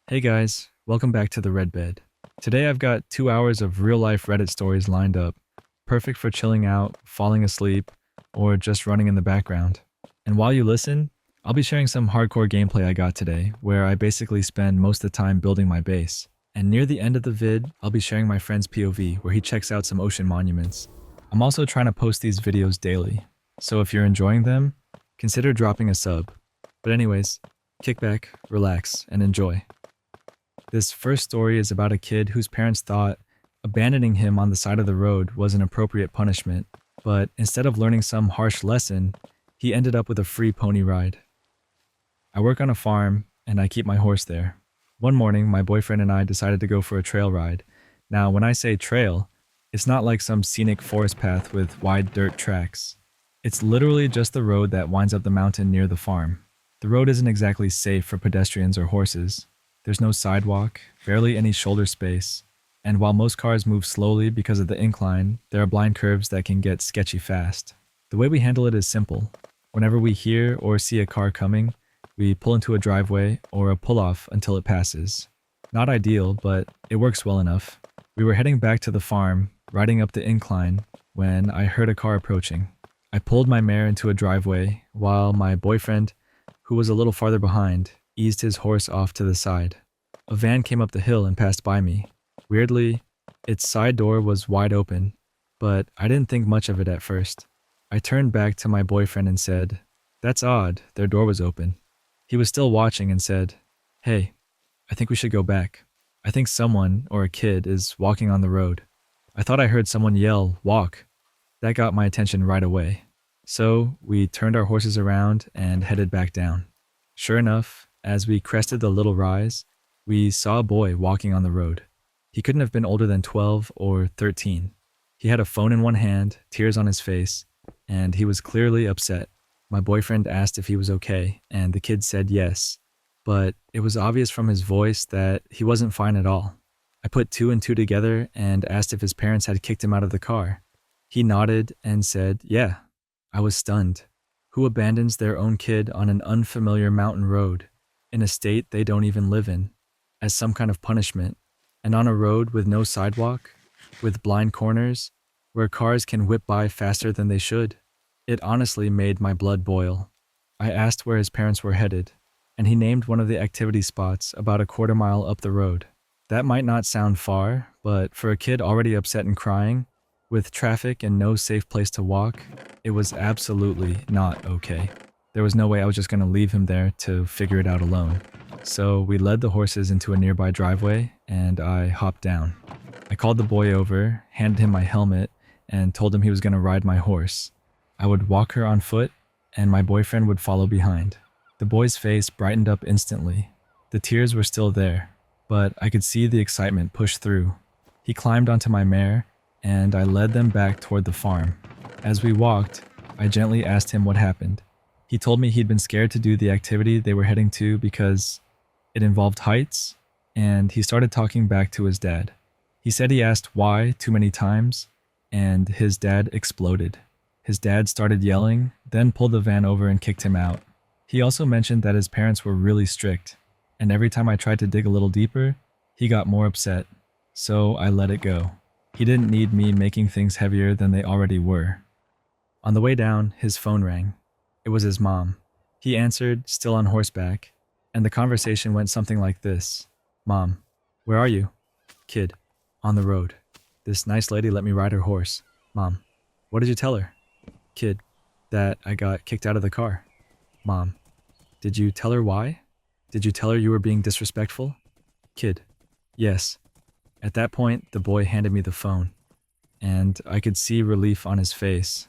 Hey guys, welcome back to the Red Bed. Today I've got 2 hours of real life Reddit stories lined up, perfect for chilling out, falling asleep, or just running in the background. And while you listen, I'll be sharing some hardcore gameplay I got today, where I basically spend most of the time building my base. And near the end of the vid, I'll be sharing my friend's POV, where he checks out some ocean monuments. I'm also trying to post these videos daily, so if you're enjoying them, consider dropping a sub. But anyways, kick back, relax, and enjoy. This first story is about a kid whose parents thought abandoning him on the side of the road was an appropriate punishment, but instead of learning some harsh lesson, he ended up with a free pony ride. I work on a farm, and I keep my horse there. One morning, my boyfriend and I decided to go for a trail ride. Now, when I say trail, it's not like some scenic forest path with wide dirt tracks. It's literally just the road that winds up the mountain near the farm. The road isn't exactly safe for pedestrians or horses. There's no sidewalk, barely any shoulder space, and while most cars move slowly because of the incline, there are blind curves that can get sketchy fast. The way we handle it is simple. Whenever we hear or see a car coming, we pull into a driveway or a pull-off until it passes. Not ideal, but it works well enough. We were heading back to the farm, riding up the incline, when I heard a car approaching. I pulled my mare into a driveway, while my boyfriend, who was a little farther behind, eased his horse off to the side. A van came up the hill and passed by me. Weirdly, its side door was wide open, but I didn't think much of it at first. I turned back to my boyfriend and said, "That's odd, their door was open." He was still watching and said, "Hey, I think we should go back. I think someone, or a kid, is walking on the road." I thought I heard someone yell, "Walk." That got my attention right away. So we turned our horses around and headed back down. Sure enough, as we crested the little rise, we saw a boy walking on the road. He couldn't have been older than 12 or 13. He had a phone in one hand, tears on his face, and he was clearly upset. My boyfriend asked if he was okay, and the kid said yes, but it was obvious from his voice that he wasn't fine at all. I put two and two together and asked if his parents had kicked him out of the car. He nodded and said, "Yeah." I was stunned. Who abandons their own kid on an unfamiliar mountain road, in a state they don't even live in, as some kind of punishment, and on a road with no sidewalk, with blind corners, where cars can whip by faster than they should? It honestly made my blood boil. I asked where his parents were headed, and he named one of the activity spots about a quarter mile up the road. That might not sound far, but for a kid already upset and crying, with traffic and no safe place to walk, it was absolutely not okay. There was no way I was just going to leave him there to figure it out alone. So we led the horses into a nearby driveway, and I hopped down. I called the boy over, handed him my helmet, and told him he was going to ride my horse. I would walk her on foot, and my boyfriend would follow behind. The boy's face brightened up instantly. The tears were still there, but I could see the excitement push through. He climbed onto my mare, and I led them back toward the farm. As we walked, I gently asked him what happened. He told me he'd been scared to do the activity they were heading to because it involved heights, and he started talking back to his dad. He said he asked why too many times, and his dad exploded. His dad started yelling, then pulled the van over and kicked him out. He also mentioned that his parents were really strict, and every time I tried to dig a little deeper, he got more upset. So I let it go. He didn't need me making things heavier than they already were. On the way down, his phone rang. It was his mom. He answered, still on horseback, and the conversation went something like this. "Mom, where are you?" Kid, "On the road. This nice lady let me ride her horse." Mom, "What did you tell her?" Kid, "That I got kicked out of the car." Mom, "Did you tell her why? Did you tell her you were being disrespectful?" Kid, "Yes." At that point, the boy handed me the phone, and I could see relief on his face,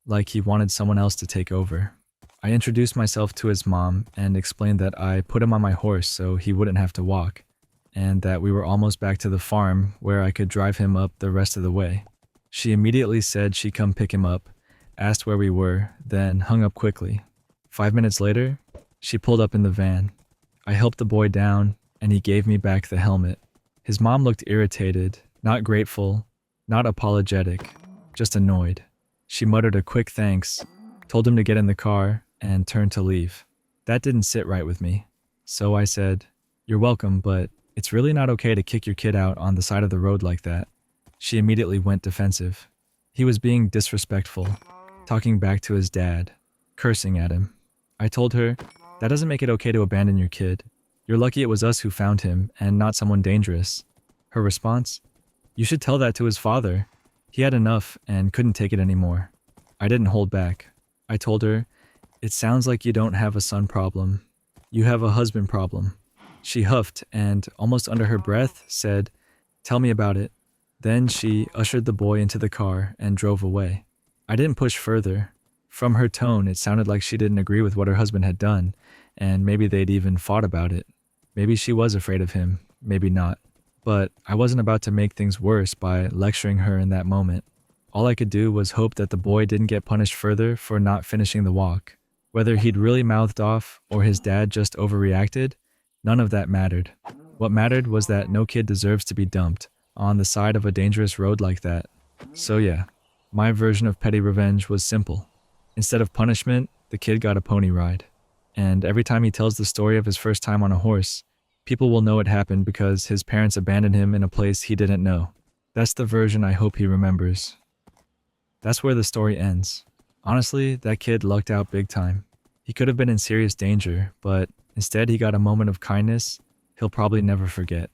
like he wanted someone else to take over. I introduced myself to his mom and explained that I put him on my horse so he wouldn't have to walk, and that we were almost back to the farm where I could drive him up the rest of the way. She immediately said she'd come pick him up, asked where we were, then hung up quickly. 5 minutes later, she pulled up in the van. I helped the boy down, and he gave me back the helmet. His mom looked irritated, not grateful, not apologetic, just annoyed. She muttered a quick thanks, told him to get in the car, and turned to leave. That didn't sit right with me. So I said, You're welcome, but it's really not okay to kick your kid out on the side of the road like that. She immediately went defensive. He was being disrespectful, talking back to his dad, cursing at him. I told her, that doesn't make it okay to abandon your kid. You're lucky it was us who found him and not someone dangerous. Her response, you should tell that to his father. He had enough and couldn't take it anymore. I didn't hold back. I told her, it sounds like you don't have a son problem. You have a husband problem. She huffed and, almost under her breath, said, tell me about it. Then she ushered the boy into the car and drove away. I didn't push further. From her tone, it sounded like she didn't agree with what her husband had done, and maybe they'd even fought about it. Maybe she was afraid of him, maybe not. But I wasn't about to make things worse by lecturing her in that moment. All I could do was hope that the boy didn't get punished further for not finishing the walk. Whether he'd really mouthed off or his dad just overreacted, none of that mattered. What mattered was that no kid deserves to be dumped on the side of a dangerous road like that. So yeah, my version of petty revenge was simple. Instead of punishment, the kid got a pony ride. And every time he tells the story of his first time on a horse, people will know it happened because his parents abandoned him in a place he didn't know. That's the version I hope he remembers. That's where the story ends. Honestly, that kid lucked out big time. He could have been in serious danger, but instead he got a moment of kindness he'll probably never forget.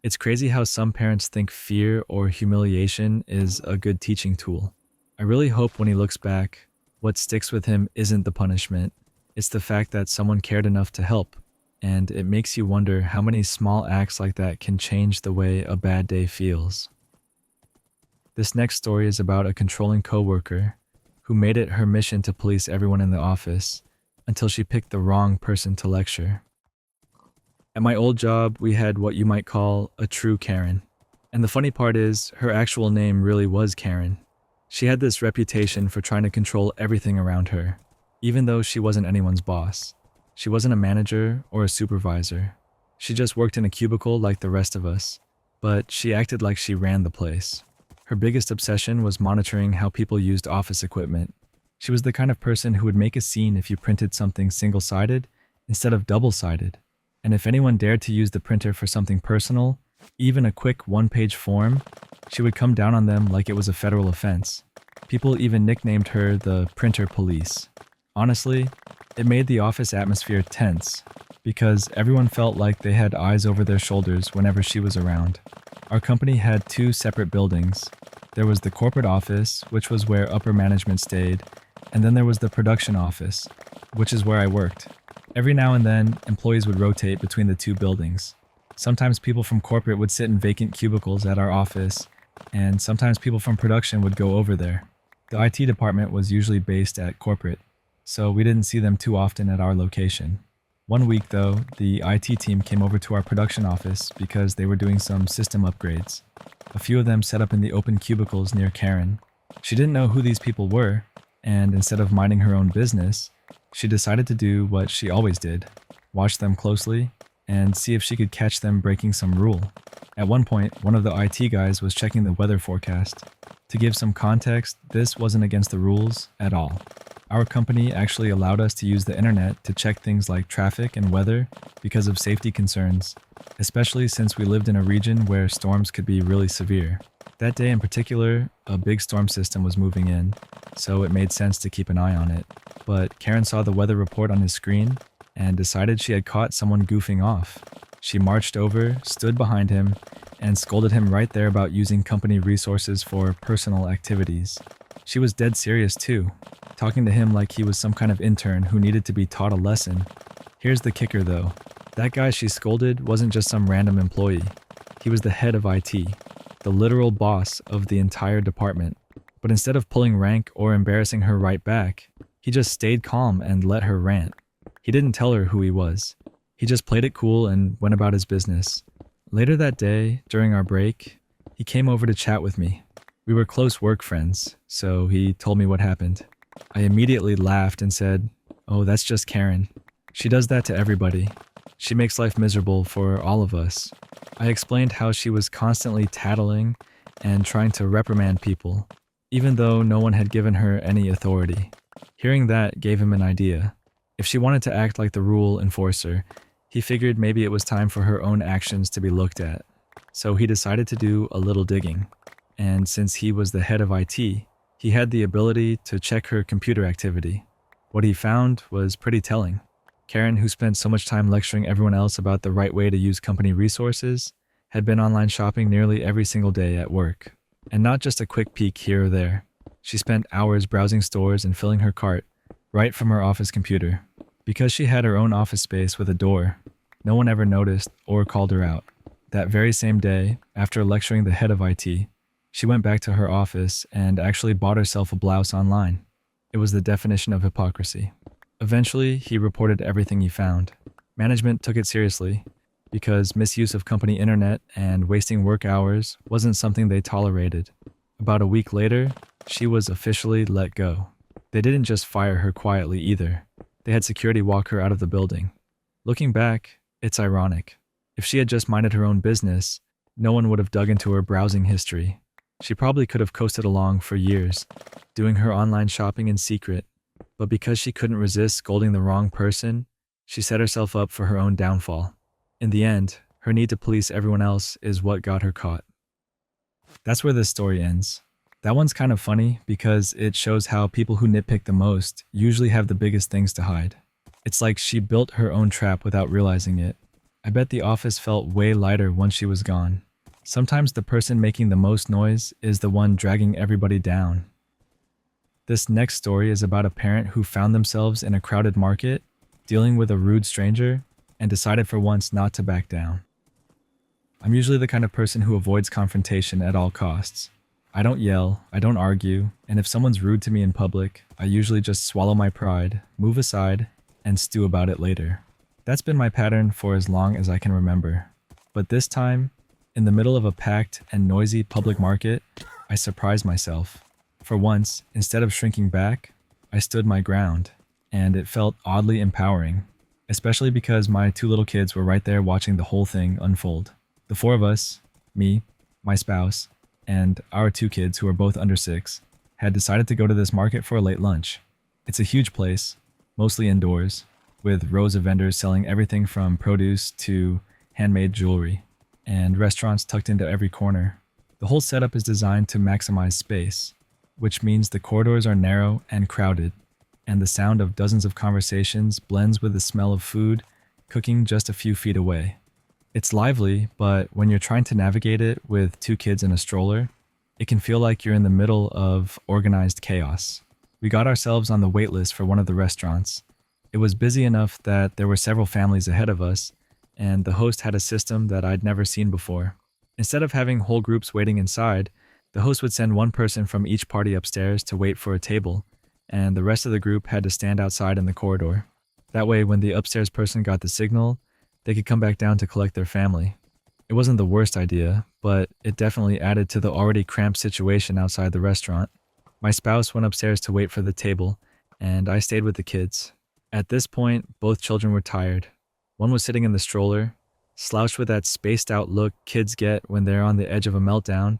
It's crazy how some parents think fear or humiliation is a good teaching tool. I really hope when he looks back, what sticks with him isn't the punishment. It's the fact that someone cared enough to help, and it makes you wonder how many small acts like that can change the way a bad day feels. This next story is about a controlling coworker who made it her mission to police everyone in the office until she picked the wrong person to lecture. At my old job, we had what you might call a true Karen. And the funny part is, her actual name really was Karen. She had this reputation for trying to control everything around her, even though she wasn't anyone's boss. She wasn't a manager or a supervisor. She just worked in a cubicle like the rest of us, but she acted like she ran the place. Her biggest obsession was monitoring how people used office equipment. She was the kind of person who would make a scene if you printed something single-sided instead of double-sided. And if anyone dared to use the printer for something personal, even a quick one-page form, she would come down on them like it was a federal offense. People even nicknamed her the printer police. Honestly, it made the office atmosphere tense because everyone felt like they had eyes over their shoulders whenever she was around. Our company had two separate buildings. There was the corporate office, which was where upper management stayed, and then there was the production office, which is where I worked. Every now and then, employees would rotate between the two buildings. Sometimes people from corporate would sit in vacant cubicles at our office, and sometimes people from production would go over there. The IT department was usually based at corporate, so we didn't see them too often at our location. One week, though, the IT team came over to our production office because they were doing some system upgrades. A few of them set up in the open cubicles near Karen. She didn't know who these people were, and instead of minding her own business, she decided to do what she always did, watch them closely, and see if she could catch them breaking some rule. At one point, one of the IT guys was checking the weather forecast. To give some context, this wasn't against the rules at all. Our company actually allowed us to use the internet to check things like traffic and weather because of safety concerns, especially since we lived in a region where storms could be really severe. That day in particular, a big storm system was moving in, so it made sense to keep an eye on it. But Karen saw the weather report on his screen and decided she had caught someone goofing off. She marched over, stood behind him, and scolded him right there about using company resources for personal activities. She was dead serious too, talking to him like he was some kind of intern who needed to be taught a lesson. Here's the kicker though. That guy she scolded wasn't just some random employee. He was the head of IT, the literal boss of the entire department. But instead of pulling rank or embarrassing her right back, he just stayed calm and let her rant. He didn't tell her who he was. He just played it cool and went about his business. Later that day, during our break, he came over to chat with me. We were close work friends, so he told me what happened. I immediately laughed and said, "Oh, that's just Karen. She does that to everybody. She makes life miserable for all of us." I explained how she was constantly tattling and trying to reprimand people, even though no one had given her any authority. Hearing that gave him an idea. If she wanted to act like the rule enforcer, He figured maybe it was time for her own actions to be looked at. So he decided to do a little digging. And since he was the head of IT, he had the ability to check her computer activity. What he found was pretty telling. Karen, who spent so much time lecturing everyone else about the right way to use company resources, had been online shopping nearly every single day at work. And not just a quick peek here or there. She spent hours browsing stores and filling her cart right from her office computer. Because she had her own office space with a door, no one ever noticed or called her out. That very same day, after lecturing the head of IT, she went back to her office and actually bought herself a blouse online. It was the definition of hypocrisy. Eventually, he reported everything he found. Management took it seriously because misuse of company internet and wasting work hours wasn't something they tolerated. About a week later, she was officially let go. They didn't just fire her quietly either. They had security walk her out of the building. Looking back, it's ironic. If she had just minded her own business, no one would have dug into her browsing history. She probably could have coasted along for years, doing her online shopping in secret, but because she couldn't resist scolding the wrong person, she set herself up for her own downfall. In the end, her need to police everyone else is what got her caught. That's where this story ends. That one's kind of funny because it shows how people who nitpick the most usually have the biggest things to hide. It's like she built her own trap without realizing it. I bet the office felt way lighter once she was gone. Sometimes the person making the most noise is the one dragging everybody down. This next story is about a parent who found themselves in a crowded market, dealing with a rude stranger, and decided for once not to back down. I'm usually the kind of person who avoids confrontation at all costs. I don't yell, I don't argue, and if someone's rude to me in public, I usually just swallow my pride, move aside, and stew about it later. That's been my pattern for as long as I can remember. But this time, in the middle of a packed and noisy public market, I surprised myself. For once, instead of shrinking back, I stood my ground, and it felt oddly empowering, especially because my two little kids were right there watching the whole thing unfold. The four of us, me, my spouse, and our two kids, who are both under 6, had decided to go to this market for a late lunch. It's a huge place, mostly indoors, with rows of vendors selling everything from produce to handmade jewelry, and restaurants tucked into every corner. The whole setup is designed to maximize space, which means the corridors are narrow and crowded, and the sound of dozens of conversations blends with the smell of food cooking just a few feet away. It's lively, but when you're trying to navigate it with 2 kids in a stroller, it can feel like you're in the middle of organized chaos. We got ourselves on the wait list for one of the restaurants. It was busy enough that there were several families ahead of us, and the host had a system that I'd never seen before. Instead of having whole groups waiting inside, the host would send one person from each party upstairs to wait for a table, and the rest of the group had to stand outside in the corridor. That way, when the upstairs person got the signal, they could come back down to collect their family. It wasn't the worst idea, but it definitely added to the already cramped situation outside the restaurant. My spouse went upstairs to wait for the table, and I stayed with the kids. At this point, both children were tired. One was sitting in the stroller, slouched with that spaced out look kids get when they're on the edge of a meltdown,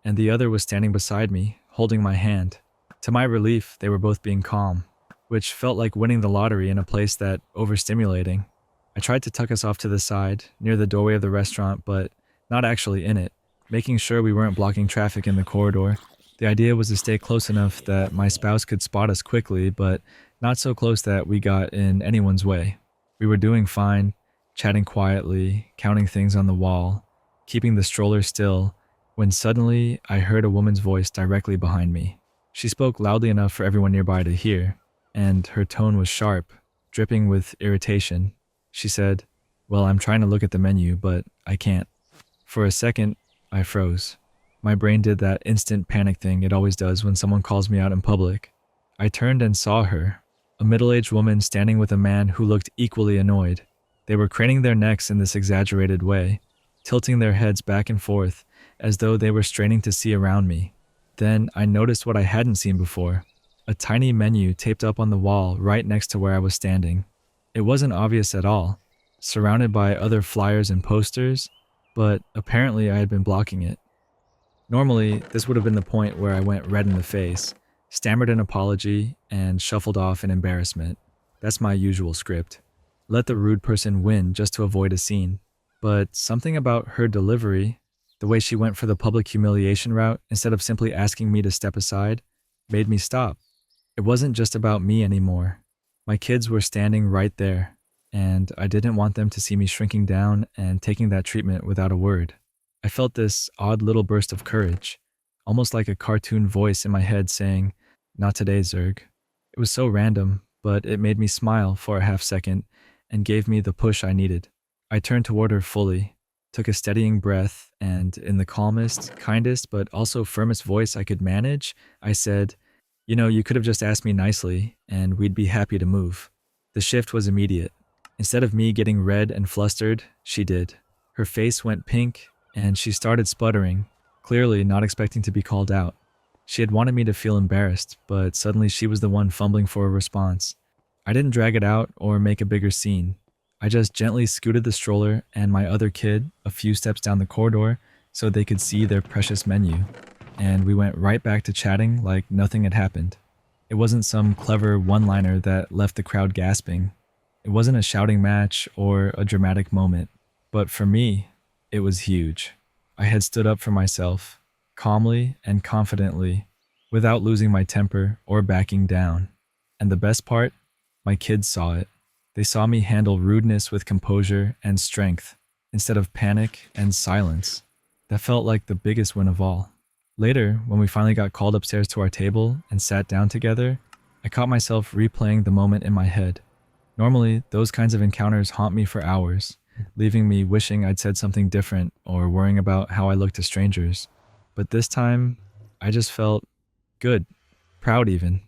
and the other was standing beside me, holding my hand. To my relief, they were both being calm, which felt like winning the lottery in a place that overstimulating. I tried to tuck us off to the side, near the doorway of the restaurant, but not actually in it, making sure we weren't blocking traffic in the corridor. The idea was to stay close enough that my spouse could spot us quickly, but not so close that we got in anyone's way. We were doing fine, chatting quietly, counting things on the wall, keeping the stroller still, when suddenly I heard a woman's voice directly behind me. She spoke loudly enough for everyone nearby to hear, and her tone was sharp, dripping with irritation. She said, "Well, I'm trying to look at the menu, but I can't." For a second, I froze. My brain did that instant panic thing it always does when someone calls me out in public. I turned and saw her, a middle-aged woman standing with a man who looked equally annoyed. They were craning their necks in this exaggerated way, tilting their heads back and forth as though they were straining to see around me. Then I noticed what I hadn't seen before, a tiny menu taped up on the wall right next to where I was standing. It wasn't obvious at all, surrounded by other flyers and posters, but apparently I had been blocking it. Normally, this would have been the point where I went red in the face, stammered an apology, and shuffled off in embarrassment. That's my usual script. let the rude person win just to avoid a scene. But something about her delivery, the way she went for the public humiliation route instead of simply asking me to step aside, made me stop. It wasn't just about me anymore. My kids were standing right there, and I didn't want them to see me shrinking down and taking that treatment without a word. I felt this odd little burst of courage, almost like a cartoon voice in my head saying, "Not today, Zerg." It was so random, but it made me smile for a half second and gave me the push I needed. I turned toward her fully, took a steadying breath, and in the calmest, kindest, but also firmest voice I could manage, I said, "You could have just asked me nicely, and we'd be happy to move." The shift was immediate. Instead of me getting red and flustered, she did. Her face went pink, and she started sputtering, clearly not expecting to be called out. She had wanted me to feel embarrassed, but suddenly she was the one fumbling for a response. I didn't drag it out or make a bigger scene. I just gently scooted the stroller and my other kid a few steps down the corridor so they could see their precious menu, and we went right back to chatting like nothing had happened. It wasn't some clever one-liner that left the crowd gasping. It wasn't a shouting match or a dramatic moment, but for me, it was huge. I had stood up for myself, calmly and confidently, without losing my temper or backing down. And the best part, my kids saw it. They saw me handle rudeness with composure and strength, instead of panic and silence. That felt like the biggest win of all. Later, when we finally got called upstairs to our table and sat down together, I caught myself replaying the moment in my head. Normally, those kinds of encounters haunt me for hours, leaving me wishing I'd said something different or worrying about how I looked to strangers. But this time, I just felt good, proud even.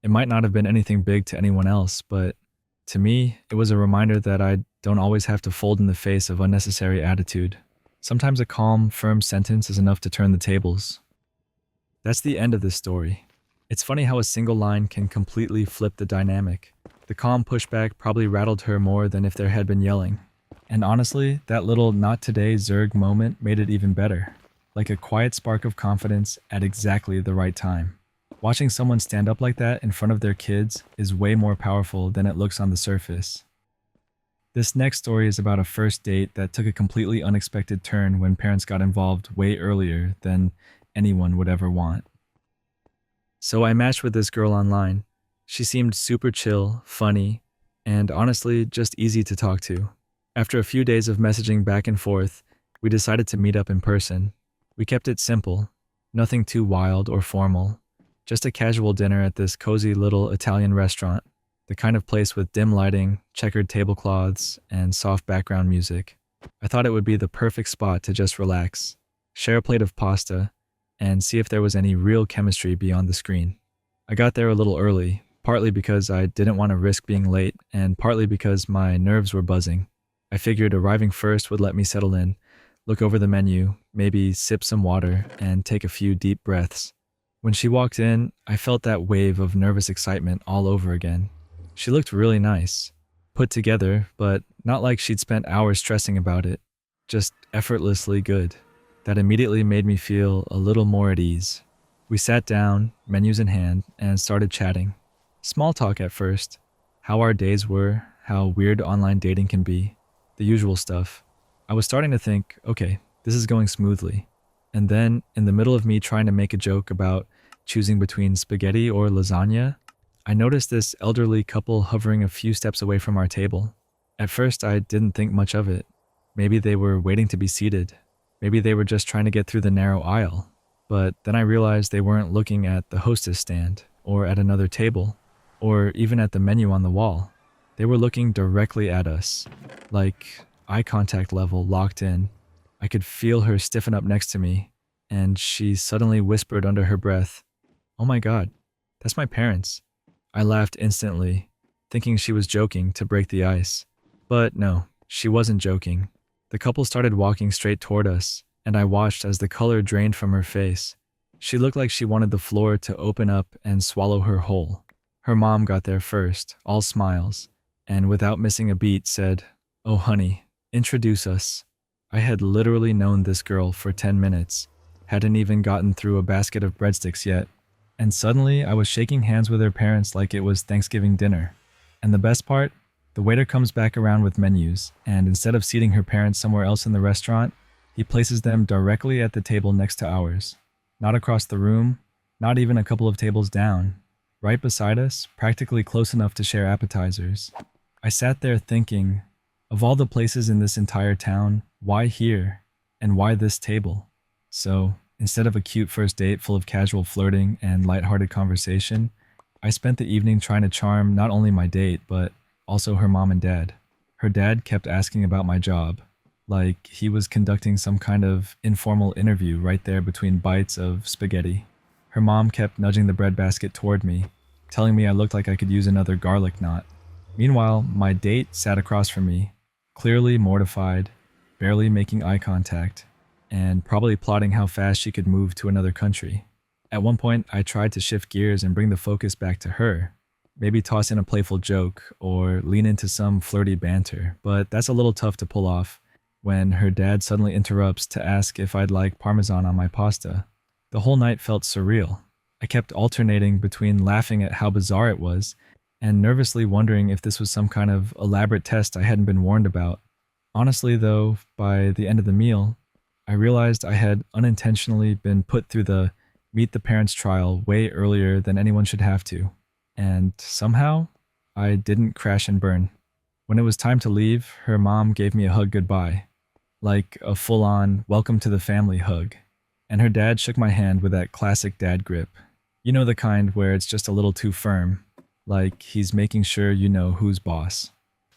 It might not have been anything big to anyone else, but to me, it was a reminder that I don't always have to fold in the face of unnecessary attitude. Sometimes a calm, firm sentence is enough to turn the tables. That's the end of this story. It's funny how a single line can completely flip the dynamic. The calm pushback probably rattled her more than if there had been yelling. And honestly, that little "not today, Zerg" moment made it even better. Like a quiet spark of confidence at exactly the right time. Watching someone stand up like that in front of their kids is way more powerful than it looks on the surface. This next story is about a first date that took a completely unexpected turn when parents got involved way earlier than anyone would ever want. So I matched with this girl online. She seemed super chill, funny, and honestly just easy to talk to. After a few days of messaging back and forth, we decided to meet up in person. We kept it simple, nothing too wild or formal. Just a casual dinner at this cozy little Italian restaurant, the kind of place with dim lighting, checkered tablecloths, and soft background music. I thought it would be the perfect spot to just relax, share a plate of pasta, and see if there was any real chemistry beyond the screen. I got there a little early, partly because I didn't want to risk being late, and partly because my nerves were buzzing. I figured arriving first would let me settle in, look over the menu, maybe sip some water, and take a few deep breaths. When she walked in, I felt that wave of nervous excitement all over again. She looked really nice, put together, but not like she'd spent hours stressing about it, just effortlessly good. That immediately made me feel a little more at ease. We sat down, menus in hand, and started chatting. Small talk at first, how our days were, how weird online dating can be, the usual stuff. I was starting to think, okay, this is going smoothly. And then, in the middle of me trying to make a joke about choosing between spaghetti or lasagna, I noticed this elderly couple hovering a few steps away from our table. At first, I didn't think much of it. Maybe they were waiting to be seated. Maybe they were just trying to get through the narrow aisle. But then I realized they weren't looking at the hostess stand, or at another table, or even at the menu on the wall. They were looking directly at us, like eye contact level locked in. I could feel her stiffen up next to me, and she suddenly whispered under her breath, "Oh my God, that's my parents." I laughed instantly, thinking she was joking to break the ice. But no, she wasn't joking. The couple started walking straight toward us, and I watched as the color drained from her face. She looked like she wanted the floor to open up and swallow her whole. Her mom got there first, all smiles, and without missing a beat said, "Oh honey, introduce us." I had literally known this girl for 10 minutes, hadn't even gotten through a basket of breadsticks yet, and suddenly I was shaking hands with her parents like it was Thanksgiving dinner. And the best part, The waiter comes back around with menus, and instead of seating her parents somewhere else in the restaurant, he places them directly at the table next to ours. Not across the room, not even a couple of tables down. Right beside us, practically close enough to share appetizers. I sat there thinking, of all the places in this entire town, why here? And why this table? So, instead of a cute first date full of casual flirting and lighthearted conversation, I spent the evening trying to charm not only my date, but also her mom and dad. Her dad kept asking about my job, like he was conducting some kind of informal interview right there between bites of spaghetti. Her mom kept nudging the breadbasket toward me, telling me I looked like I could use another garlic knot. Meanwhile, my date sat across from me, clearly mortified, barely making eye contact, and probably plotting how fast she could move to another country. At one point, I tried to shift gears and bring the focus back to her. Maybe toss in a playful joke or lean into some flirty banter, but that's a little tough to pull off when her dad suddenly interrupts to ask if I'd like parmesan on my pasta. The whole night felt surreal. I kept alternating between laughing at how bizarre it was and nervously wondering if this was some kind of elaborate test I hadn't been warned about. Honestly, though, by the end of the meal, I realized I had unintentionally been put through the meet the parents trial way earlier than anyone should have to. And somehow, I didn't crash and burn. When it was time to leave, her mom gave me a hug goodbye, like a full-on welcome to the family hug. And her dad shook my hand with that classic dad grip. You know, the kind where it's just a little too firm, like he's making sure you know who's boss.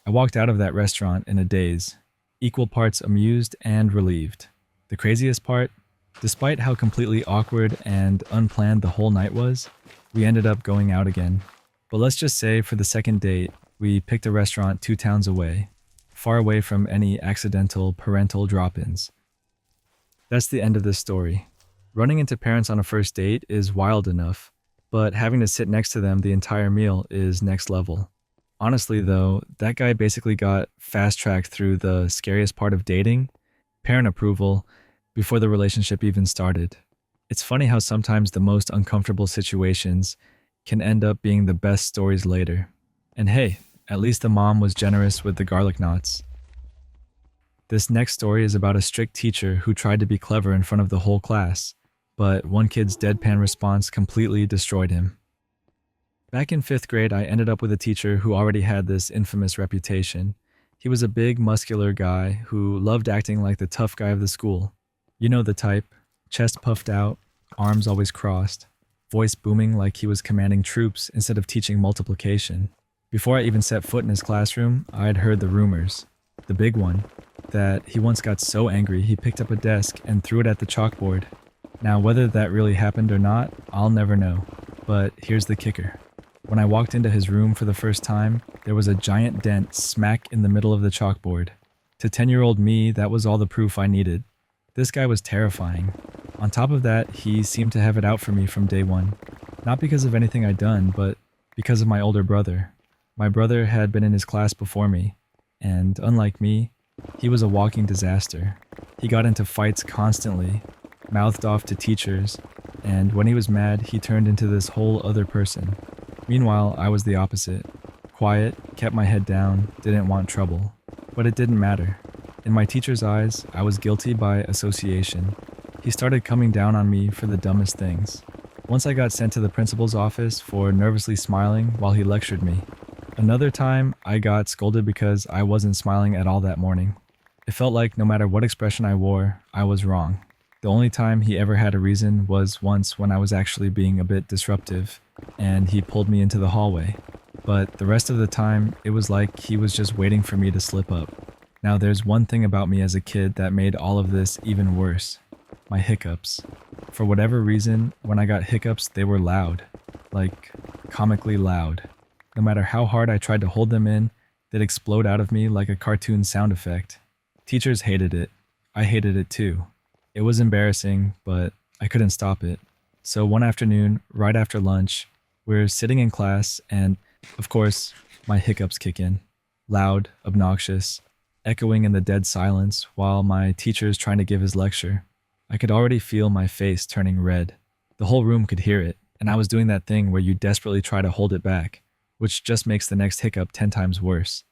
I walked out of that restaurant in a daze, equal parts amused and relieved. The craziest part, despite how completely awkward and unplanned the whole night was, we ended up going out again. But let's just say for the second date, we picked a restaurant 2 towns away, far away from any accidental parental drop-ins. That's the end of this story. Running into parents on a first date is wild enough, but having to sit next to them the entire meal is next level. Honestly though, that guy basically got fast-tracked through the scariest part of dating, parent approval, before the relationship even started. It's funny how sometimes the most uncomfortable situations can end up being the best stories later. And hey, at least the mom was generous with the garlic knots. This next story is about a strict teacher who tried to be clever in front of the whole class, but one kid's deadpan response completely destroyed him. Back in 5th grade, I ended up with a teacher who already had this infamous reputation. He was a big, muscular guy who loved acting like the tough guy of the school. You know the type, chest puffed out, arms always crossed, voice booming like he was commanding troops instead of teaching multiplication. Before I even set foot in his classroom, I'd heard the rumors. The big one, that he once got so angry he picked up a desk and threw it at the chalkboard. Now, whether that really happened or not, I'll never know. But here's the kicker. When I walked into his room for the first time, there was a giant dent smack in the middle of the chalkboard. To 10-year-old me, that was all the proof I needed. This guy was terrifying. On top of that, he seemed to have it out for me from day one. Not because of anything I'd done, but because of my older brother. My brother had been in his class before me, and unlike me, he was a walking disaster. He got into fights constantly, mouthed off to teachers, and when he was mad, he turned into this whole other person. Meanwhile, I was the opposite. Quiet, kept my head down, didn't want trouble. But it didn't matter. In my teacher's eyes, I was guilty by association. He started coming down on me for the dumbest things. Once I got sent to the principal's office for nervously smiling while he lectured me. Another time, I got scolded because I wasn't smiling at all that morning. It felt like no matter what expression I wore, I was wrong. The only time he ever had a reason was once when I was actually being a bit disruptive, and he pulled me into the hallway. But the rest of the time, it was like he was just waiting for me to slip up. Now there's one thing about me as a kid that made all of this even worse. My hiccups. For whatever reason, when I got hiccups, they were loud. Like, comically loud. No matter how hard I tried to hold them in, they'd explode out of me like a cartoon sound effect. Teachers hated it. I hated it too. It was embarrassing, but I couldn't stop it. So one afternoon, right after lunch, we're sitting in class and, of course, my hiccups kick in. Loud, obnoxious, echoing in the dead silence while my teacher's trying to give his lecture. I could already feel my face turning red. The whole room could hear it, and I was doing that thing where you desperately try to hold it back, which just makes the next hiccup 10 times worse.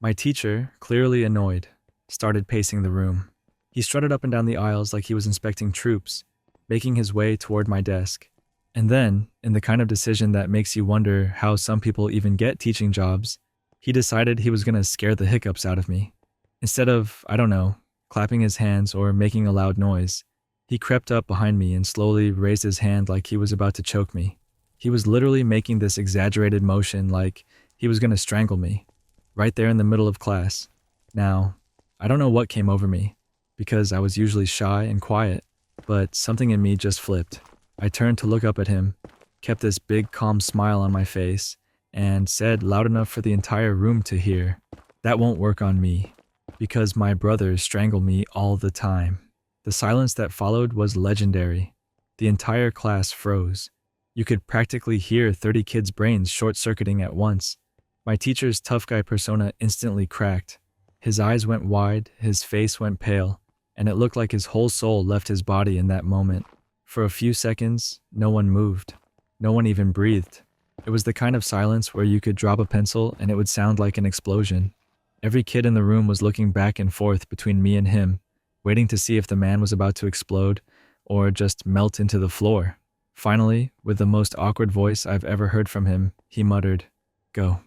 My teacher, clearly annoyed, started pacing the room. He strutted up and down the aisles like he was inspecting troops, making his way toward my desk. And then, in the kind of decision that makes you wonder how some people even get teaching jobs, he decided he was going to scare the hiccups out of me. Instead of, I don't know, clapping his hands or making a loud noise, he crept up behind me and slowly raised his hand like he was about to choke me. He was literally making this exaggerated motion like he was going to strangle me, right there in the middle of class. Now, I don't know what came over me, because I was usually shy and quiet, but something in me just flipped. I turned to look up at him, kept this big calm smile on my face, and said loud enough for the entire room to hear, "That won't work on me, because my brothers strangle me all the time." The silence that followed was legendary. The entire class froze. You could practically hear 30 kids' brains short-circuiting at once. My teacher's tough guy persona instantly cracked. His eyes went wide, his face went pale, and it looked like his whole soul left his body in that moment. For a few seconds, no one moved. No one even breathed. It was the kind of silence where you could drop a pencil and it would sound like an explosion. Every kid in the room was looking back and forth between me and him, waiting to see if the man was about to explode or just melt into the floor. Finally, with the most awkward voice I've ever heard from him, he muttered, "Go.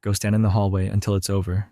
Go stand in the hallway until it's over."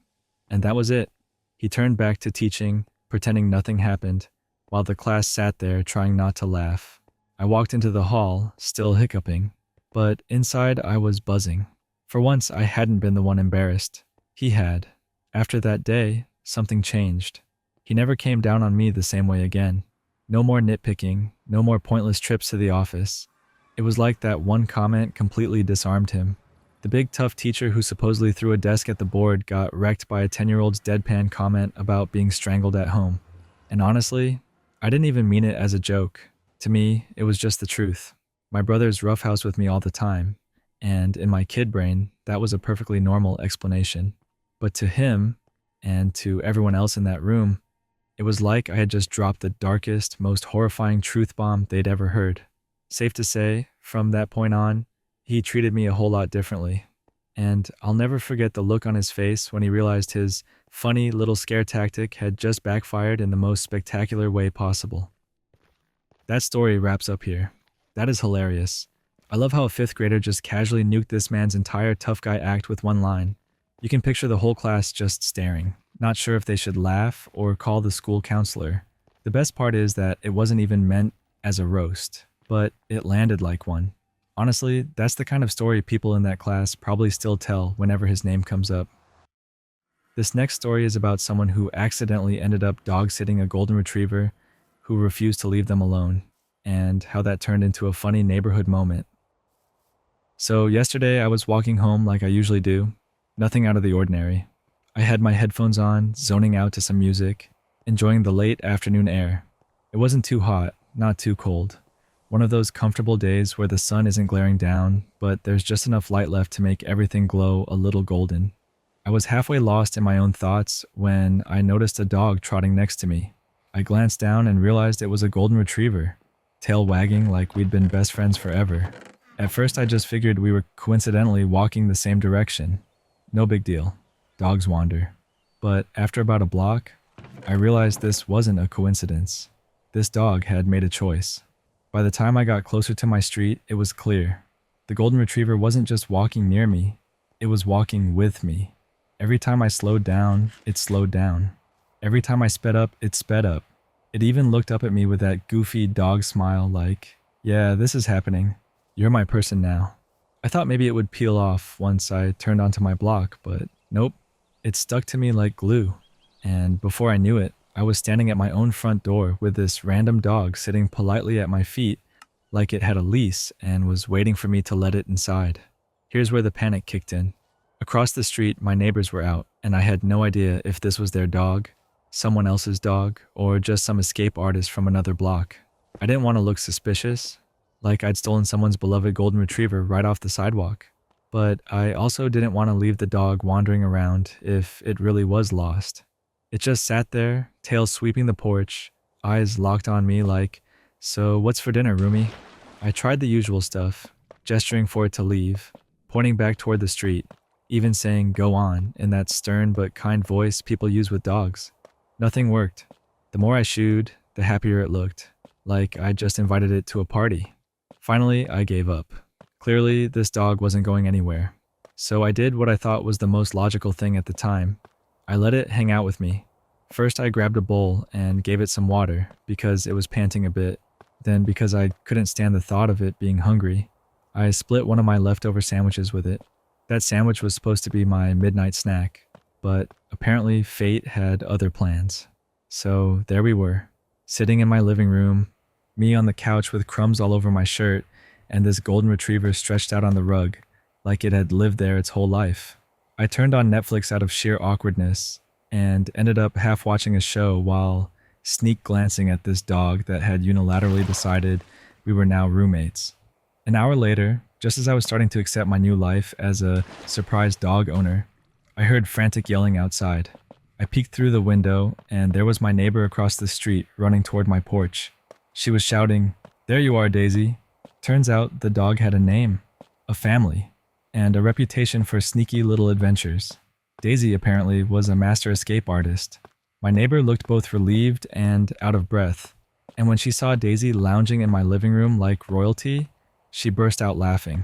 And that was it. He turned back to teaching, pretending nothing happened, while the class sat there trying not to laugh. I walked into the hall, still hiccuping, but inside I was buzzing. For once, I hadn't been the one embarrassed. He had. After that day, something changed. He never came down on me the same way again. No more nitpicking, no more pointless trips to the office. It was like that one comment completely disarmed him. The big tough teacher who supposedly threw a desk at the board got wrecked by a 10-year-old's deadpan comment about being strangled at home. And honestly, I didn't even mean it as a joke. To me, it was just the truth. My brothers roughhouse with me all the time, and in my kid brain, that was a perfectly normal explanation. But to him, and to everyone else in that room, it was like I had just dropped the darkest, most horrifying truth bomb they'd ever heard. Safe to say, from that point on, he treated me a whole lot differently. And I'll never forget the look on his face when he realized his funny little scare tactic had just backfired in the most spectacular way possible. That story wraps up here. That is hilarious. I love how a fifth grader just casually nuked this man's entire tough guy act with one line. You can picture the whole class just staring, not sure if they should laugh or call the school counselor. The best part is that it wasn't even meant as a roast, but it landed like one. Honestly, that's the kind of story people in that class probably still tell whenever his name comes up. This next story is about someone who accidentally ended up dog-sitting a golden retriever who refused to leave them alone, and how that turned into a funny neighborhood moment. So yesterday I was walking home like I usually do, nothing out of the ordinary. I had my headphones on, zoning out to some music, enjoying the late afternoon air. It wasn't too hot, not too cold. One of those comfortable days where the sun isn't glaring down, but there's just enough light left to make everything glow a little golden. I was halfway lost in my own thoughts when I noticed a dog trotting next to me. I glanced down and realized it was a golden retriever, tail wagging like we'd been best friends forever. At first I just figured we were coincidentally walking the same direction. No big deal. Dogs wander. But after about a block, I realized this wasn't a coincidence. This dog had made a choice. By the time I got closer to my street, it was clear. The golden retriever wasn't just walking near me, it was walking with me. Every time I slowed down, it slowed down. Every time I sped up, it sped up. It even looked up at me with that goofy dog smile like, "Yeah, this is happening. You're my person now." I thought maybe it would peel off once I turned onto my block, but nope. It stuck to me like glue. And before I knew it, I was standing at my own front door with this random dog sitting politely at my feet like it had a leash and was waiting for me to let it inside. Here's where the panic kicked in. Across the street, my neighbors were out, and I had no idea if this was their dog, someone else's dog, or just some escape artist from another block. I didn't want to look suspicious, like I'd stolen someone's beloved golden retriever right off the sidewalk. But I also didn't want to leave the dog wandering around if it really was lost. It just sat there, tail sweeping the porch, eyes locked on me like, "So what's for dinner, roomie?" I tried the usual stuff, gesturing for it to leave, pointing back toward the street. even saying "go on" in that stern but kind voice people use with dogs. Nothing worked. The more I shooed, the happier it looked, like I'd just invited it to a party. Finally, I gave up. Clearly, this dog wasn't going anywhere. So I did what I thought was the most logical thing at the time. I let it hang out with me. First, I grabbed a bowl and gave it some water because it was panting a bit. Then, because I couldn't stand the thought of it being hungry, I split one of my leftover sandwiches with it. That sandwich was supposed to be my midnight snack, but apparently fate had other plans. So there we were, sitting in my living room, me on the couch with crumbs all over my shirt, and this golden retriever stretched out on the rug, like it had lived there its whole life. I turned on Netflix out of sheer awkwardness, and ended up half watching a show while sneak glancing at this dog that had unilaterally decided we were now roommates. An hour later, just as I was starting to accept my new life as a surprise dog owner, I heard frantic yelling outside. I peeked through the window, and there was my neighbor across the street running toward my porch. She was shouting, "There you are, Daisy." Turns out the dog had a name, a family, and a reputation for sneaky little adventures. Daisy apparently was a master escape artist. My neighbor looked both relieved and out of breath, and when she saw Daisy lounging in my living room like royalty, she burst out laughing.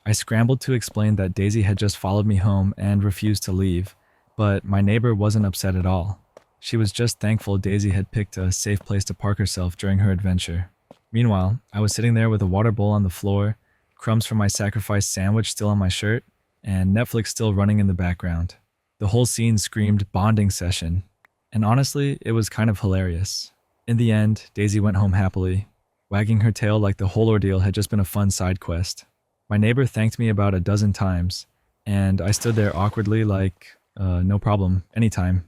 I scrambled to explain that Daisy had just followed me home and refused to leave, but my neighbor wasn't upset at all. She was just thankful Daisy had picked a safe place to park herself during her adventure. Meanwhile, I was sitting there with a water bowl on the floor, crumbs from my sacrificed sandwich still on my shirt, and Netflix still running in the background. The whole scene screamed bonding session, and honestly, it was kind of hilarious. In the end, Daisy went home happily, wagging her tail like the whole ordeal had just been a fun side quest. My neighbor thanked me about a dozen times, and I stood there awkwardly like, no problem, anytime.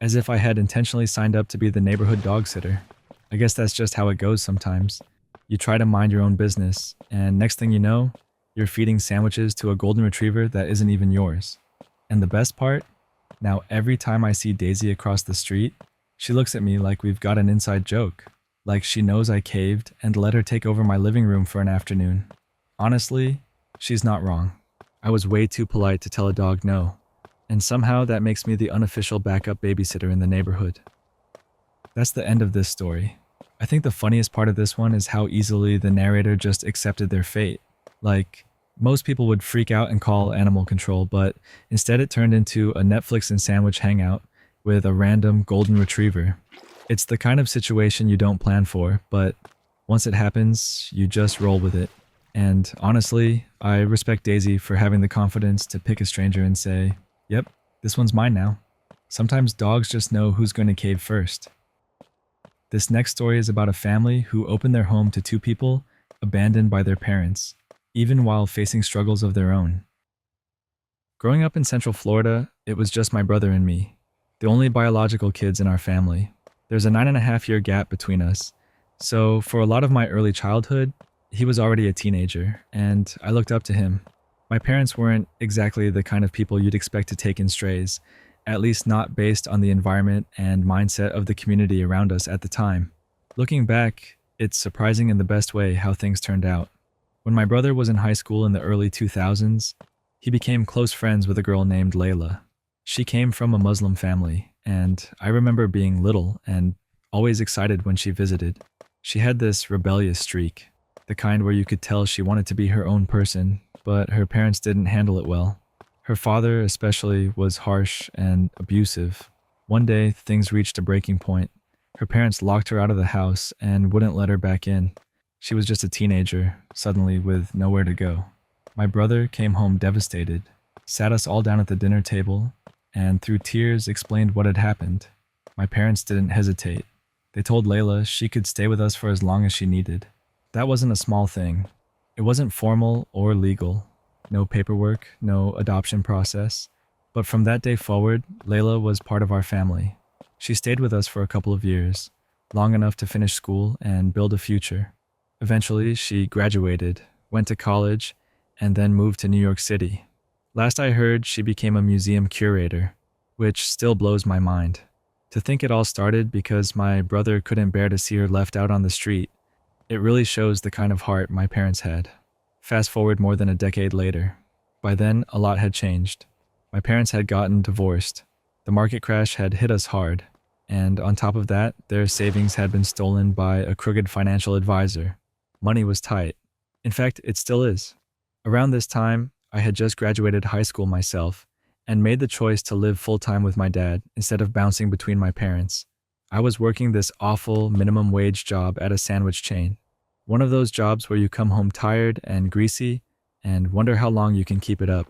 As if I had intentionally signed up to be the neighborhood dog sitter. I guess that's just how it goes sometimes. You try to mind your own business, and next thing you know, you're feeding sandwiches to a golden retriever that isn't even yours. And the best part? Now every time I see Daisy across the street, she looks at me like we've got an inside joke. Like she knows I caved and let her take over my living room for an afternoon. Honestly, she's not wrong. I was way too polite to tell a dog no. And somehow that makes me the unofficial backup babysitter in the neighborhood. That's the end of this story. I think the funniest part of this one is how easily the narrator just accepted their fate. Like, most people would freak out and call animal control, but instead it turned into a Netflix and sandwich hangout with a random golden retriever. It's the kind of situation you don't plan for, but once it happens, you just roll with it. And honestly, I respect Daisy for having the confidence to pick a stranger and say, "Yep, this one's mine now." Sometimes dogs just know who's going to cave first. This next story is about a family who opened their home to two people abandoned by their parents, even while facing struggles of their own. Growing up in Central Florida, it was just my brother and me, the only biological kids in our family. There's a 9.5-year gap between us, so for a lot of my early childhood, he was already a teenager, and I looked up to him. My parents weren't exactly the kind of people you'd expect to take in strays, at least not based on the environment and mindset of the community around us at the time. Looking back, it's surprising in the best way how things turned out. When my brother was in high school in the early 2000s, he became close friends with a girl named Layla. She came from a Muslim family, and I remember being little and always excited when she visited. She had this rebellious streak, the kind where you could tell she wanted to be her own person, but her parents didn't handle it well. Her father, especially, was harsh and abusive. One day, things reached a breaking point. Her parents locked her out of the house and wouldn't let her back in. She was just a teenager, suddenly with nowhere to go. My brother came home devastated, sat us all down at the dinner table, and through tears explained what had happened. My parents didn't hesitate. They told Layla she could stay with us for as long as she needed. That wasn't a small thing. It wasn't formal or legal. No paperwork, no adoption process. But from that day forward, Layla was part of our family. She stayed with us for a couple of years, long enough to finish school and build a future. Eventually, she graduated, went to college, and then moved to New York City. Last I heard, she became a museum curator, which still blows my mind. To think it all started because my brother couldn't bear to see her left out on the street, it really shows the kind of heart my parents had. Fast forward more than a decade later. By then, a lot had changed. My parents had gotten divorced. The market crash had hit us hard. And on top of that, their savings had been stolen by a crooked financial advisor. Money was tight. In fact, it still is. Around this time, I had just graduated high school myself and made the choice to live full-time with my dad instead of bouncing between my parents. I was working this awful minimum wage job at a sandwich chain. One of those jobs where you come home tired and greasy and wonder how long you can keep it up.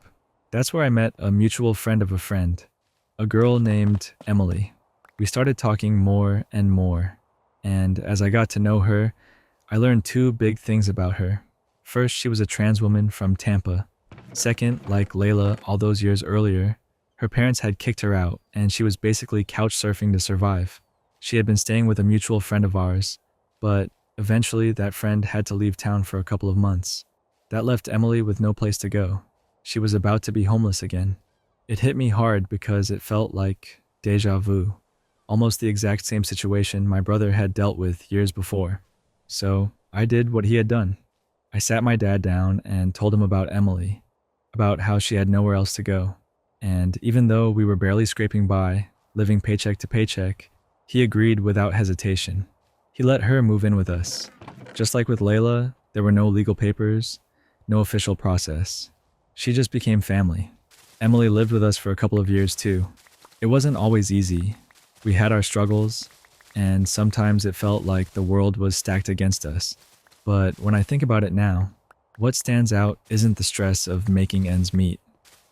That's where I met a mutual friend of a friend, a girl named Emily. We started talking more and more, and as I got to know her, I learned two big things about her. First, she was a trans woman from Tampa. Second, like Layla all those years earlier, her parents had kicked her out, and she was basically couch surfing to survive. She had been staying with a mutual friend of ours, but eventually that friend had to leave town for a couple of months. That left Emily with no place to go. She was about to be homeless again. It hit me hard because it felt like déjà vu. Almost the exact same situation my brother had dealt with years before. So I did what he had done. I sat my dad down and told him about Emily, about how she had nowhere else to go. And even though we were barely scraping by, living paycheck to paycheck, he agreed without hesitation. He let her move in with us. Just like with Layla, there were no legal papers, no official process. She just became family. Emily lived with us for a couple of years too. It wasn't always easy. We had our struggles, and sometimes it felt like the world was stacked against us. But when I think about it now, what stands out isn't the stress of making ends meet.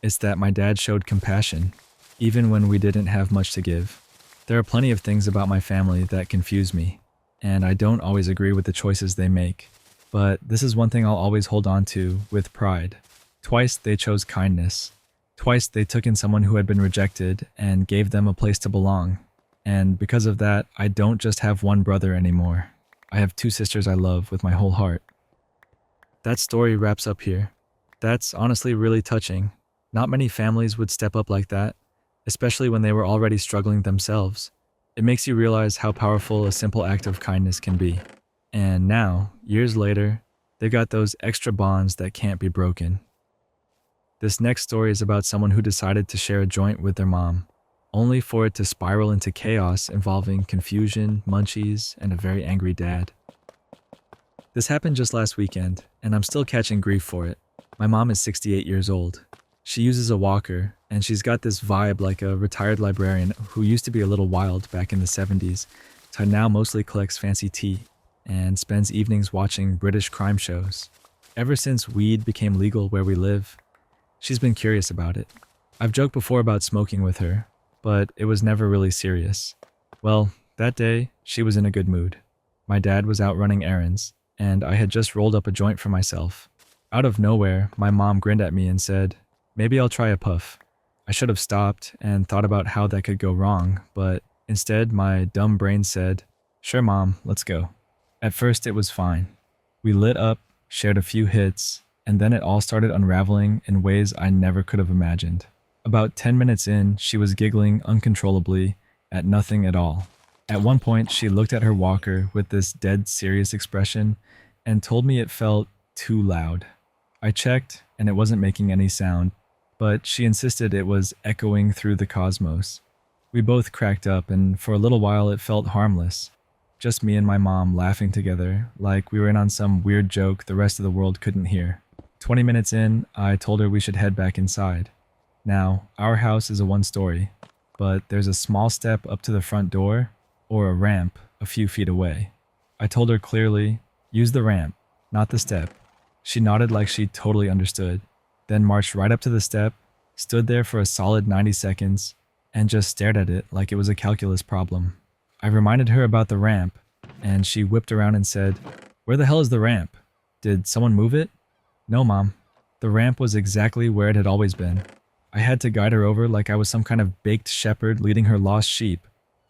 It's that my dad showed compassion, even when we didn't have much to give. There are plenty of things about my family that confuse me, and I don't always agree with the choices they make. But this is one thing I'll always hold on to with pride. Twice they chose kindness. Twice they took in someone who had been rejected and gave them a place to belong. And because of that, I don't just have one brother anymore. I have two sisters I love with my whole heart. That story wraps up here. That's honestly really touching. Not many families would step up like that, especially when they were already struggling themselves. It makes you realize how powerful a simple act of kindness can be. And now, years later, they've got those extra bonds that can't be broken. This next story is about someone who decided to share a joint with their mom, only for it to spiral into chaos involving confusion, munchies, and a very angry dad. This happened just last weekend, and I'm still catching grief for it. My mom is 68 years old. She uses a walker, and she's got this vibe like a retired librarian who used to be a little wild back in the 70s, to now mostly collects fancy tea, and spends evenings watching British crime shows. Ever since weed became legal where we live, she's been curious about it. I've joked before about smoking with her, but it was never really serious. Well, that day, she was in a good mood. My dad was out running errands, and I had just rolled up a joint for myself. Out of nowhere, my mom grinned at me and said, "Maybe I'll try a puff." I should have stopped and thought about how that could go wrong, but instead my dumb brain said, "Sure, Mom, let's go." At first it was fine. We lit up, shared a few hits, and then it all started unraveling in ways I never could have imagined. About 10 minutes in, she was giggling uncontrollably at nothing at all. At one point, she looked at her walker with this dead serious expression and told me it felt too loud. I checked, and it wasn't making any sound, but she insisted it was echoing through the cosmos. We both cracked up, and for a little while it felt harmless. Just me and my mom laughing together, like we were in on some weird joke the rest of the world couldn't hear. 20 minutes in, I told her we should head back inside. Now, our house is a one-story, but there's a small step up to the front door, or a ramp, a few feet away. I told her clearly, use the ramp, not the step. She nodded like she totally understood, then marched right up to the step, stood there for a solid 90 seconds, and just stared at it like it was a calculus problem. I reminded her about the ramp, and she whipped around and said, "Where the hell is the ramp? Did someone move it?" "No, Mom. The ramp was exactly where it had always been. I had to guide her over like I was some kind of baked shepherd leading her lost sheep.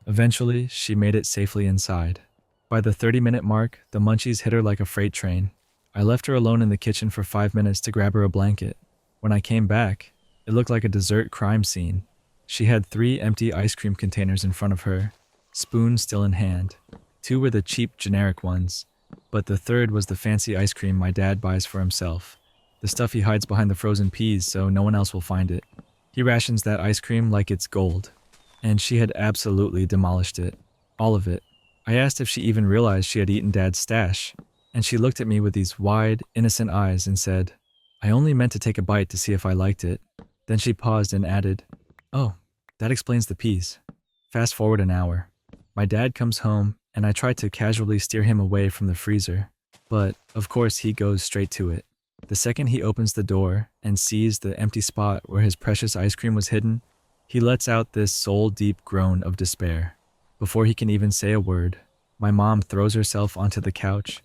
Eventually, she made it safely inside. By the 30-minute mark, the munchies hit her like a freight train. I left her alone in the kitchen for 5 minutes to grab her a blanket. When I came back, it looked like a dessert crime scene. She had 3 empty ice cream containers in front of her, spoon still in hand. 2 were the cheap, generic ones, but the third was the fancy ice cream my dad buys for himself. The stuff he hides behind the frozen peas so no one else will find it. He rations that ice cream like it's gold, and she had absolutely demolished it. All of it. I asked if she even realized she had eaten Dad's stash, and she looked at me with these wide, innocent eyes and said, "I only meant to take a bite to see if I liked it." Then she paused and added, "Oh, that explains the peas." Fast forward an hour. My dad comes home, and I try to casually steer him away from the freezer, but of course he goes straight to it. The second he opens the door and sees the empty spot where his precious ice cream was hidden, he lets out this soul-deep groan of despair. Before he can even say a word, my mom throws herself onto the couch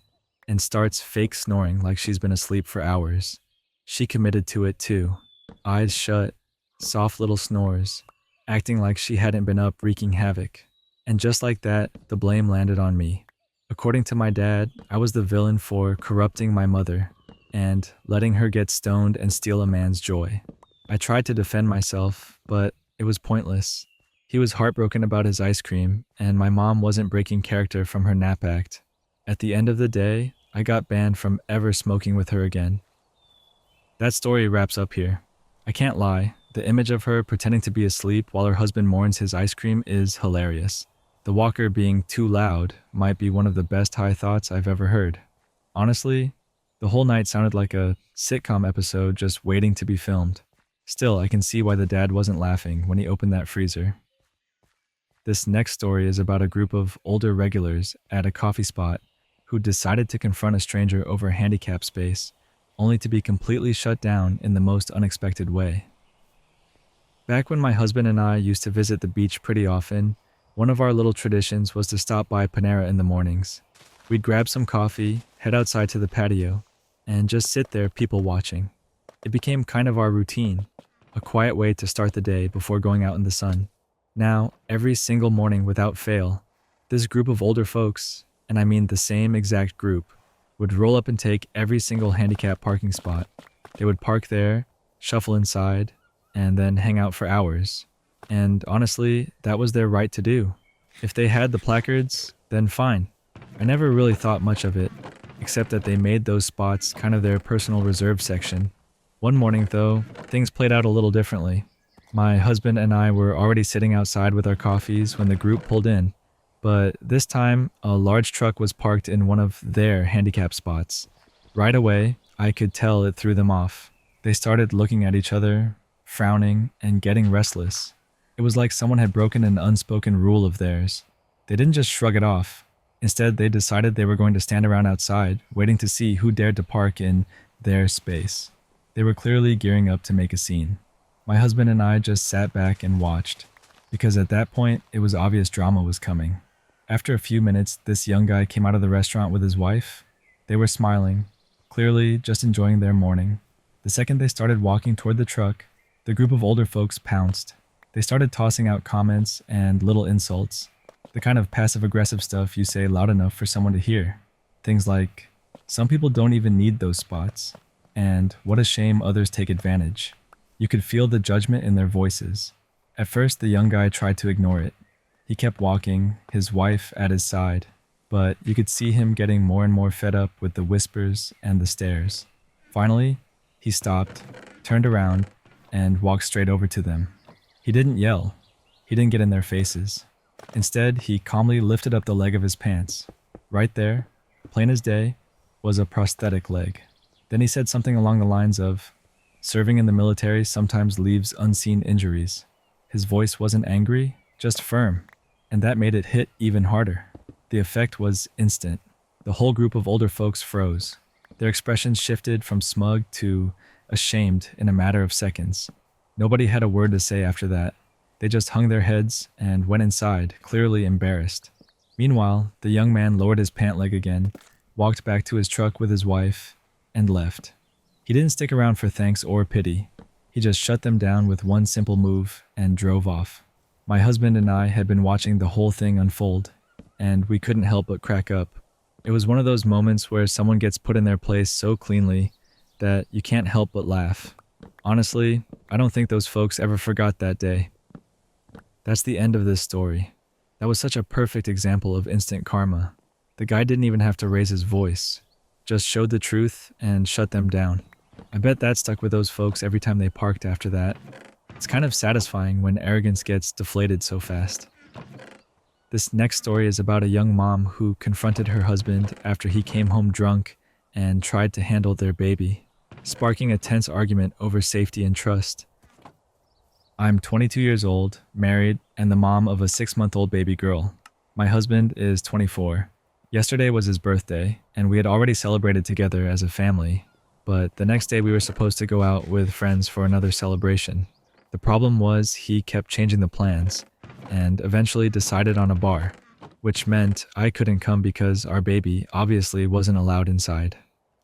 and starts fake snoring like she's been asleep for hours. She committed to it too, eyes shut, soft little snores, acting like she hadn't been up wreaking havoc. And just like that, the blame landed on me. According to my dad, I was the villain for corrupting my mother and letting her get stoned and steal a man's joy. I tried to defend myself, but it was pointless. He was heartbroken about his ice cream, and my mom wasn't breaking character from her nap act. At the end of the day, I got banned from ever smoking with her again. That story wraps up here. I can't lie, the image of her pretending to be asleep while her husband mourns his ice cream is hilarious. The walker being too loud might be one of the best high thoughts I've ever heard. Honestly, the whole night sounded like a sitcom episode just waiting to be filmed. Still, I can see why the dad wasn't laughing when he opened that freezer. This next story is about a group of older regulars at a coffee spot who decided to confront a stranger over handicap space, only to be completely shut down in the most unexpected way. Back when my husband and I used to visit the beach pretty often, one of our little traditions was to stop by Panera in the mornings. We'd grab some coffee, head outside to the patio, and just sit there people watching. It became kind of our routine, a quiet way to start the day before going out in the sun. Now, every single morning without fail, this group of older folks, and I mean the same exact group, would roll up and take every single handicap parking spot. They would park there, shuffle inside, and then hang out for hours. And honestly, that was their right to do. If they had the placards, then fine. I never really thought much of it, except that they made those spots kind of their personal reserve section. One morning, though, things played out a little differently. My husband and I were already sitting outside with our coffees when the group pulled in, but this time, a large truck was parked in one of their handicap spots. Right away, I could tell it threw them off. They started looking at each other, frowning, and getting restless. It was like someone had broken an unspoken rule of theirs. They didn't just shrug it off. Instead, they decided they were going to stand around outside, waiting to see who dared to park in their space. They were clearly gearing up to make a scene. My husband and I just sat back and watched, because at that point, it was obvious drama was coming. After a few minutes, this young guy came out of the restaurant with his wife. They were smiling, clearly just enjoying their morning. The second they started walking toward the truck, the group of older folks pounced. They started tossing out comments and little insults, the kind of passive-aggressive stuff you say loud enough for someone to hear. Things like, "Some people don't even need those spots," and "What a shame others take advantage." You could feel the judgment in their voices. At first, the young guy tried to ignore it. He kept walking, his wife at his side, but you could see him getting more and more fed up with the whispers and the stares. Finally, he stopped, turned around, and walked straight over to them. He didn't yell. He didn't get in their faces. Instead, he calmly lifted up the leg of his pants. Right there, plain as day, was a prosthetic leg. Then he said something along the lines of, "Serving in the military sometimes leaves unseen injuries." His voice wasn't angry, just firm, and that made it hit even harder. The effect was instant. The whole group of older folks froze. Their expressions shifted from smug to ashamed in a matter of seconds. Nobody had a word to say after that. They just hung their heads and went inside, clearly embarrassed. Meanwhile, the young man lowered his pant leg again, walked back to his truck with his wife, and left. He didn't stick around for thanks or pity. He just shut them down with one simple move and drove off. My husband and I had been watching the whole thing unfold, and we couldn't help but crack up. It was one of those moments where someone gets put in their place so cleanly that you can't help but laugh. Honestly, I don't think those folks ever forgot that day. That's the end of this story. That was such a perfect example of instant karma. The guy didn't even have to raise his voice, just showed the truth and shut them down. I bet that stuck with those folks every time they parked after that. It's kind of satisfying when arrogance gets deflated so fast. This next story is about a young mom who confronted her husband after he came home drunk and tried to handle their baby, sparking a tense argument over safety and trust. I'm 22 years old, married, and the mom of a 6-month-old baby girl. My husband is 24. Yesterday was his birthday, and we had already celebrated together as a family, but the next day we were supposed to go out with friends for another celebration. The problem was he kept changing the plans, and eventually decided on a bar, which meant I couldn't come because our baby obviously wasn't allowed inside.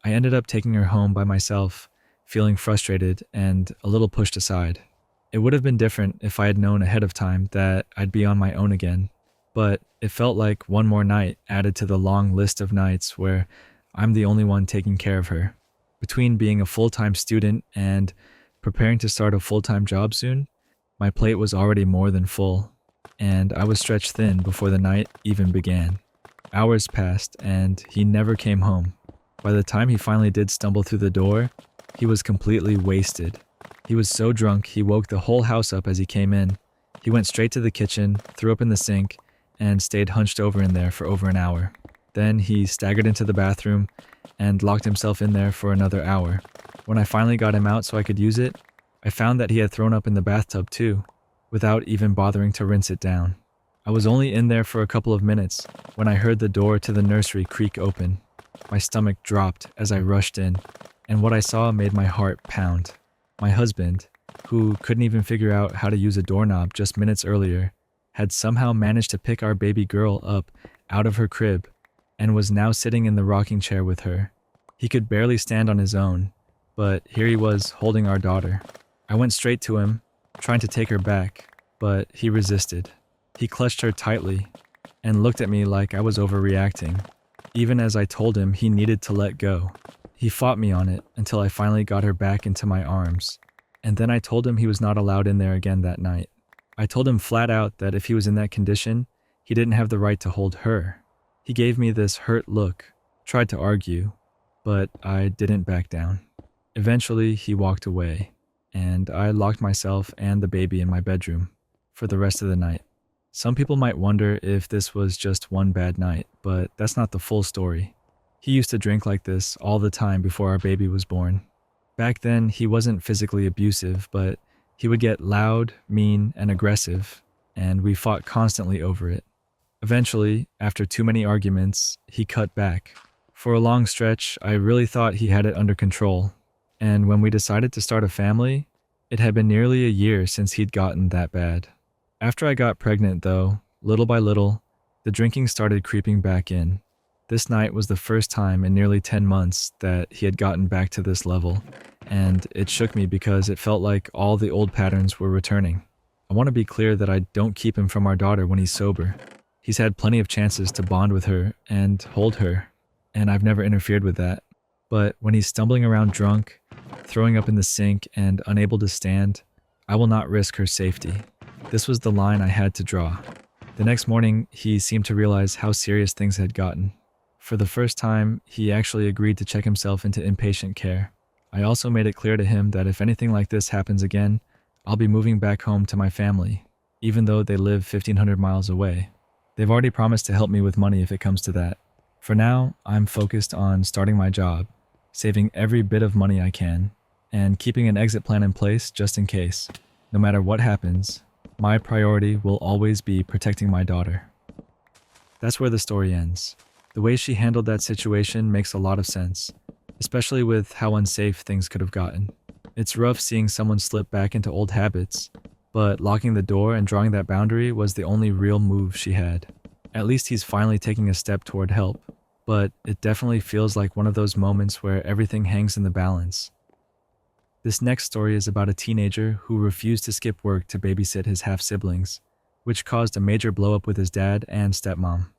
I ended up taking her home by myself, feeling frustrated and a little pushed aside. It would have been different if I had known ahead of time that I'd be on my own again, but it felt like one more night added to the long list of nights where I'm the only one taking care of her. Between being a full-time student and preparing to start a full-time job soon, my plate was already more than full, and I was stretched thin before the night even began. Hours passed, and he never came home. By the time he finally did stumble through the door, he was completely wasted. He was so drunk he woke the whole house up as he came in. He went straight to the kitchen, threw up in the sink, and stayed hunched over in there for over an hour. Then he staggered into the bathroom and locked himself in there for another hour. When I finally got him out so I could use it, I found that he had thrown up in the bathtub too, without even bothering to rinse it down. I was only in there for a couple of minutes when I heard the door to the nursery creak open. My stomach dropped as I rushed in, and what I saw made my heart pound. My husband, who couldn't even figure out how to use a doorknob just minutes earlier, had somehow managed to pick our baby girl up out of her crib and was now sitting in the rocking chair with her. He could barely stand on his own, but here he was holding our daughter. I went straight to him, trying to take her back, but he resisted. He clutched her tightly and looked at me like I was overreacting, even as I told him he needed to let go. He fought me on it until I finally got her back into my arms, and then I told him he was not allowed in there again that night. I told him flat out that if he was in that condition, he didn't have the right to hold her. He gave me this hurt look, tried to argue, but I didn't back down. Eventually, he walked away, and I locked myself and the baby in my bedroom for the rest of the night. Some people might wonder if this was just one bad night, but that's not the full story. He used to drink like this all the time before our baby was born. Back then, he wasn't physically abusive, but he would get loud, mean, and aggressive, and we fought constantly over it. Eventually, after too many arguments, he cut back. For a long stretch, I really thought he had it under control, and when we decided to start a family, it had been nearly a year since he'd gotten that bad. After I got pregnant, though, little by little, the drinking started creeping back in. This night was the first time in nearly 10 months that he had gotten back to this level, and it shook me because it felt like all the old patterns were returning. I want to be clear that I don't keep him from our daughter when he's sober. He's had plenty of chances to bond with her and hold her, and I've never interfered with that. But when he's stumbling around drunk, throwing up in the sink, and unable to stand, I will not risk her safety. This was the line I had to draw. The next morning, he seemed to realize how serious things had gotten. For the first time, he actually agreed to check himself into inpatient care. I also made it clear to him that if anything like this happens again, I'll be moving back home to my family, even though they live 1,500 miles away. They've already promised to help me with money if it comes to that. For now, I'm focused on starting my job, saving every bit of money I can, and keeping an exit plan in place just in case. No matter what happens, my priority will always be protecting my daughter. That's where the story ends. The way she handled that situation makes a lot of sense, especially with how unsafe things could have gotten. It's rough seeing someone slip back into old habits, but locking the door and drawing that boundary was the only real move she had. At least he's finally taking a step toward help, but it definitely feels like one of those moments where everything hangs in the balance. This next story is about a teenager who refused to skip work to babysit his half-siblings, which caused a major blow-up with his dad and stepmom.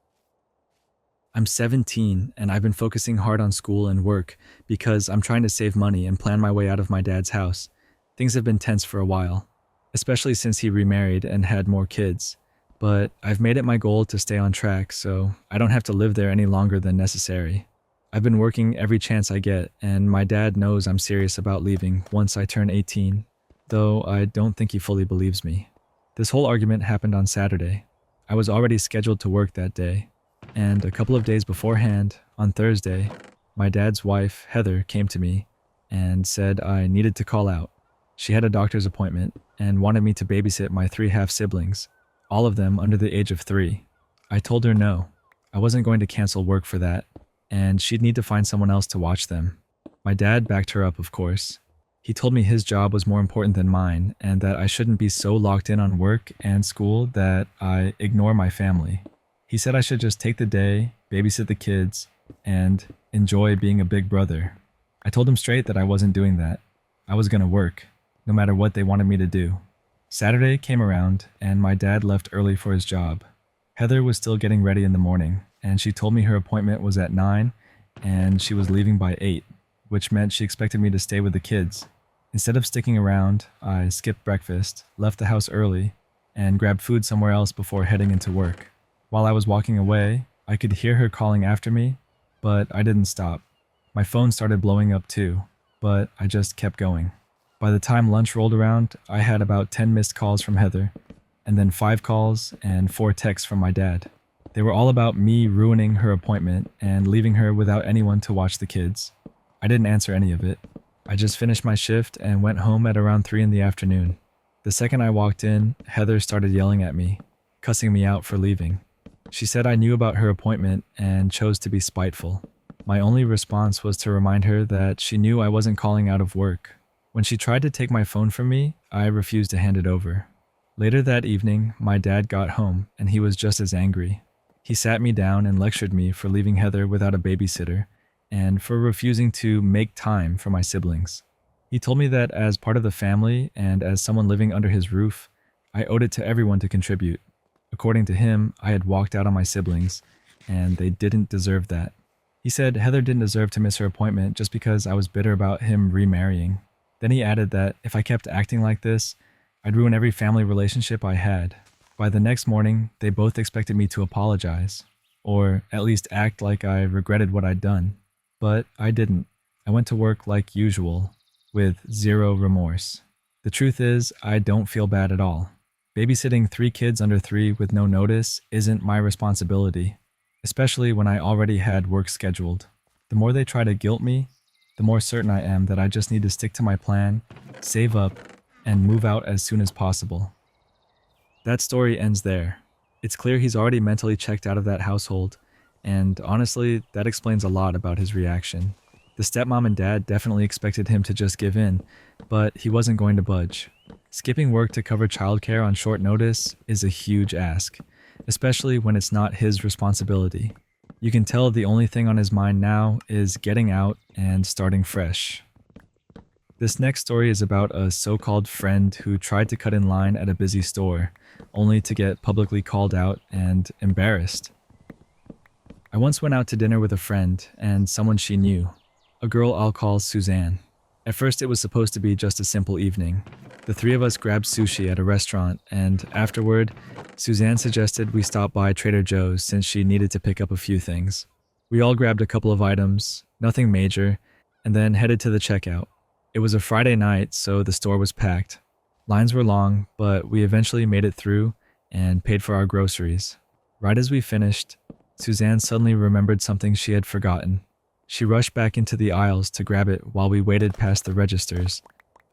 I'm 17 and I've been focusing hard on school and work because I'm trying to save money and plan my way out of my dad's house. Things have been tense for a while, especially since he remarried and had more kids. But I've made it my goal to stay on track so I don't have to live there any longer than necessary. I've been working every chance I get, and my dad knows I'm serious about leaving once I turn 18. though I don't think he fully believes me. This whole argument happened on Saturday. I was already scheduled to work that day, and a couple of days beforehand, on Thursday, my dad's wife, Heather, came to me and said I needed to call out. She had a doctor's appointment and wanted me to babysit my 3 half-siblings, all of them under the age of 3. I told her no. I wasn't going to cancel work for that, and she'd need to find someone else to watch them. My dad backed her up, of course. He told me his job was more important than mine and that I shouldn't be so locked in on work and school that I ignore my family. He said I should just take the day, babysit the kids, and enjoy being a big brother. I told him straight that I wasn't doing that. I was going to work, no matter what they wanted me to do. Saturday came around and my dad left early for his job. Heather was still getting ready in the morning, and she told me her appointment was at 9 and she was leaving by 8, which meant she expected me to stay with the kids. Instead of sticking around, I skipped breakfast, left the house early, and grabbed food somewhere else before heading into work. While I was walking away, I could hear her calling after me, but I didn't stop. My phone started blowing up too, but I just kept going. By the time lunch rolled around, I had about 10 missed calls from Heather, and then 5 calls and 4 texts from my dad. They were all about me ruining her appointment and leaving her without anyone to watch the kids. I didn't answer any of it. I just finished my shift and went home at around 3 in the afternoon. The second I walked in, Heather started yelling at me, cussing me out for leaving. She said I knew about her appointment and chose to be spiteful. My only response was to remind her that she knew I wasn't calling out of work. When she tried to take my phone from me, I refused to hand it over. Later that evening, my dad got home and he was just as angry. He sat me down and lectured me for leaving Heather without a babysitter and for refusing to make time for my siblings. He told me that as part of the family and as someone living under his roof, I owed it to everyone to contribute. According to him, I had walked out on my siblings, and they didn't deserve that. He said Heather didn't deserve to miss her appointment just because I was bitter about him remarrying. Then he added that if I kept acting like this, I'd ruin every family relationship I had. By the next morning, they both expected me to apologize, or at least act like I regretted what I'd done. But I didn't. I went to work like usual, with 0 remorse. The truth is, I don't feel bad at all. Babysitting 3 kids under 3 with no notice isn't my responsibility, especially when I already had work scheduled. The more they try to guilt me, the more certain I am that I just need to stick to my plan, save up, and move out as soon as possible. That story ends there. It's clear he's already mentally checked out of that household, and honestly, that explains a lot about his reaction. The stepmom and dad definitely expected him to just give in, but he wasn't going to budge. Skipping work to cover childcare on short notice is a huge ask, especially when it's not his responsibility. You can tell the only thing on his mind now is getting out and starting fresh. This next story is about a so-called friend who tried to cut in line at a busy store, only to get publicly called out and embarrassed. I once went out to dinner with a friend and someone she knew, a girl I'll call Suzanne. At first it was supposed to be just a simple evening. The 3 of us grabbed sushi at a restaurant, and afterward, Suzanne suggested we stop by Trader Joe's since she needed to pick up a few things. We all grabbed a couple of items, nothing major, and then headed to the checkout. It was a Friday night, so the store was packed. Lines were long, but we eventually made it through and paid for our groceries. Right as we finished, Suzanne suddenly remembered something she had forgotten. She rushed back into the aisles to grab it while we waited past the registers.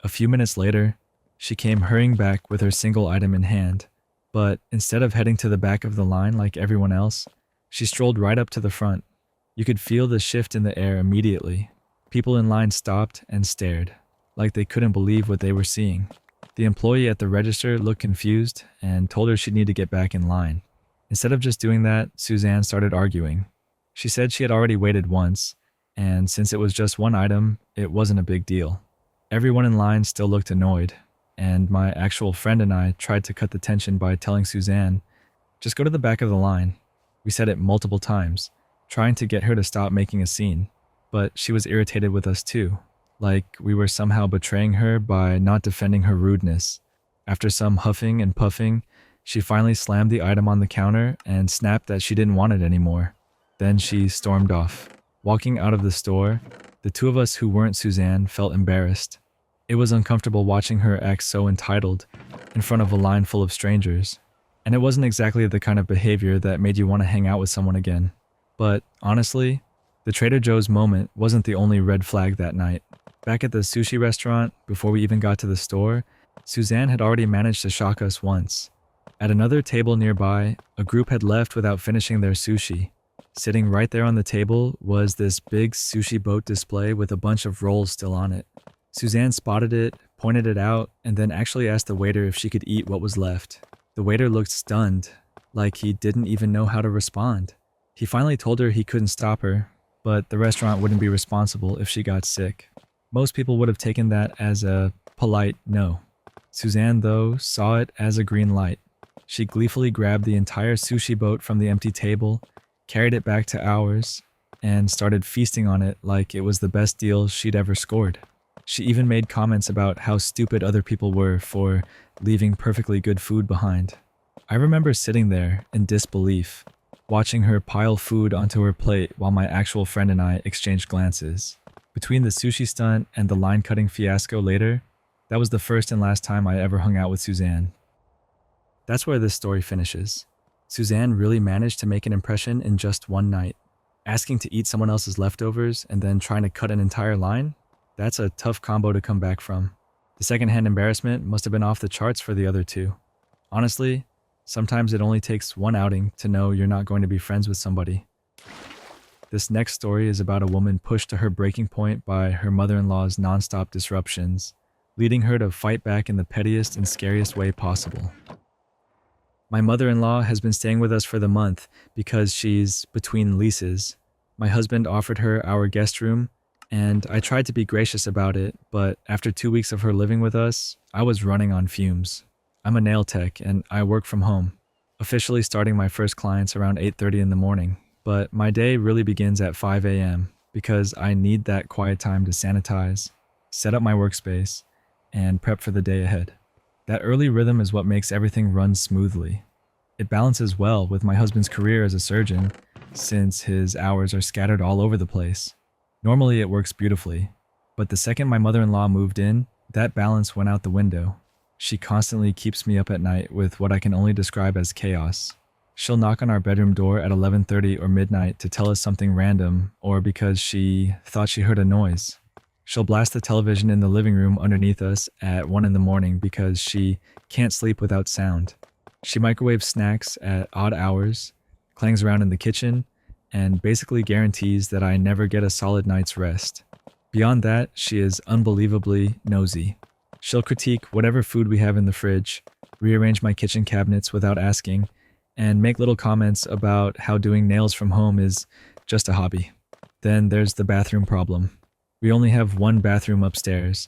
A few minutes later, she came hurrying back with her single item in hand, but instead of heading to the back of the line like everyone else, she strolled right up to the front. You could feel the shift in the air immediately. People in line stopped and stared, like they couldn't believe what they were seeing. The employee at the register looked confused and told her she'd need to get back in line. Instead of just doing that, Suzanne started arguing. She said she had already waited once, and since it was just one item, it wasn't a big deal. Everyone in line still looked annoyed, and my actual friend and I tried to cut the tension by telling Suzanne, "Just go to the back of the line." We said it multiple times, trying to get her to stop making a scene, but she was irritated with us too, like we were somehow betraying her by not defending her rudeness. After some huffing and puffing, she finally slammed the item on the counter and snapped that she didn't want it anymore. Then she stormed off. Walking out of the store, the 2 of us who weren't Suzanne felt embarrassed. It was uncomfortable watching her act so entitled in front of a line full of strangers, and it wasn't exactly the kind of behavior that made you want to hang out with someone again. But honestly, the Trader Joe's moment wasn't the only red flag that night. Back at the sushi restaurant, before we even got to the store, Suzanne had already managed to shock us once. At another table nearby, a group had left without finishing their sushi. Sitting right there on the table was this big sushi boat display with a bunch of rolls still on it. Suzanne spotted it, pointed it out, and then actually asked the waiter if she could eat what was left. The waiter looked stunned, like he didn't even know how to respond. He finally told her he couldn't stop her, but the restaurant wouldn't be responsible if she got sick. Most people would have taken that as a polite no. Suzanne, though, saw it as a green light. She gleefully grabbed the entire sushi boat from the empty table, carried it back to ours, and started feasting on it like it was the best deal she'd ever scored. She even made comments about how stupid other people were for leaving perfectly good food behind. I remember sitting there in disbelief, watching her pile food onto her plate while my actual friend and I exchanged glances. Between the sushi stunt and the line-cutting fiasco later, that was the first and last time I ever hung out with Suzanne. That's where this story finishes. Suzanne really managed to make an impression in just one night. Asking to eat someone else's leftovers and then trying to cut an entire line? That's a tough combo to come back from. The secondhand embarrassment must have been off the charts for the other two. Honestly, sometimes it only takes one outing to know you're not going to be friends with somebody. This next story is about a woman pushed to her breaking point by her mother-in-law's nonstop disruptions, leading her to fight back in the pettiest and scariest way possible. My mother-in-law has been staying with us for the month because she's between leases. My husband offered her our guest room, and I tried to be gracious about it, but after 2 weeks of her living with us, I was running on fumes. I'm a nail tech and I work from home, officially starting my first clients around 8:30 in the morning, but my day really begins at 5 a.m. because I need that quiet time to sanitize, set up my workspace, and prep for the day ahead. That early rhythm is what makes everything run smoothly. It balances well with my husband's career as a surgeon, since his hours are scattered all over the place. Normally it works beautifully, but the second my mother-in-law moved in, that balance went out the window. She constantly keeps me up at night with what I can only describe as chaos. She'll knock on our bedroom door at 11:30 or midnight to tell us something random, or because she thought she heard a noise. She'll blast the television in the living room underneath us at 1 in the morning because she can't sleep without sound. She microwaves snacks at odd hours, clangs around in the kitchen, and basically guarantees that I never get a solid night's rest. Beyond that, she is unbelievably nosy. She'll critique whatever food we have in the fridge, rearrange my kitchen cabinets without asking, and make little comments about how doing nails from home is just a hobby. Then there's the bathroom problem. We only have one bathroom upstairs,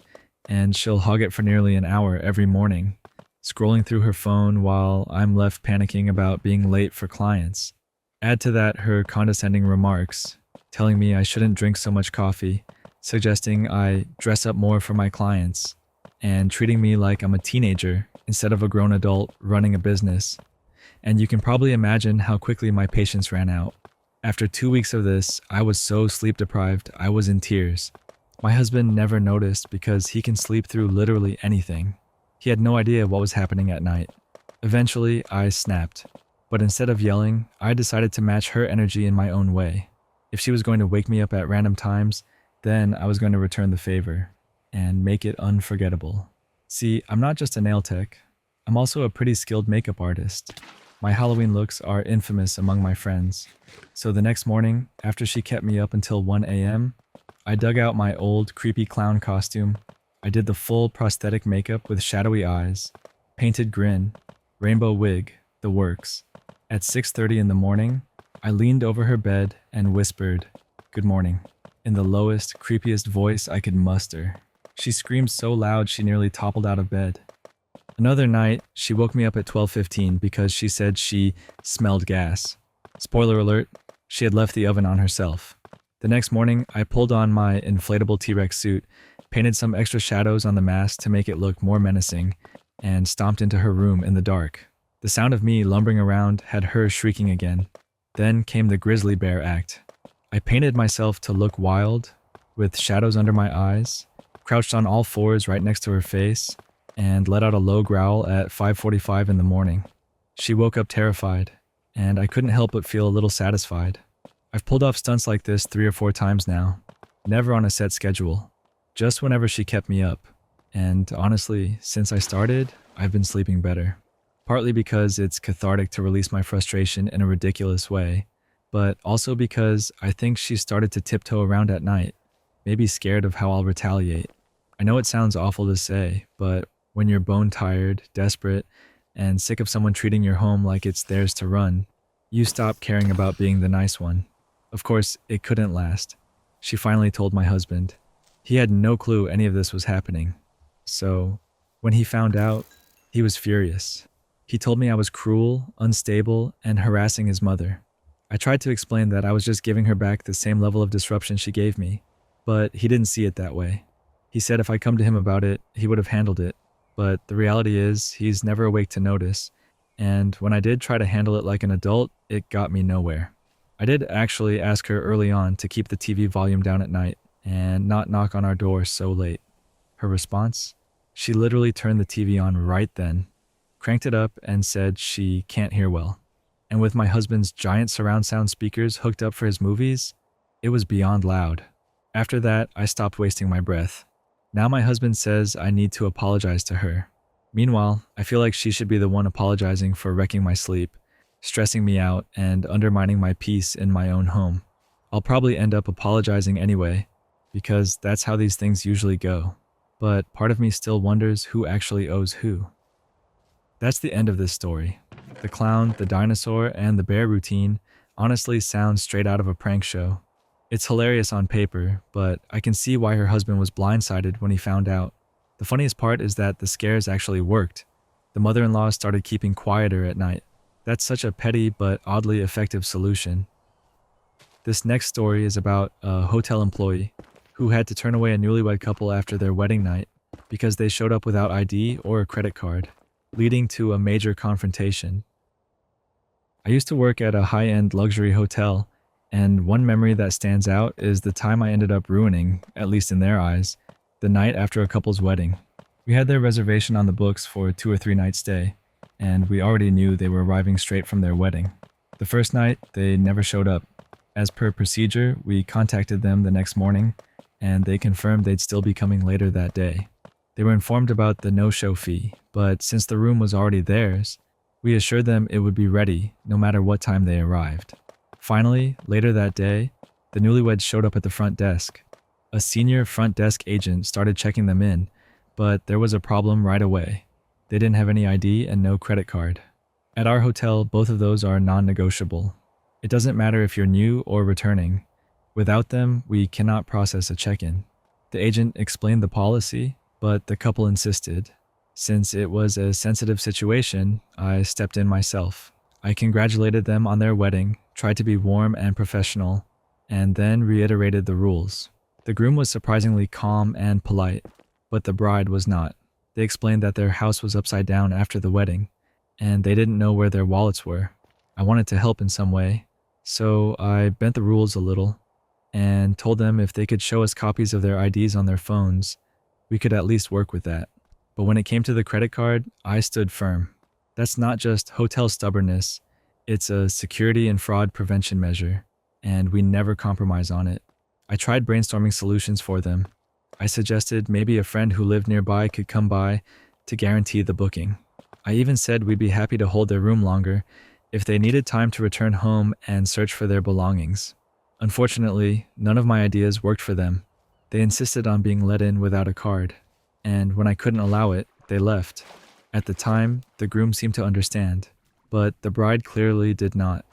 and she'll hog it for nearly an hour every morning, scrolling through her phone while I'm left panicking about being late for clients. Add to that her condescending remarks, telling me I shouldn't drink so much coffee, suggesting I dress up more for my clients, and treating me like I'm a teenager instead of a grown adult running a business. And you can probably imagine how quickly my patience ran out. After 2 weeks of this, I was so sleep deprived, I was in tears. My husband never noticed because he can sleep through literally anything. He had no idea what was happening at night. Eventually, I snapped. But instead of yelling, I decided to match her energy in my own way. If she was going to wake me up at random times, then I was going to return the favor and make it unforgettable. See, I'm not just a nail tech. I'm also a pretty skilled makeup artist. My Halloween looks are infamous among my friends. So the next morning, after she kept me up until 1 a.m., I dug out my old creepy clown costume. I did the full prosthetic makeup with shadowy eyes, painted grin, rainbow wig, the works. At 6:30 in the morning, I leaned over her bed and whispered, "Good morning," in the lowest, creepiest voice I could muster. She screamed so loud she nearly toppled out of bed. Another night, she woke me up at 12:15 because she said she smelled gas. Spoiler alert, she had left the oven on herself. The next morning, I pulled on my inflatable T-Rex suit, painted some extra shadows on the mask to make it look more menacing, and stomped into her room in the dark. The sound of me lumbering around had her shrieking again. Then came the grizzly bear act. I painted myself to look wild, with shadows under my eyes, crouched on all fours right next to her face, and let out a low growl at 5:45 in the morning. She woke up terrified, and I couldn't help but feel a little satisfied. I've pulled off stunts like this 3 or 4 times now, never on a set schedule, just whenever she kept me up. And honestly, since I started, I've been sleeping better. Partly because it's cathartic to release my frustration in a ridiculous way, but also because I think she started to tiptoe around at night, maybe scared of how I'll retaliate. I know it sounds awful to say, but when you're bone tired, desperate, and sick of someone treating your home like it's theirs to run, you stop caring about being the nice one. Of course, it couldn't last. She finally told my husband. He had no clue any of this was happening. So, when he found out, he was furious. He told me I was cruel, unstable, and harassing his mother. I tried to explain that I was just giving her back the same level of disruption she gave me, but he didn't see it that way. He said if I come to him about it, he would have handled it, but the reality is he's never awake to notice, and when I did try to handle it like an adult, it got me nowhere. I did actually ask her early on to keep the TV volume down at night and not knock on our door so late. Her response? She literally turned the TV on right then, cranked it up, and said she can't hear well. And with my husband's giant surround sound speakers hooked up for his movies, it was beyond loud. After that, I stopped wasting my breath. Now my husband says I need to apologize to her. Meanwhile, I feel like she should be the one apologizing for wrecking my sleep, stressing me out, and undermining my peace in my own home. I'll probably end up apologizing anyway, because that's how these things usually go. But part of me still wonders who actually owes who. That's the end of this story. The clown, the dinosaur, and the bear routine honestly sounds straight out of a prank show. It's hilarious on paper, but I can see why her husband was blindsided when he found out. The funniest part is that the scares actually worked. The mother-in-law started keeping quieter at night. That's such a petty but oddly effective solution. This next story is about a hotel employee who had to turn away a newlywed couple after their wedding night because they showed up without ID or a credit card, leading to a major confrontation. I used to work at a high-end luxury hotel, and one memory that stands out is the time I ended up ruining, at least in their eyes, the night after a couple's wedding. We had their reservation on the books for a 2 or 3 night stay, and we already knew they were arriving straight from their wedding. The first night, they never showed up. As per procedure, we contacted them the next morning, and they confirmed they'd still be coming later that day. They were informed about the no-show fee, but since the room was already theirs, we assured them it would be ready no matter what time they arrived. Finally, later that day, the newlyweds showed up at the front desk. A senior front desk agent started checking them in, but there was a problem right away. They didn't have any ID and no credit card. At our hotel, both of those are non-negotiable. It doesn't matter if you're new or returning. Without them, we cannot process a check-in. The agent explained the policy, but the couple insisted. Since it was a sensitive situation, I stepped in myself. I congratulated them on their wedding, tried to be warm and professional, and then reiterated the rules. The groom was surprisingly calm and polite, but the bride was not. They explained that their house was upside down after the wedding, and they didn't know where their wallets were. I wanted to help in some way, so I bent the rules a little and told them if they could show us copies of their IDs on their phones, we could at least work with that. But when it came to the credit card, I stood firm. That's not just hotel stubbornness, it's a security and fraud prevention measure, and we never compromise on it. I tried brainstorming solutions for them. I suggested maybe a friend who lived nearby could come by to guarantee the booking. I even said we'd be happy to hold their room longer if they needed time to return home and search for their belongings. Unfortunately, none of my ideas worked for them. They insisted on being let in without a card, and when I couldn't allow it, they left. At the time, the groom seemed to understand, but the bride clearly did not.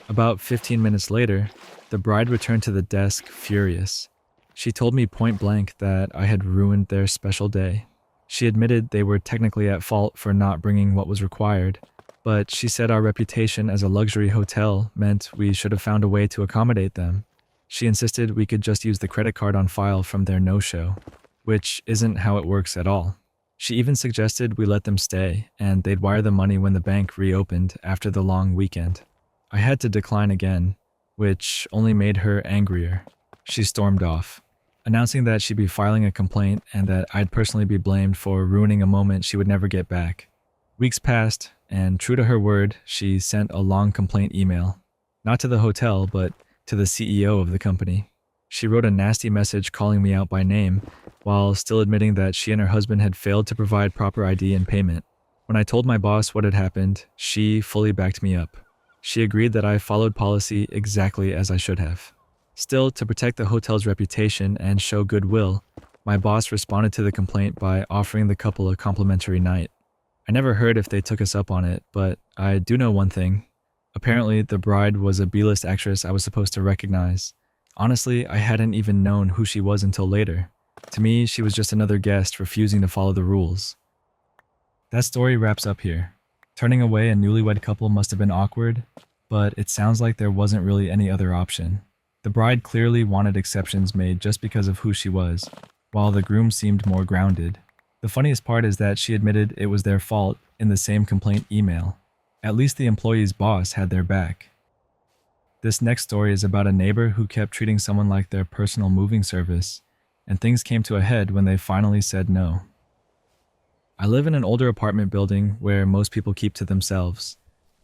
About 15 minutes later, the bride returned to the desk furious. She told me point blank that I had ruined their special day. She admitted they were technically at fault for not bringing what was required, but she said our reputation as a luxury hotel meant we should have found a way to accommodate them. She insisted we could just use the credit card on file from their no-show, which isn't how it works at all. She even suggested we let them stay, and they'd wire the money when the bank reopened after the long weekend. I had to decline again, which only made her angrier. She stormed off. announcing that she'd be filing a complaint and that I'd personally be blamed for ruining a moment she would never get back. Weeks passed, and true to her word, she sent a long complaint email. Not to the hotel, but to the CEO of the company. She wrote a nasty message calling me out by name, while still admitting that she and her husband had failed to provide proper ID and payment. When I told my boss what had happened, she fully backed me up. She agreed that I followed policy exactly as I should have. Still, to protect the hotel's reputation and show goodwill, my boss responded to the complaint by offering the couple a complimentary night. I never heard if they took us up on it, but I do know one thing. Apparently, the bride was a B-list actress I was supposed to recognize. Honestly, I hadn't even known who she was until later. To me, she was just another guest refusing to follow the rules. That story wraps up here. Turning away a newlywed couple must have been awkward, but it sounds like there wasn't really any other option. The bride clearly wanted exceptions made just because of who she was, while the groom seemed more grounded. The funniest part is that she admitted it was their fault in the same complaint email. At least the employee's boss had their back. This next story is about a neighbor who kept treating someone like their personal moving service, and things came to a head when they finally said no. I live in an older apartment building where most people keep to themselves.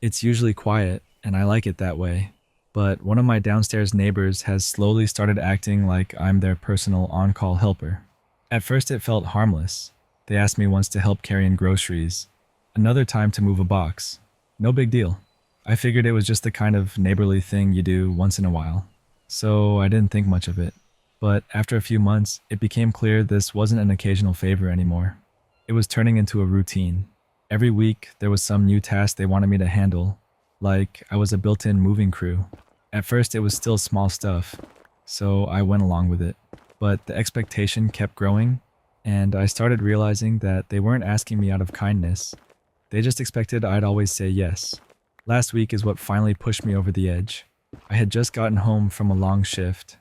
It's usually quiet, and I like it that way. But one of my downstairs neighbors has slowly started acting like I'm their personal on-call helper. At first it felt harmless. They asked me once to help carry in groceries, another time to move a box. No big deal. I figured it was just the kind of neighborly thing you do once in a while, so I didn't think much of it. But after a few months, it became clear this wasn't an occasional favor anymore. It was turning into a routine. Every week, there was some new task they wanted me to handle, like I was a built-in moving crew. At first, it was still small stuff, so I went along with it. But the expectation kept growing, and I started realizing that they weren't asking me out of kindness. They just expected I'd always say yes. Last week is what finally pushed me over the edge. I had just gotten home from a long shift.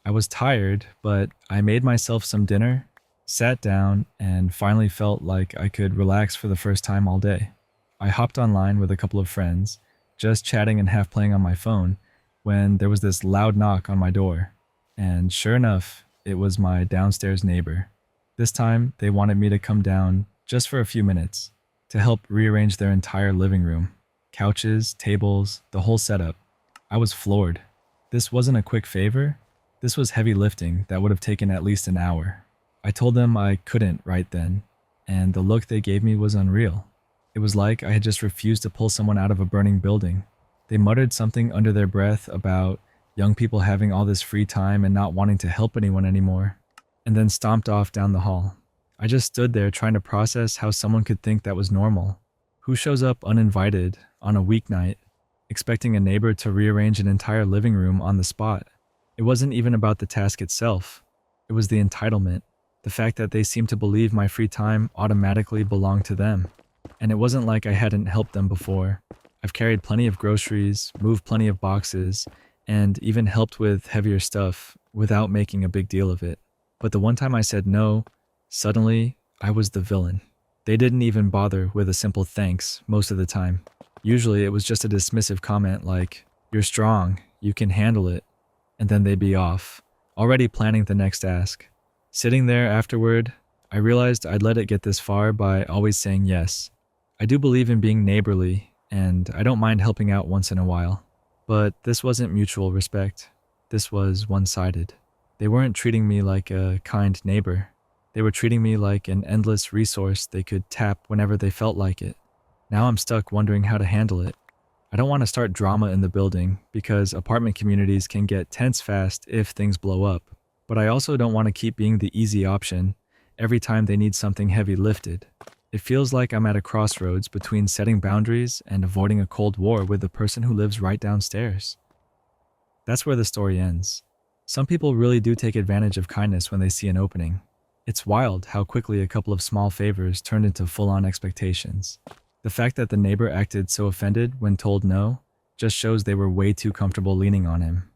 I was tired, but I made myself some dinner, sat down, and finally felt like I could relax for the first time all day. I hopped online with a couple of friends, just chatting and half playing on my phone, when there was this loud knock on my door. And sure enough, it was my downstairs neighbor. This time, they wanted me to come down just for a few minutes to help rearrange their entire living room. Couches, tables, the whole setup. I was floored. This wasn't a quick favor. This was heavy lifting that would have taken at least an hour. I told them I couldn't right then, and the look they gave me was unreal. It was like I had just refused to pull someone out of a burning building. They muttered something under their breath about young people having all this free time and not wanting to help anyone anymore, and then stomped off down the hall. I just stood there trying to process how someone could think that was normal. Who shows up uninvited on a weeknight, expecting a neighbor to rearrange an entire living room on the spot? It wasn't even about the task itself. It was the entitlement, the fact that they seemed to believe my free time automatically belonged to them. And it wasn't like I hadn't helped them before. I've carried plenty of groceries, moved plenty of boxes, and even helped with heavier stuff without making a big deal of it. But the one time I said no, suddenly I was the villain. They didn't even bother with a simple thanks most of the time. Usually it was just a dismissive comment like, "You're strong, you can handle it," and then they'd be off, already planning the next ask. Sitting there afterward, I realized I'd let it get this far by always saying yes. I do believe in being neighborly, and I don't mind helping out once in a while. But this wasn't mutual respect. This was one-sided. They weren't treating me like a kind neighbor. They were treating me like an endless resource they could tap whenever they felt like it. Now I'm stuck wondering how to handle it. I don't want to start drama in the building because apartment communities can get tense fast if things blow up. But I also don't want to keep being the easy option every time they need something heavy lifted. It feels like I'm at a crossroads between setting boundaries and avoiding a cold war with the person who lives right downstairs. That's where the story ends. Some people really do take advantage of kindness when they see an opening. It's wild how quickly a couple of small favors turned into full-on expectations. The fact that the neighbor acted so offended when told no just shows they were way too comfortable leaning on him.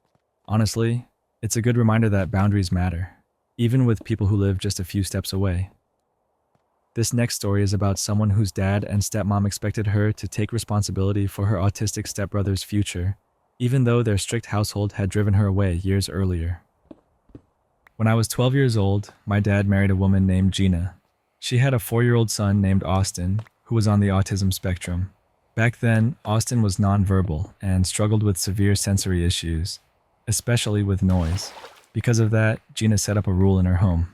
Honestly, it's a good reminder that boundaries matter, even with people who live just a few steps away. This next story is about someone whose dad and stepmom expected her to take responsibility for her autistic stepbrother's future, even though their strict household had driven her away years earlier. When I was 12 years old, my dad married a woman named Gina. She had a 4-year-old son named Austin, who was on the autism spectrum. Back then, Austin was nonverbal and struggled with severe sensory issues, especially with noise. Because of that, Gina set up a rule in her home: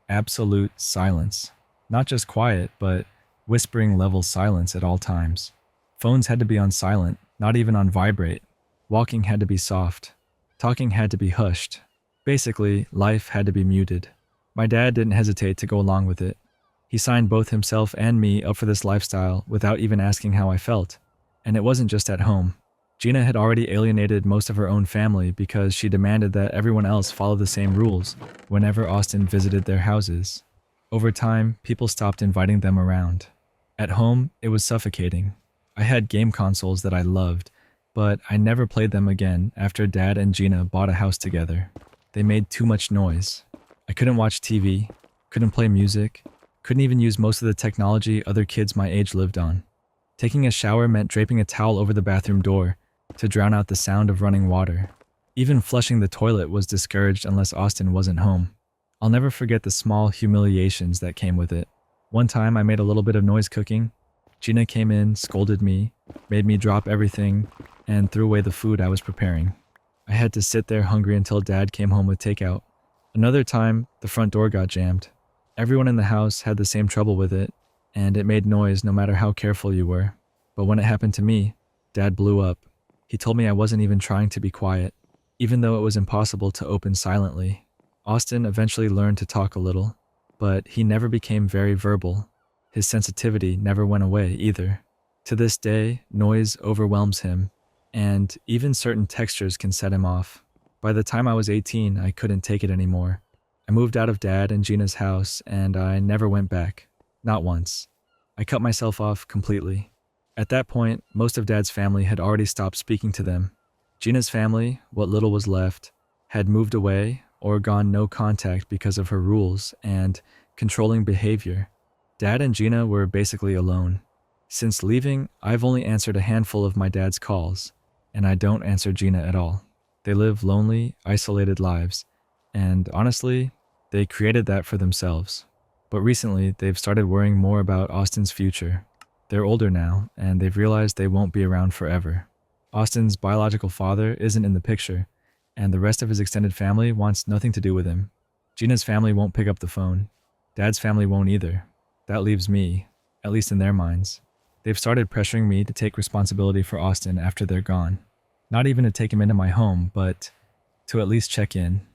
absolute silence. Not just quiet, but whispering level silence at all times. Phones had to be on silent, not even on vibrate. Walking had to be soft. Talking had to be hushed. Basically, life had to be muted. My dad didn't hesitate to go along with it. He signed both himself and me up for this lifestyle without even asking how I felt. And it wasn't just at home. Gina had already alienated most of her own family because she demanded that everyone else follow the same rules whenever Austin visited their houses. Over time, people stopped inviting them around. At home, it was suffocating. I had game consoles that I loved, but I never played them again after Dad and Gina bought a house together. They made too much noise. I couldn't watch TV, couldn't play music, couldn't even use most of the technology other kids my age lived on. Taking a shower meant draping a towel over the bathroom door to drown out the sound of running water. Even flushing the toilet was discouraged unless Austin wasn't home. I'll never forget the small humiliations that came with it. One time I made a little bit of noise cooking. Gina came in, scolded me, made me drop everything, and threw away the food I was preparing. I had to sit there hungry until Dad came home with takeout. Another time, the front door got jammed. Everyone in the house had the same trouble with it, and it made noise no matter how careful you were. But when it happened to me, Dad blew up. He told me I wasn't even trying to be quiet, even though it was impossible to open silently. Austin eventually learned to talk a little, but he never became very verbal. His sensitivity never went away either. To this day, noise overwhelms him, and even certain textures can set him off. By the time I was 18, I couldn't take it anymore. I moved out of Dad and Gina's house, and I never went back. Not once. I cut myself off completely. At that point, most of Dad's family had already stopped speaking to them. Gina's family, what little was left, had moved away or gone no contact because of her rules and controlling behavior. Dad and Gina were basically alone. Since leaving, I've only answered a handful of my dad's calls, and I don't answer Gina at all. They live lonely, isolated lives, and honestly, they created that for themselves. But recently, they've started worrying more about Austin's future. They're older now, and they've realized they won't be around forever. Austin's biological father isn't in the picture, and the rest of his extended family wants nothing to do with him. Gina's family won't pick up the phone. Dad's family won't either. That leaves me, at least in their minds. They've started pressuring me to take responsibility for Austin after they're gone. Not even to take him into my home, but to at least check in,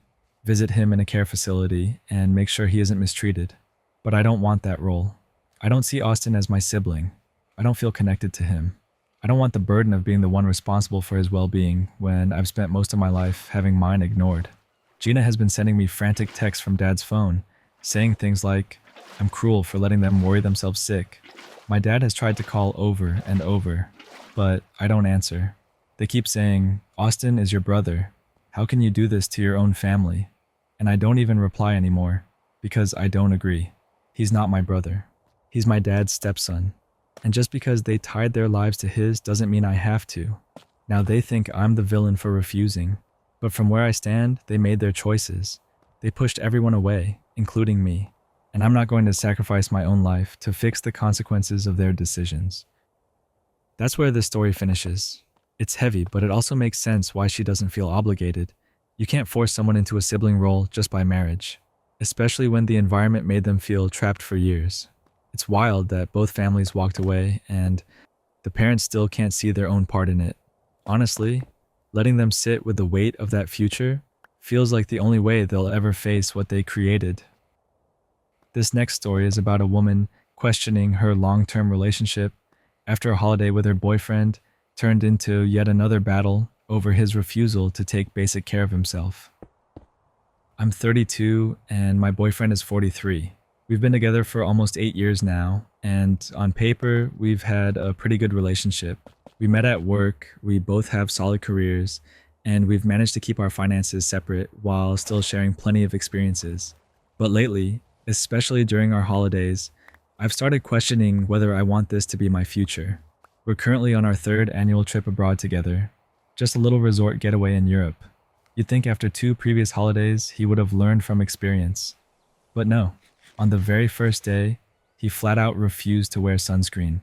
visit him in a care facility, and make sure he isn't mistreated. But I don't want that role. I don't see Austin as my sibling. I don't feel connected to him. I don't want the burden of being the one responsible for his well-being when I've spent most of my life having mine ignored. Gina has been sending me frantic texts from Dad's phone, saying things like, I'm cruel for letting them worry themselves sick. My dad has tried to call over and over, but I don't answer. They keep saying, Austin is your brother. How can you do this to your own family? And I don't even reply anymore, because I don't agree. He's not my brother. He's my dad's stepson. And just because they tied their lives to his doesn't mean I have to. Now they think I'm the villain for refusing. But from where I stand, they made their choices. They pushed everyone away, including me. And I'm not going to sacrifice my own life to fix the consequences of their decisions. That's where this story finishes. It's heavy, but it also makes sense why she doesn't feel obligated. You can't force someone into a sibling role just by marriage, especially when the environment made them feel trapped for years. It's wild that both families walked away and the parents still can't see their own part in it. Honestly, letting them sit with the weight of that future feels like the only way they'll ever face what they created. This next story is about a woman questioning her long-term relationship after a holiday with her boyfriend turned into yet another battle over his refusal to take basic care of himself. I'm 32 and my boyfriend is 43. We've been together for almost 8 years now, and on paper, we've had a pretty good relationship. We met at work, we both have solid careers, and we've managed to keep our finances separate while still sharing plenty of experiences. But lately, especially during our holidays, I've started questioning whether I want this to be my future. We're currently on our 3rd annual trip abroad together, just a little resort getaway in Europe. You'd think after 2 previous holidays he would have learned from experience. But no, on the very first day, he flat out refused to wear sunscreen.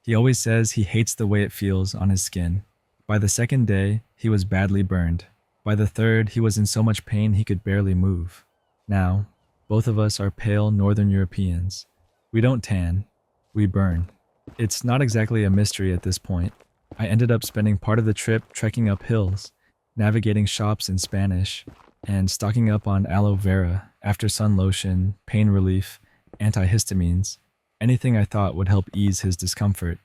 He always says he hates the way it feels on his skin. By the second day, he was badly burned. By the third, he was in so much pain he could barely move. Now, both of us are pale Northern Europeans. We don't tan, we burn. It's not exactly a mystery at this point. I ended up spending part of the trip trekking up hills, navigating shops in Spanish, and stocking up on aloe vera, after sun lotion, pain relief, antihistamines, anything I thought would help ease his discomfort.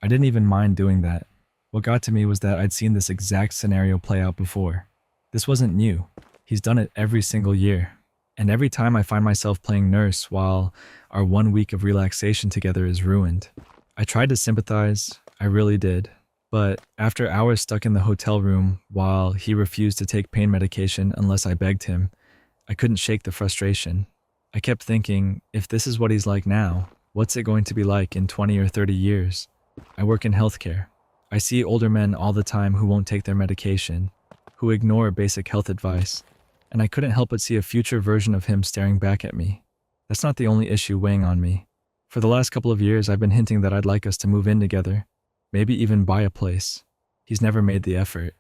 I didn't even mind doing that. What got to me was that I'd seen this exact scenario play out before. This wasn't new. He's done it every single year. And every time I find myself playing nurse while our 1 week of relaxation together is ruined. I tried to sympathize, I really did. But after hours stuck in the hotel room while he refused to take pain medication unless I begged him, I couldn't shake the frustration. I kept thinking, if this is what he's like now, what's it going to be like in 20 or 30 years? I work in healthcare. I see older men all the time who won't take their medication, who ignore basic health advice, and I couldn't help but see a future version of him staring back at me. That's not the only issue weighing on me. For the last couple of years, I've been hinting that I'd like us to move in together, maybe even buy a place. He's never made the effort.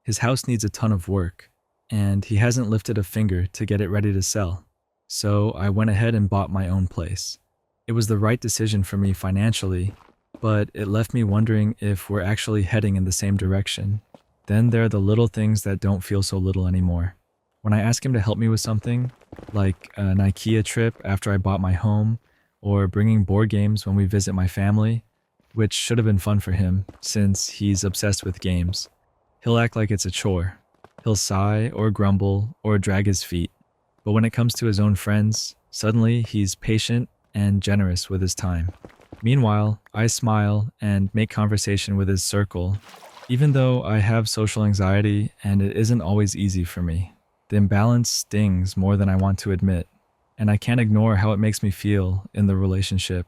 His house needs a ton of work, and he hasn't lifted a finger to get it ready to sell. So I went ahead and bought my own place. It was the right decision for me financially, but it left me wondering if we're actually heading in the same direction. Then there are the little things that don't feel so little anymore. When I ask him to help me with something, like an IKEA trip after I bought my home, or bringing board games when we visit my family, which should have been fun for him since he's obsessed with games, he'll act like it's a chore. He'll sigh or grumble or drag his feet. But when it comes to his own friends, suddenly he's patient and generous with his time. Meanwhile, I smile and make conversation with his circle, even though I have social anxiety and it isn't always easy for me. The imbalance stings more than I want to admit, and I can't ignore how it makes me feel in the relationship.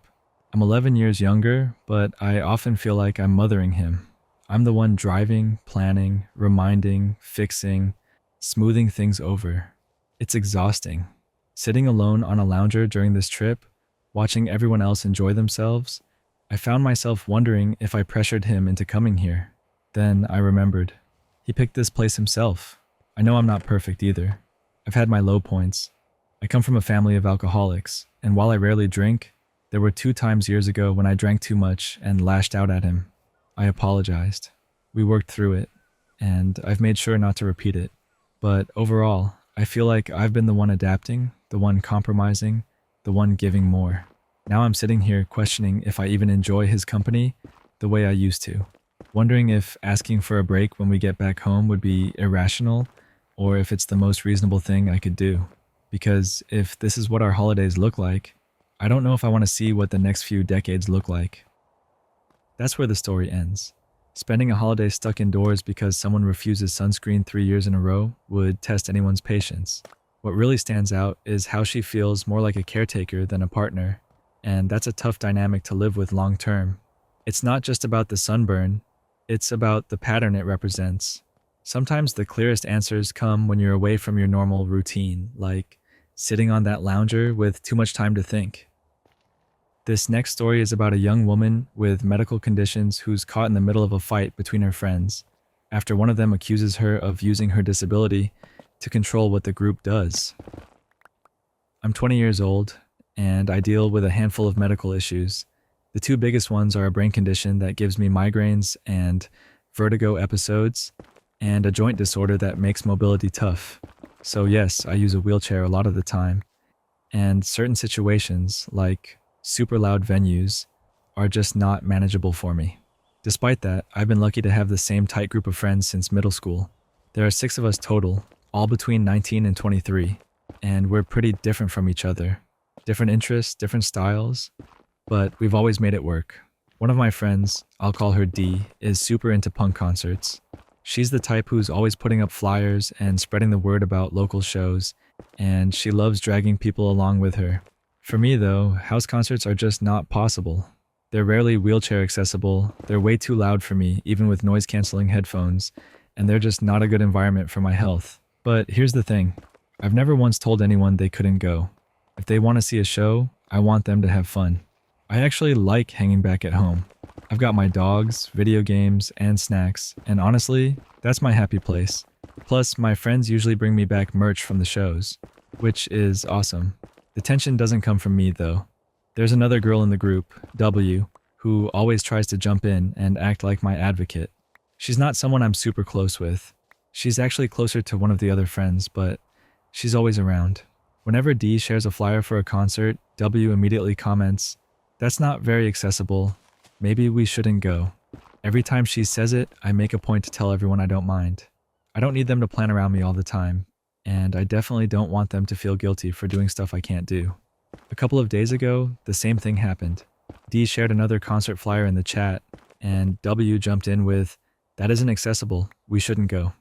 I'm 11 years younger, but I often feel like I'm mothering him. I'm the one driving, planning, reminding, fixing, smoothing things over. It's exhausting. Sitting alone on a lounger during this trip, watching everyone else enjoy themselves, I found myself wondering if I pressured him into coming here. Then I remembered. He picked this place himself. I know I'm not perfect either. I've had my low points. I come from a family of alcoholics, and while I rarely drink, there were 2 times years ago when I drank too much and lashed out at him. I apologized. We worked through it, and I've made sure not to repeat it. But overall, I feel like I've been the one adapting, the one compromising, the one giving more. Now I'm sitting here questioning if I even enjoy his company the way I used to, wondering if asking for a break when we get back home would be irrational or if it's the most reasonable thing I could do. Because if this is what our holidays look like, I don't know if I want to see what the next few decades look like. That's where the story ends. Spending a holiday stuck indoors because someone refuses sunscreen 3 years in a row would test anyone's patience. What really stands out is how she feels more like a caretaker than a partner, and that's a tough dynamic to live with long term. It's not just about the sunburn, it's about the pattern it represents. Sometimes the clearest answers come when you're away from your normal routine, like sitting on that lounger with too much time to think. This next story is about a young woman with medical conditions who's caught in the middle of a fight between her friends, after one of them accuses her of using her disability to control what the group does. I'm 20 years old, and I deal with a handful of medical issues. The 2 biggest ones are a brain condition that gives me migraines and vertigo episodes, and a joint disorder that makes mobility tough. So yes, I use a wheelchair a lot of the time, and certain situations, like super loud venues, are just not manageable for me. Despite that, I've been lucky to have the same tight group of friends since middle school. There are 6 of us total, all between 19 and 23, and we're pretty different from each other. Different interests, different styles, but we've always made it work. One of my friends, I'll call her D, is super into punk concerts. She's the type who's always putting up flyers and spreading the word about local shows, and she loves dragging people along with her. For me though, house concerts are just not possible. They're rarely wheelchair accessible, they're way too loud for me, even with noise-canceling headphones, and they're just not a good environment for my health. But here's the thing. I've never once told anyone they couldn't go. If they want to see a show, I want them to have fun. I actually like hanging back at home. I've got my dogs, video games, and snacks, and honestly, that's my happy place. Plus, my friends usually bring me back merch from the shows, which is awesome. The tension doesn't come from me, though. There's another girl in the group, W, who always tries to jump in and act like my advocate. She's not someone I'm super close with. She's actually closer to one of the other friends, but she's always around. Whenever D shares a flyer for a concert, W immediately comments, "That's not very accessible. Maybe we shouldn't go." Every time she says it, I make a point to tell everyone I don't mind. I don't need them to plan around me all the time, and I definitely don't want them to feel guilty for doing stuff I can't do. A couple of days ago, the same thing happened. D shared another concert flyer in the chat, and W jumped in with, "That isn't accessible. We shouldn't go."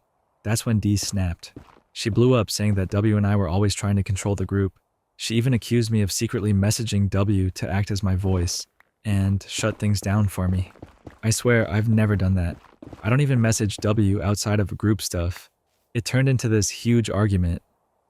That's when D snapped. She blew up saying that W and I were always trying to control the group. She even accused me of secretly messaging W to act as my voice and shut things down for me. I swear I've never done that. I don't even message W outside of group stuff. It turned into this huge argument.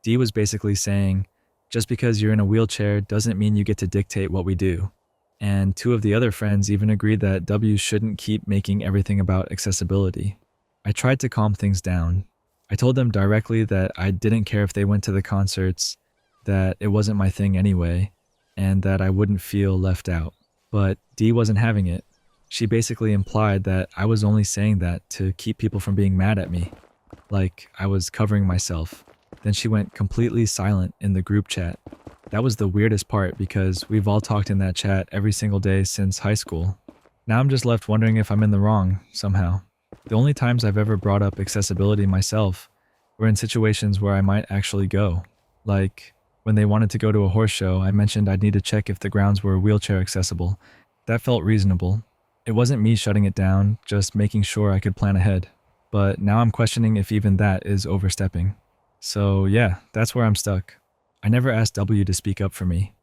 D was basically saying, just because you're in a wheelchair doesn't mean you get to dictate what we do. And two of the other friends even agreed that W shouldn't keep making everything about accessibility. I tried to calm things down. I told them directly that I didn't care if they went to the concerts, that it wasn't my thing anyway, and that I wouldn't feel left out. But D wasn't having it. She basically implied that I was only saying that to keep people from being mad at me, like I was covering myself. Then she went completely silent in the group chat. That was the weirdest part because we've all talked in that chat every single day since high school. Now I'm just left wondering if I'm in the wrong somehow. The only times I've ever brought up accessibility myself were in situations where I might actually go. Like, when they wanted to go to a horse show, I mentioned I'd need to check if the grounds were wheelchair accessible. That felt reasonable. It wasn't me shutting it down, just making sure I could plan ahead. But now I'm questioning if even that is overstepping. So yeah, that's where I'm stuck. I never asked W to speak up for me.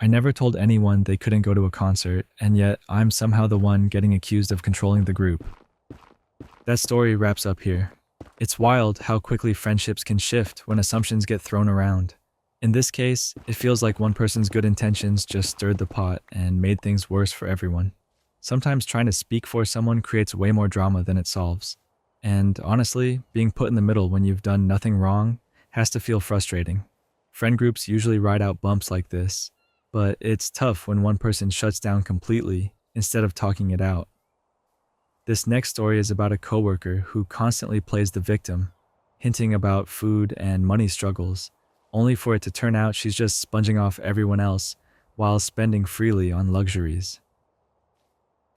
I never told anyone they couldn't go to a concert, and yet I'm somehow the one getting accused of controlling the group. That story wraps up here. It's wild how quickly friendships can shift when assumptions get thrown around. In this case, it feels like one person's good intentions just stirred the pot and made things worse for everyone. Sometimes trying to speak for someone creates way more drama than it solves. And honestly, being put in the middle when you've done nothing wrong has to feel frustrating. Friend groups usually ride out bumps like this, but it's tough when one person shuts down completely instead of talking it out. This next story is about a coworker who constantly plays the victim, hinting about food and money struggles, only for it to turn out she's just sponging off everyone else while spending freely on luxuries.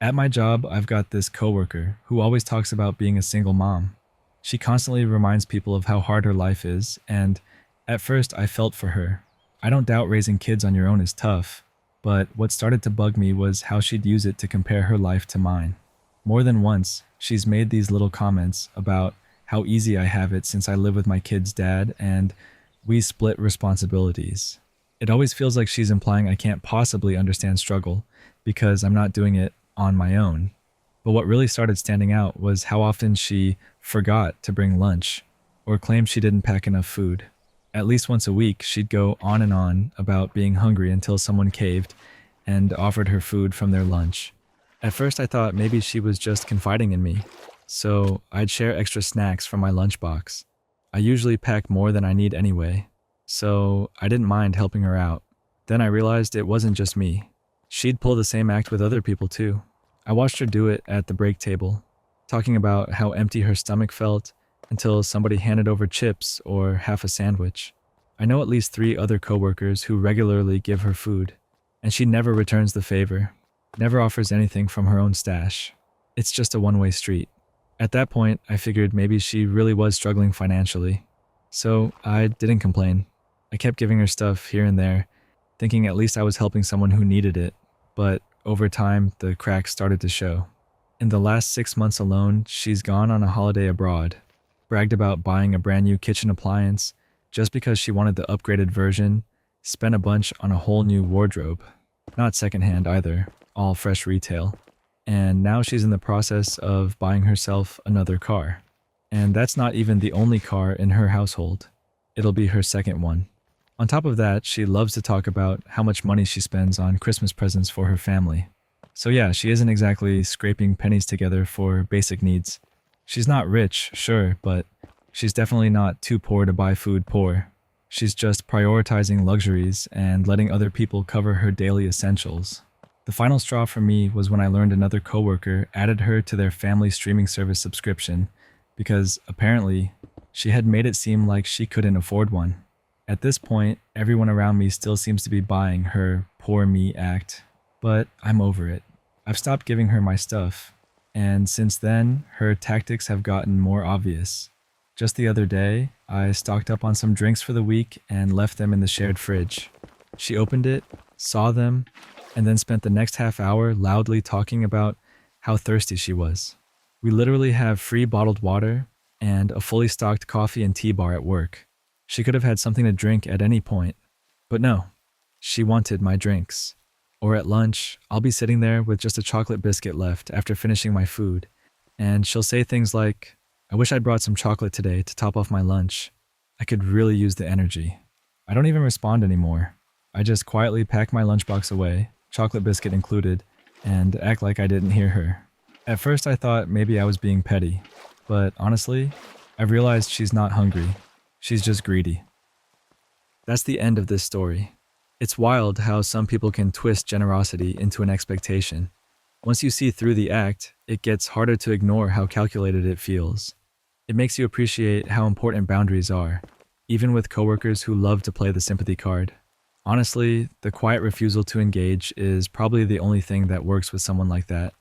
At my job, I've got this coworker who always talks about being a single mom. She constantly reminds people of how hard her life is, and at first I felt for her. I don't doubt raising kids on your own is tough, but what started to bug me was how she'd use it to compare her life to mine. More than once, she's made these little comments about how easy I have it since I live with my kid's dad and we split responsibilities. It always feels like she's implying I can't possibly understand struggle because I'm not doing it on my own. But what really started standing out was how often she forgot to bring lunch or claimed she didn't pack enough food. At least once a week, she'd go on and on about being hungry until someone caved and offered her food from their lunch. At first I thought maybe she was just confiding in me, so I'd share extra snacks from my lunchbox. I usually pack more than I need anyway, so I didn't mind helping her out. Then I realized it wasn't just me. She'd pull the same act with other people too. I watched her do it at the break table, talking about how empty her stomach felt until somebody handed over chips or half a sandwich. I know at least 3 other coworkers who regularly give her food, and she never returns the favor. Never offers anything from her own stash. It's just a one-way street. At that point, I figured maybe she really was struggling financially. So I didn't complain. I kept giving her stuff here and there, thinking at least I was helping someone who needed it. But over time, the cracks started to show. In the last 6 months alone, she's gone on a holiday abroad, bragged about buying a brand new kitchen appliance just because she wanted the upgraded version, spent a bunch on a whole new wardrobe. Not secondhand either. All fresh retail, and now she's in the process of buying herself another car. And that's not even the only car in her household. It'll be her second one. On top of that, she loves to talk about how much money she spends on Christmas presents for her family. So yeah, she isn't exactly scraping pennies together for basic needs. She's not rich, sure, but she's definitely not too poor to buy food poor. She's just prioritizing luxuries and letting other people cover her daily essentials. The final straw for me was when I learned another coworker added her to their family streaming service subscription because apparently she had made it seem like she couldn't afford one. At this point, everyone around me still seems to be buying her poor me act, but I'm over it. I've stopped giving her my stuff, and since then, her tactics have gotten more obvious. Just the other day, I stocked up on some drinks for the week and left them in the shared fridge. She opened it, saw them, and then spent the next half hour loudly talking about how thirsty she was. We literally have free bottled water and a fully stocked coffee and tea bar at work. She could have had something to drink at any point, but no, she wanted my drinks. Or at lunch, I'll be sitting there with just a chocolate biscuit left after finishing my food, and she'll say things like, "I wish I'd brought some chocolate today to top off my lunch. I could really use the energy." I don't even respond anymore. I just quietly pack my lunchbox away, chocolate biscuit included, and act like I didn't hear her. At first I thought maybe I was being petty, but honestly, I've realized she's not hungry. She's just greedy. That's the end of this story. It's wild how some people can twist generosity into an expectation. Once you see through the act, it gets harder to ignore how calculated it feels. It makes you appreciate how important boundaries are, even with coworkers who love to play the sympathy card. Honestly, the quiet refusal to engage is probably the only thing that works with someone like that.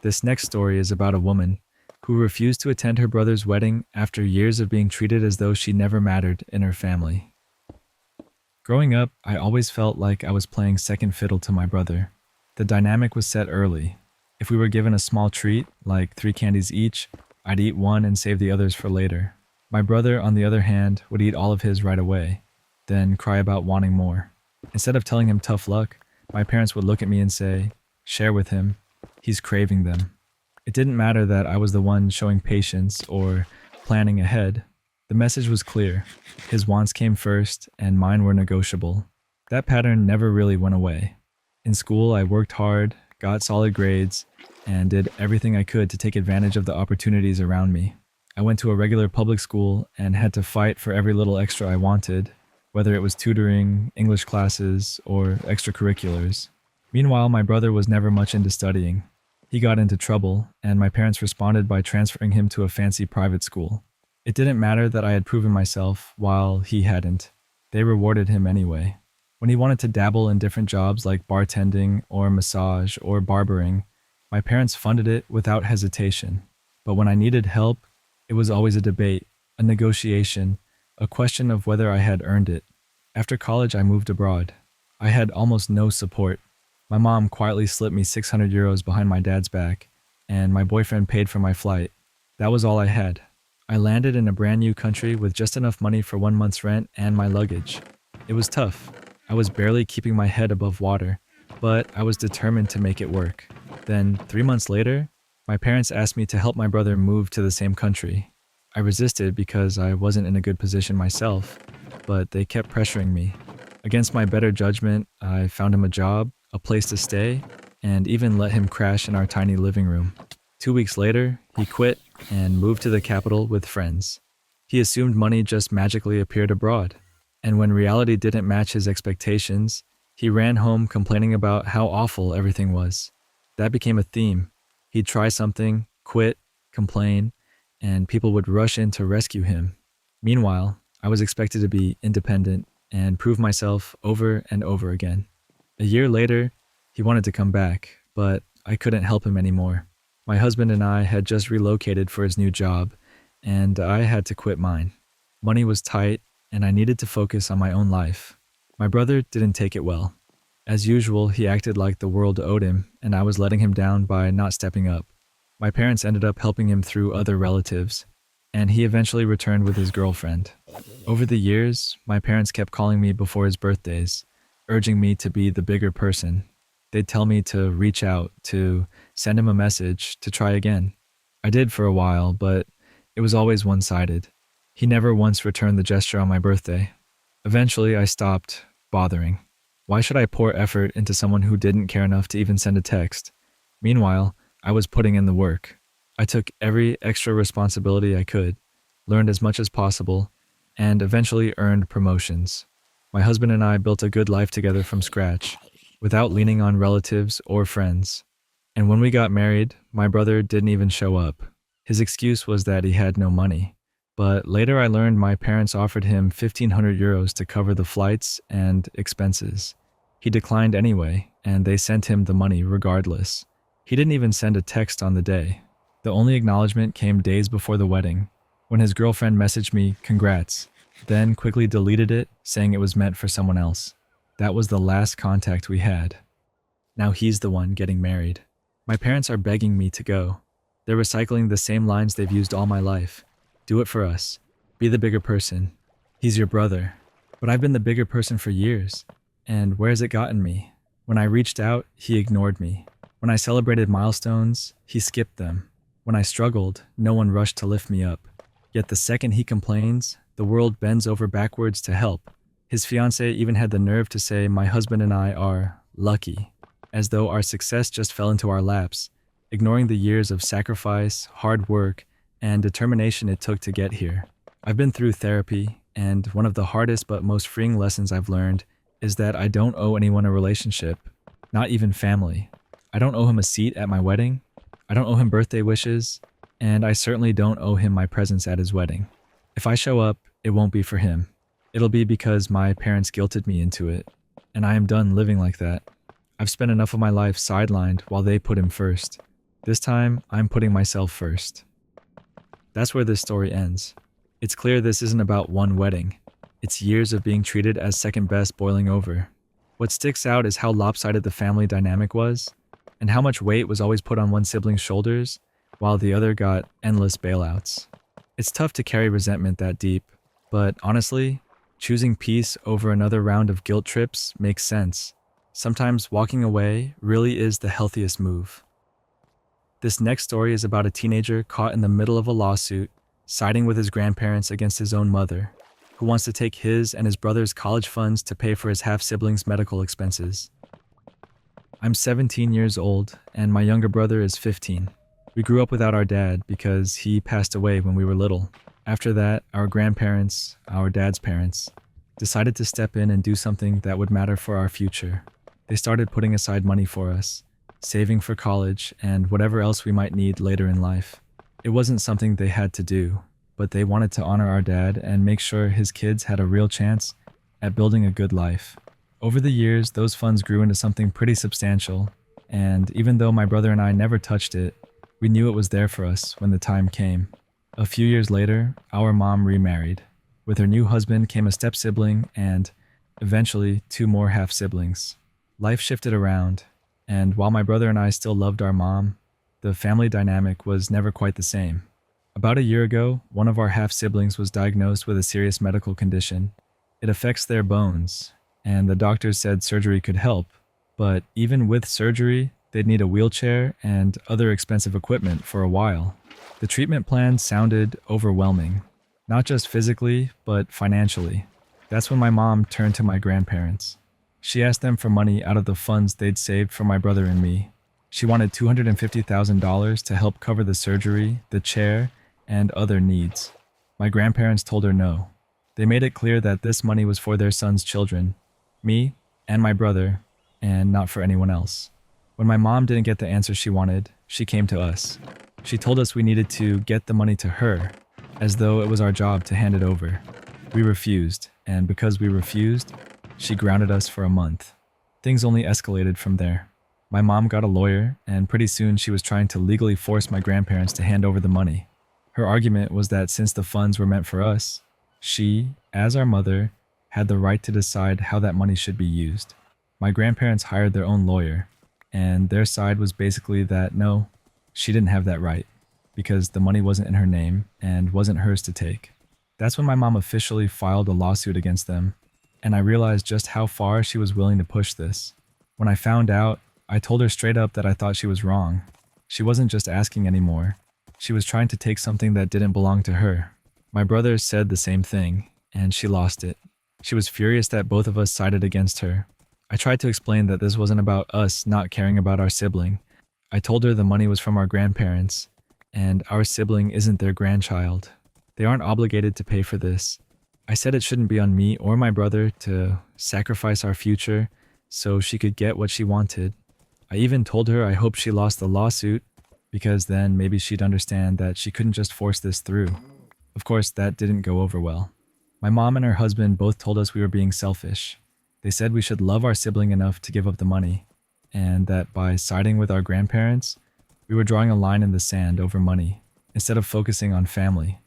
This next story is about a woman who refused to attend her brother's wedding after years of being treated as though she never mattered in her family. Growing up, I always felt like I was playing second fiddle to my brother. The dynamic was set early. If we were given a small treat, like 3 candies each, I'd eat one and save the others for later. My brother, on the other hand, would eat all of his right away, then cry about wanting more. Instead of telling him tough luck, my parents would look at me and say, "Share with him. He's craving them." It didn't matter that I was the one showing patience or planning ahead. The message was clear. His wants came first, and mine were negotiable. That pattern never really went away. In school, I worked hard, got solid grades, and did everything I could to take advantage of the opportunities around me. I went to a regular public school and had to fight for every little extra I wanted, whether it was tutoring, English classes, or extracurriculars. Meanwhile, my brother was never much into studying. He got into trouble, and my parents responded by transferring him to a fancy private school. It didn't matter that I had proven myself while he hadn't. They rewarded him anyway. When he wanted to dabble in different jobs like bartending or massage or barbering, my parents funded it without hesitation. But when I needed help, it was always a debate, a negotiation, a question of whether I had earned it. After college, I moved abroad. I had almost no support. My mom quietly slipped me 600 euros behind my dad's back, and my boyfriend paid for my flight. That was all I had. I landed in a brand new country with just enough money for 1 month's rent and my luggage. It was tough. I was barely keeping my head above water, but I was determined to make it work. Then, 3 months later, my parents asked me to help my brother move to the same country. I resisted because I wasn't in a good position myself, but they kept pressuring me. Against my better judgment, I found him a job, a place to stay, and even let him crash in our tiny living room. 2 weeks later, he quit and moved to the capital with friends. He assumed money just magically appeared abroad, and when reality didn't match his expectations, he ran home complaining about how awful everything was. That became a theme. He'd try something, quit, complain, and people would rush in to rescue him. Meanwhile, I was expected to be independent and prove myself over and over again. A year later, he wanted to come back, but I couldn't help him anymore. My husband and I had just relocated for his new job, and I had to quit mine. Money was tight, and I needed to focus on my own life. My brother didn't take it well. As usual, he acted like the world owed him, and I was letting him down by not stepping up. My parents ended up helping him through other relatives, and he eventually returned with his girlfriend. Over the years, my parents kept calling me before his birthdays, urging me to be the bigger person. They'd tell me to reach out, to send him a message, to try again. I did for a while, but It was always one-sided. He never once returned the gesture on my birthday. Eventually, I stopped bothering. Why should I pour effort into someone who didn't care enough to even send a text? Meanwhile, I was putting in the work. I took every extra responsibility I could, learned as much as possible, and eventually earned promotions. My husband and I built a good life together from scratch, without leaning on relatives or friends. And when we got married, my brother didn't even show up. His excuse was that he had no money. But later I learned my parents offered him 1,500 euros to cover the flights and expenses. He declined anyway, and they sent him the money regardless. He didn't even send a text on the day. The only acknowledgement came days before the wedding, when his girlfriend messaged me, "Congrats," then quickly deleted it, saying it was meant for someone else. That was the last contact we had. Now he's the one getting married. My parents are begging me to go. They're recycling the same lines they've used all my life. Do it for us. Be the bigger person. He's your brother. But I've been the bigger person for years. And where's it gotten me? When I reached out, he ignored me. When I celebrated milestones, he skipped them. When I struggled, no one rushed to lift me up. Yet the second he complains, the world bends over backwards to help. His fiancée even had the nerve to say my husband and I are lucky, as though our success just fell into our laps, ignoring the years of sacrifice, hard work, and determination it took to get here. I've been through therapy, and one of the hardest but most freeing lessons I've learned is that I don't owe anyone a relationship, not even family. I don't owe him a seat at my wedding. I don't owe him birthday wishes, and I certainly don't owe him my presence at his wedding. If I show up, it won't be for him. It'll be because my parents guilted me into it, and I am done living like that. I've spent enough of my life sidelined while they put him first. This time, I'm putting myself first. That's where this story ends. It's clear this isn't about one wedding. It's years of being treated as second best boiling over. What sticks out is how lopsided the family dynamic was, and how much weight was always put on one sibling's shoulders, while the other got endless bailouts. It's tough to carry resentment that deep, but honestly, choosing peace over another round of guilt trips makes sense. Sometimes walking away really is the healthiest move. This next story is about a teenager caught in the middle of a lawsuit, siding with his grandparents against his own mother, who wants to take his and his brother's college funds to pay for his half-sibling's medical expenses. I'm 17 years old, and my younger brother is 15. We grew up without our dad because he passed away when we were little. After that, our grandparents, our dad's parents, decided to step in and do something that would matter for our future. They started putting aside money for us, saving for college, and whatever else we might need later in life. It wasn't something they had to do, but they wanted to honor our dad and make sure his kids had a real chance at building a good life. Over the years, those funds grew into something pretty substantial, and even though my brother and I never touched it, we knew it was there for us when the time came. A few years later, our mom remarried. With her new husband came a step-sibling and, eventually, 2 more half-siblings. Life shifted around, and while my brother and I still loved our mom, the family dynamic was never quite the same. About a year ago, one of our half-siblings was diagnosed with a serious medical condition. It affects their bones, and the doctors said surgery could help, but even with surgery, they'd need a wheelchair and other expensive equipment for a while. The treatment plan sounded overwhelming, not just physically, but financially. That's when my mom turned to my grandparents. She asked them for money out of the funds they'd saved for my brother and me. She wanted $250,000 to help cover the surgery, the chair, and other needs. My grandparents told her no. They made it clear that this money was for their son's children, me and my brother, and not for anyone else. When my mom didn't get the answer she wanted, she came to us. She told us we needed to get the money to her, as though it was our job to hand it over. We refused, and because we refused, she grounded us for a month. Things only escalated from there. My mom got a lawyer, and pretty soon she was trying to legally force my grandparents to hand over the money. Her argument was that since the funds were meant for us, she, as our mother, had the right to decide how that money should be used. My grandparents hired their own lawyer, and their side was basically that no, she didn't have that right, because the money wasn't in her name and wasn't hers to take. That's when my mom officially filed a lawsuit against them, and I realized just how far she was willing to push this. When I found out, I told her straight up that I thought she was wrong. She wasn't just asking anymore. She was trying to take something that didn't belong to her. My brother said the same thing, and she lost it. She was furious that both of us sided against her. I tried to explain that this wasn't about us not caring about our sibling. I told her the money was from our grandparents, and our sibling isn't their grandchild. They aren't obligated to pay for this. I said it shouldn't be on me or my brother to sacrifice our future so she could get what she wanted. I even told her I hoped she lost the lawsuit, because then maybe she'd understand that she couldn't just force this through. Of course, that didn't go over well. My mom and her husband both told us we were being selfish. They said we should love our sibling enough to give up the money, and that by siding with our grandparents, we were drawing a line in the sand over money, instead of focusing on family.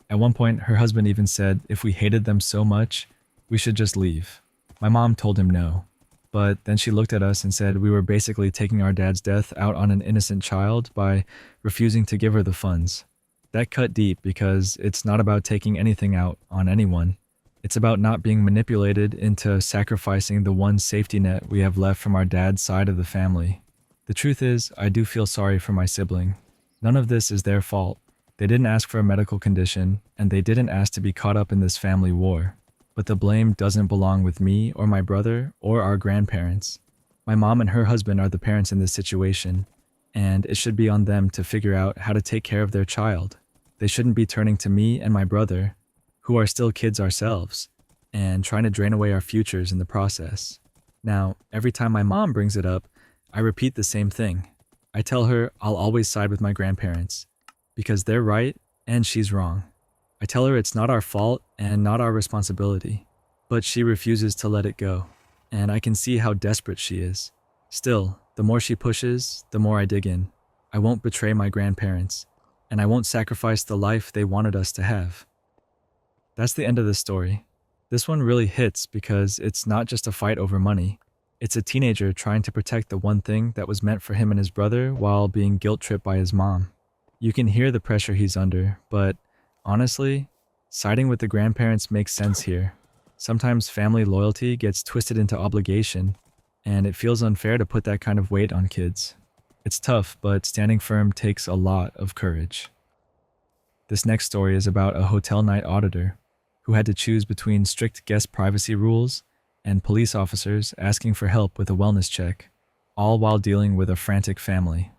At one point, her husband even said if we hated them so much, we should just leave. My mom told him no, but then she looked at us and said we were basically taking our dad's death out on an innocent child by refusing to give her the funds. That cut deep because it's not about taking anything out on anyone. It's about not being manipulated into sacrificing the one safety net we have left from our dad's side of the family. The truth is, I do feel sorry for my sibling. None of this is their fault. They didn't ask for a medical condition, and they didn't ask to be caught up in this family war. But the blame doesn't belong with me or my brother or our grandparents. My mom and her husband are the parents in this situation, and it should be on them to figure out how to take care of their child. They shouldn't be turning to me and my brother, who are still kids ourselves, and trying to drain away our futures in the process. Now, every time my mom brings it up, I repeat the same thing. I tell her I'll always side with my grandparents, because they're right and she's wrong. I tell her it's not our fault and not our responsibility, but she refuses to let it go, and I can see how desperate she is. Still, the more she pushes, the more I dig in. I won't betray my grandparents, and I won't sacrifice the life they wanted us to have. That's the end of the story. This one really hits because it's not just a fight over money. It's a teenager trying to protect the one thing that was meant for him and his brother while being guilt-tripped by his mom. You can hear the pressure he's under, but honestly, siding with the grandparents makes sense here. Sometimes family loyalty gets twisted into obligation, and it feels unfair to put that kind of weight on kids. It's tough, but standing firm takes a lot of courage. This next story is about a hotel night auditor who had to choose between strict guest privacy rules and police officers asking for help with a wellness check, all while dealing with a frantic family.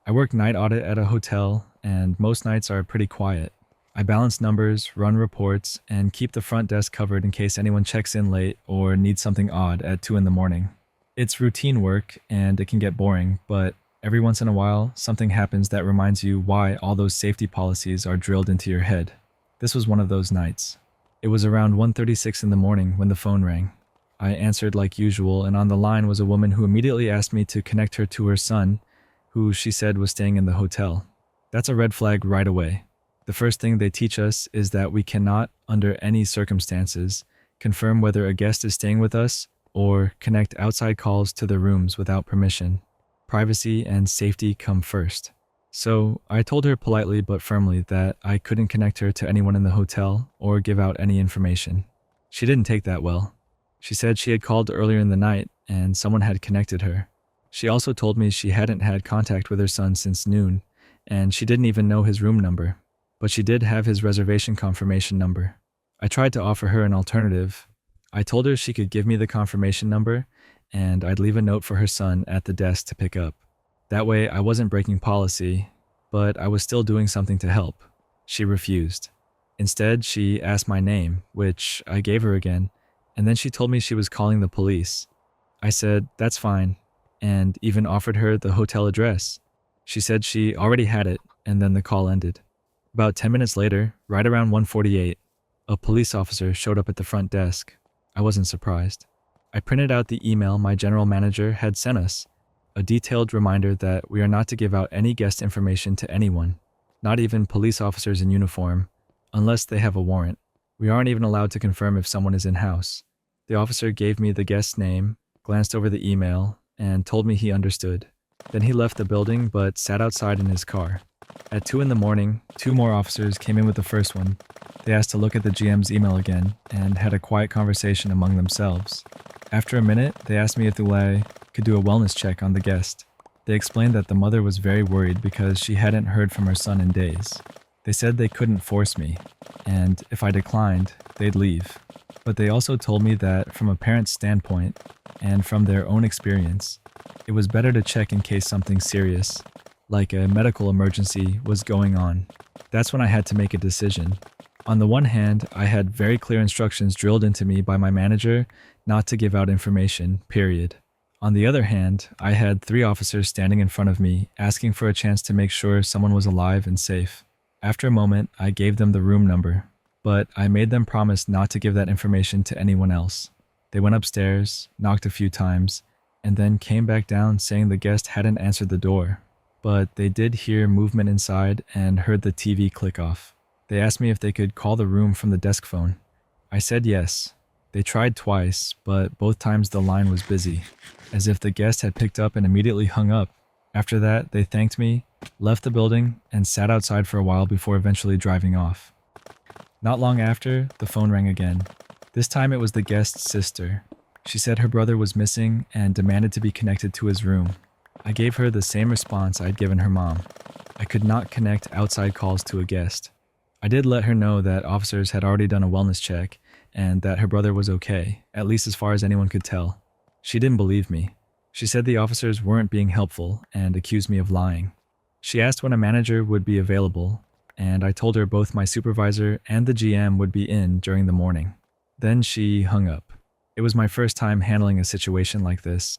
I work night audit at a hotel, and most nights are pretty quiet. I balance numbers, run reports, and keep the front desk covered in case anyone checks in late or needs something odd at 2 a.m. It's routine work, and it can get boring, but every once in a while, something happens that reminds you why all those safety policies are drilled into your head. This was one of those nights. It was around 1:36 in the morning when the phone rang. I answered like usual, and on the line was a woman who immediately asked me to connect her to her son, who she said was staying in the hotel. That's a red flag right away. The first thing they teach us is that we cannot, under any circumstances, confirm whether a guest is staying with us or connect outside calls to their rooms without permission. Privacy and safety come first. So I told her politely but firmly that I couldn't connect her to anyone in the hotel or give out any information. She didn't take that well. She said she had called earlier in the night and someone had connected her. She also told me she hadn't had contact with her son since noon, and she didn't even know his room number, but she did have his reservation confirmation number. I tried to offer her an alternative. I told her she could give me the confirmation number, and I'd leave a note for her son at the desk to pick up. That way I wasn't breaking policy, but I was still doing something to help. She refused. Instead, she asked my name, which I gave her again, and then she told me she was calling the police. I said, that's fine, and even offered her the hotel address. She said she already had it, and then the call ended. About 10 minutes later, right around 1:48, a police officer showed up at the front desk. I wasn't surprised. I printed out the email my general manager had sent us, a detailed reminder that we are not to give out any guest information to anyone, not even police officers in uniform, unless they have a warrant. We aren't even allowed to confirm if someone is in-house. The officer gave me the guest's name, glanced over the email, and told me he understood. Then he left the building but sat outside in his car. At 2 a.m, 2 more officers came in with the first one. They asked to look at the GM's email again and had a quiet conversation among themselves. After a minute, they asked me if I could do a wellness check on the guest. They explained that the mother was very worried because she hadn't heard from her son in days. They said they couldn't force me, and if I declined, they'd leave. But they also told me that from a parent's standpoint, and from their own experience, it was better to check in case something serious, like a medical emergency, was going on. That's when I had to make a decision. On the one hand, I had very clear instructions drilled into me by my manager not to give out information, period. On the other hand, I had 3 officers standing in front of me asking for a chance to make sure someone was alive and safe. After a moment, I gave them the room number, but I made them promise not to give that information to anyone else. They went upstairs, knocked a few times, and then came back down saying the guest hadn't answered the door. But they did hear movement inside and heard the TV click off. They asked me if they could call the room from the desk phone. I said yes. They tried twice, but both times the line was busy, as if the guest had picked up and immediately hung up. After that, they thanked me, left the building, and sat outside for a while before eventually driving off. Not long after, the phone rang again. This time it was the guest's sister. She said her brother was missing and demanded to be connected to his room. I gave her the same response I'd given her mom. I could not connect outside calls to a guest. I did let her know that officers had already done a wellness check and that her brother was okay, at least as far as anyone could tell. She didn't believe me. She said the officers weren't being helpful and accused me of lying. She asked when a manager would be available, and I told her both my supervisor and the GM would be in during the morning. Then she hung up. It was my first time handling a situation like this,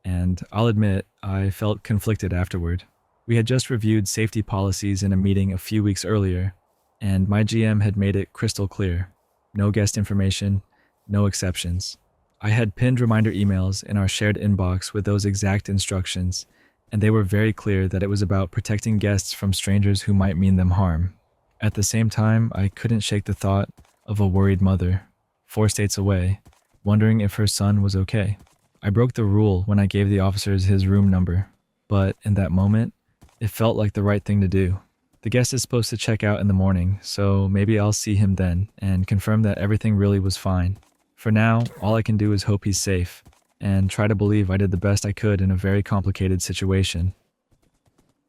and I'll admit I felt conflicted afterward. We had just reviewed safety policies in a meeting a few weeks earlier, and my GM had made it crystal clear. No guest information, no exceptions. I had pinned reminder emails in our shared inbox with those exact instructions, and they were very clear that it was about protecting guests from strangers who might mean them harm. At the same time, I couldn't shake the thought of a worried mother, 4 states away, wondering if her son was okay. I broke the rule when I gave the officers his room number, but in that moment, it felt like the right thing to do. The guest is supposed to check out in the morning, so maybe I'll see him then and confirm that everything really was fine. For now, all I can do is hope he's safe and try to believe I did the best I could in a very complicated situation.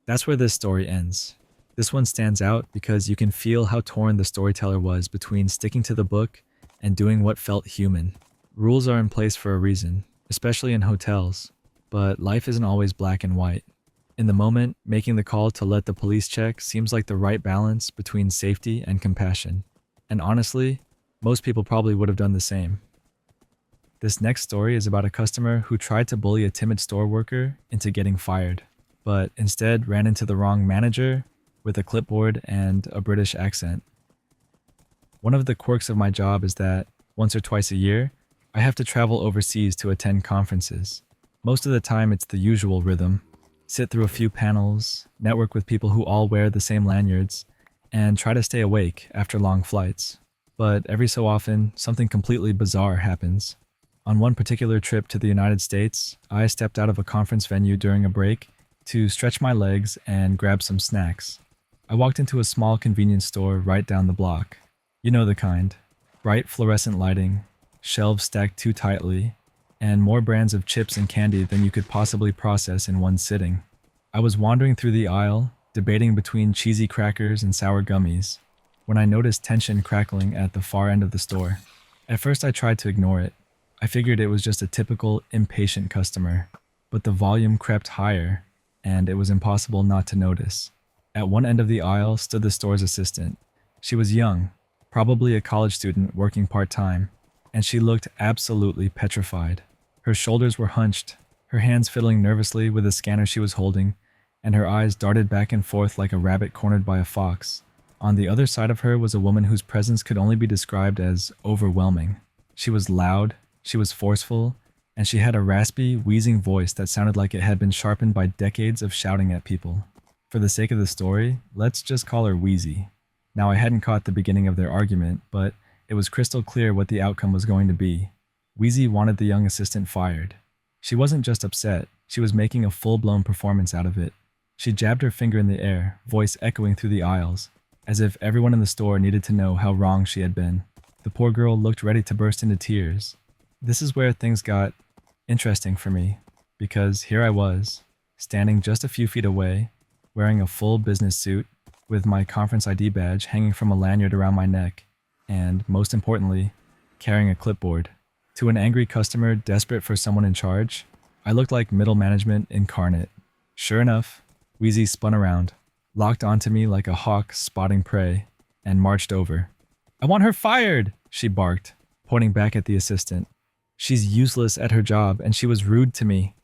That's where this story ends. This one stands out because you can feel how torn the storyteller was between sticking to the book and doing what felt human. Rules are in place for a reason, especially in hotels, but life isn't always black and white. In the moment, making the call to let the police check seems like the right balance between safety and compassion. And honestly, most people probably would have done the same. This next story is about a customer who tried to bully a timid store worker into getting fired, but instead ran into the wrong manager with a clipboard and a British accent. One of the quirks of my job is that, once or twice a year, I have to travel overseas to attend conferences. Most of the time it's the usual rhythm: sit through a few panels, network with people who all wear the same lanyards, and try to stay awake after long flights. But every so often, something completely bizarre happens. On one particular trip to the United States, I stepped out of a conference venue during a break to stretch my legs and grab some snacks. I walked into a small convenience store right down the block. You know the kind. Bright fluorescent lighting, shelves stacked too tightly, and more brands of chips and candy than you could possibly process in one sitting. I was wandering through the aisle, debating between cheesy crackers and sour gummies, when I noticed tension crackling at the far end of the store. At first I tried to ignore it. I figured it was just a typical impatient customer, but the volume crept higher, and it was impossible not to notice. At one end of the aisle stood the store's assistant. She was young, probably a college student working part-time, and she looked absolutely petrified. Her shoulders were hunched, her hands fiddling nervously with the scanner she was holding, and her eyes darted back and forth like a rabbit cornered by a fox. On the other side of her was a woman whose presence could only be described as overwhelming. She was loud, she was forceful, and she had a raspy, wheezing voice that sounded like it had been sharpened by decades of shouting at people. For the sake of the story, let's just call her Wheezy. Now, I hadn't caught the beginning of their argument, but it was crystal clear what the outcome was going to be. Wheezy wanted the young assistant fired. She wasn't just upset, she was making a full-blown performance out of it. She jabbed her finger in the air, voice echoing through the aisles, as if everyone in the store needed to know how wrong she had been. The poor girl looked ready to burst into tears. This is where things got interesting for me, because here I was, standing just a few feet away, wearing a full business suit with my conference ID badge hanging from a lanyard around my neck, and, most importantly, carrying a clipboard. To an angry customer desperate for someone in charge, I looked like middle management incarnate. Sure enough, Wheezy spun around, locked onto me like a hawk spotting prey, and marched over. "I want her fired!" she barked, pointing back at the assistant. "She's useless at her job, and she was rude to me."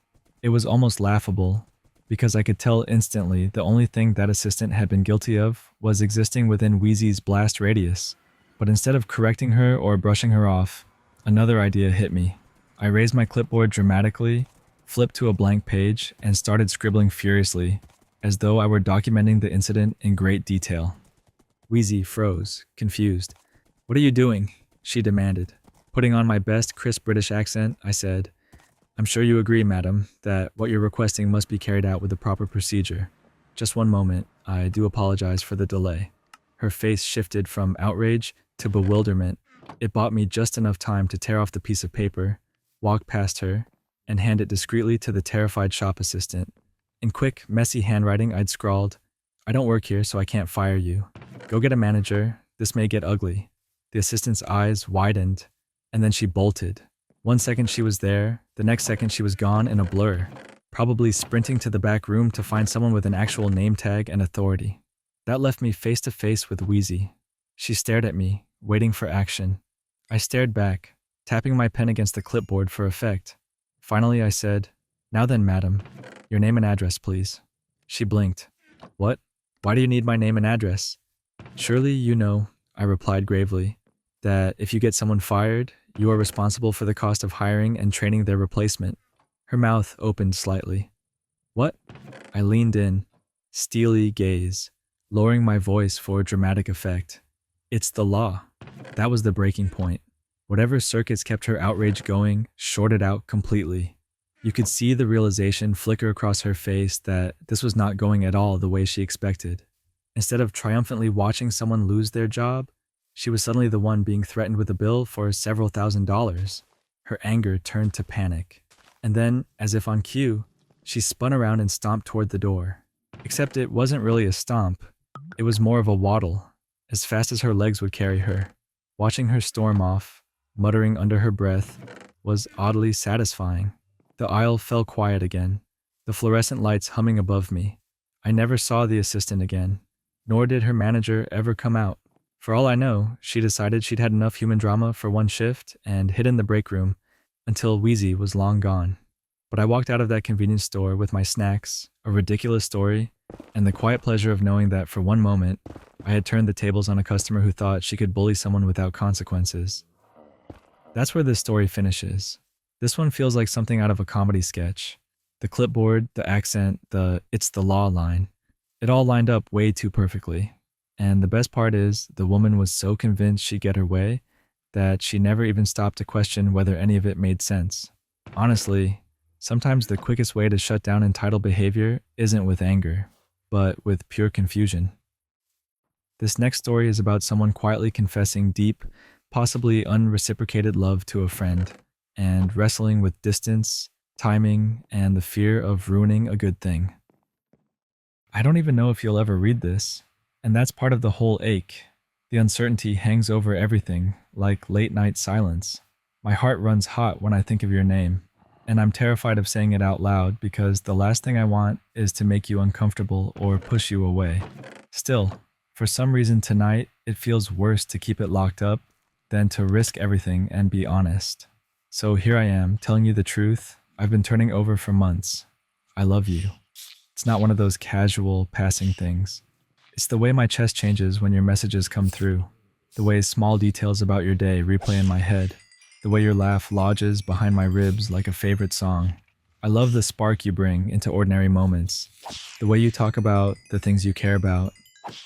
It was almost laughable, because I could tell instantly the only thing that assistant had been guilty of was existing within Wheezy's blast radius. But instead of correcting her or brushing her off, another idea hit me. I raised my clipboard dramatically, flipped to a blank page, and started scribbling furiously, as though I were documenting the incident in great detail. Wheezy froze, confused. "What are you doing?" she demanded. Putting on my best crisp British accent, I said, "I'm sure you agree, madam, that what you're requesting must be carried out with the proper procedure. Just one moment, I do apologize for the delay." Her face shifted from outrage to bewilderment. It bought me just enough time to tear off the piece of paper, walk past her, and hand it discreetly to the terrified shop assistant. In quick, messy handwriting, I'd scrawled, "I don't work here, so I can't fire you. Go get a manager. This may get ugly." The assistant's eyes widened, and then she bolted. 1 second she was there, the next second she was gone in a blur, probably sprinting to the back room to find someone with an actual name tag and authority. That left me face to face with Wheezy. She stared at me, waiting for action. I stared back, tapping my pen against the clipboard for effect. Finally I said, "Now then, madam, your name and address, please." She blinked. "What? Why do you need my name and address?" "Surely you know," I replied gravely, "that if you get someone fired, you are responsible for the cost of hiring and training their replacement." Her mouth opened slightly. "What?" I leaned in, steely gaze, lowering my voice for dramatic effect. "It's the law." That was the breaking point. Whatever circuits kept her outrage going shorted out completely. You could see the realization flicker across her face that this was not going at all the way she expected. Instead of triumphantly watching someone lose their job, she was suddenly the one being threatened with a bill for several $1,000s. Her anger turned to panic. And then, as if on cue, she spun around and stomped toward the door. Except it wasn't really a stomp. It was more of a waddle, as fast as her legs would carry her. Watching her storm off, muttering under her breath, was oddly satisfying. The aisle fell quiet again, the fluorescent lights humming above me. I never saw the assistant again, nor did her manager ever come out. For all I know, she decided she'd had enough human drama for one shift and hid in the break room until Wheezy was long gone. But I walked out of that convenience store with my snacks, a ridiculous story, and the quiet pleasure of knowing that for one moment, I had turned the tables on a customer who thought she could bully someone without consequences. That's where this story finishes. This one feels like something out of a comedy sketch. The clipboard, the accent, the "it's the law" line. It all lined up way too perfectly. And the best part is, the woman was so convinced she'd get her way that she never even stopped to question whether any of it made sense. Honestly, sometimes the quickest way to shut down entitled behavior isn't with anger, but with pure confusion. This next story is about someone quietly confessing deep, possibly unreciprocated love to a friend, and wrestling with distance, timing, and the fear of ruining a good thing. I don't even know if you'll ever read this, and that's part of the whole ache. The uncertainty hangs over everything, like late-night silence. My heart runs hot when I think of your name, and I'm terrified of saying it out loud because the last thing I want is to make you uncomfortable or push you away. Still, for some reason tonight, it feels worse to keep it locked up than to risk everything and be honest. So here I am, telling you the truth I've been turning over for months. I love you. It's not one of those casual, passing things. It's the way my chest changes when your messages come through. The way small details about your day replay in my head. The way your laugh lodges behind my ribs like a favorite song. I love the spark you bring into ordinary moments. The way you talk about the things you care about.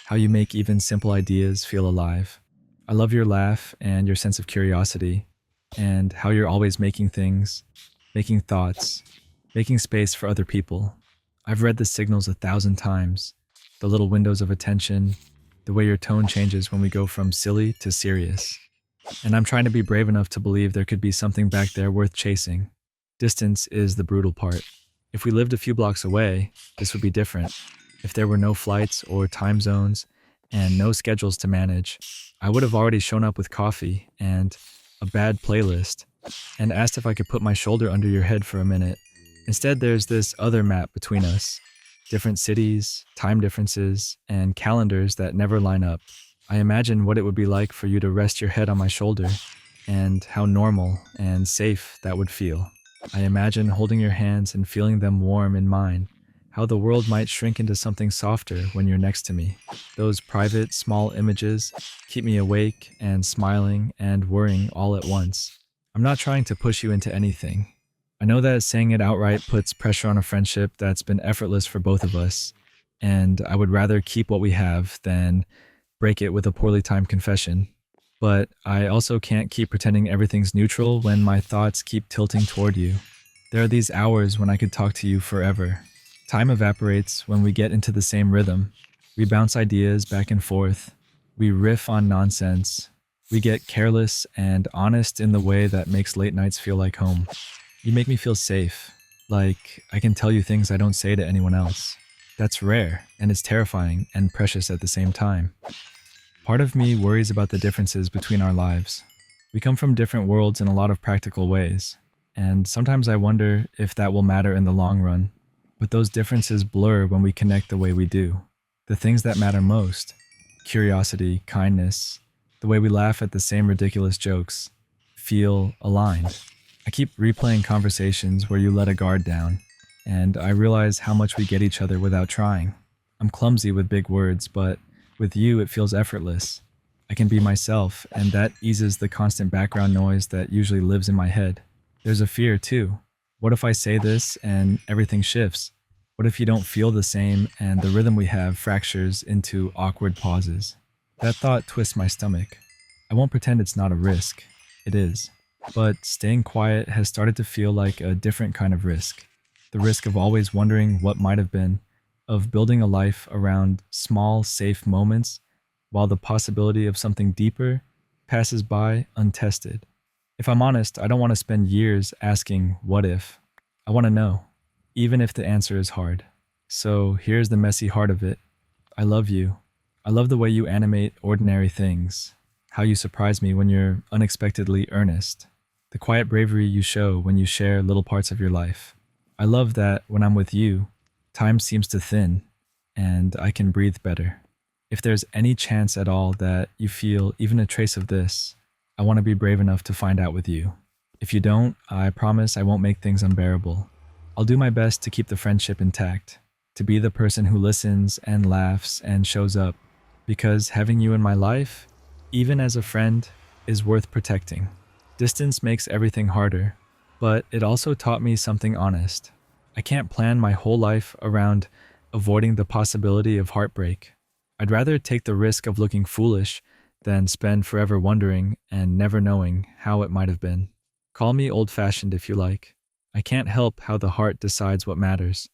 How you make even simple ideas feel alive. I love your laugh and your sense of curiosity. And how you're always making things, making thoughts, making space for other people. I've read the signals 1,000 times. The little windows of attention, the way your tone changes when we go from silly to serious. And I'm trying to be brave enough to believe there could be something back there worth chasing. Distance is the brutal part. If we lived a few blocks away, this would be different. If there were no flights or time zones and no schedules to manage, I would have already shown up with coffee and a bad playlist and asked if I could put my shoulder under your head for a minute. Instead, there's this other map between us. Different cities, time differences, and calendars that never line up. I imagine what it would be like for you to rest your head on my shoulder and how normal and safe that would feel. I imagine holding your hands and feeling them warm in mine, how the world might shrink into something softer when you're next to me. Those private, small images keep me awake and smiling and worrying all at once. I'm not trying to push you into anything. I know that saying it outright puts pressure on a friendship that's been effortless for both of us, and I would rather keep what we have than break it with a poorly timed confession. But I also can't keep pretending everything's neutral when my thoughts keep tilting toward you. There are these hours when I could talk to you forever. Time evaporates when we get into the same rhythm. We bounce ideas back and forth. We riff on nonsense. We get careless and honest in the way that makes late nights feel like home. You make me feel safe, like I can tell you things I don't say to anyone else. That's rare, and it's terrifying and precious at the same time. Part of me worries about the differences between our lives. We come from different worlds in a lot of practical ways, and sometimes I wonder if that will matter in the long run. But those differences blur when we connect the way we do. The things that matter most, curiosity, kindness, the way we laugh at the same ridiculous jokes, feel aligned. I keep replaying conversations where you let a guard down, and I realize how much we get each other without trying. I'm clumsy with big words, but with you it feels effortless. I can be myself, and that eases the constant background noise that usually lives in my head. There's a fear, too. What if I say this and everything shifts? What if you don't feel the same and the rhythm we have fractures into awkward pauses? That thought twists my stomach. I won't pretend it's not a risk. It is. But staying quiet has started to feel like a different kind of risk. The risk of always wondering what might have been, of building a life around small, safe moments, while the possibility of something deeper passes by untested. If I'm honest, I don't want to spend years asking, what if? I want to know, even if the answer is hard. So here's the messy heart of it. I love you. I love the way you animate ordinary things, how you surprise me when you're unexpectedly earnest, the quiet bravery you show when you share little parts of your life. I love that when I'm with you, time seems to thin, and I can breathe better. If there's any chance at all that you feel even a trace of this, I want to be brave enough to find out with you. If you don't, I promise I won't make things unbearable. I'll do my best to keep the friendship intact, to be the person who listens and laughs and shows up, because having you in my life, even as a friend, is worth protecting. Distance makes everything harder, but it also taught me something honest. I can't plan my whole life around avoiding the possibility of heartbreak. I'd rather take the risk of looking foolish than spend forever wondering and never knowing how it might have been. Call me old-fashioned if you like. I can't help how the heart decides what matters.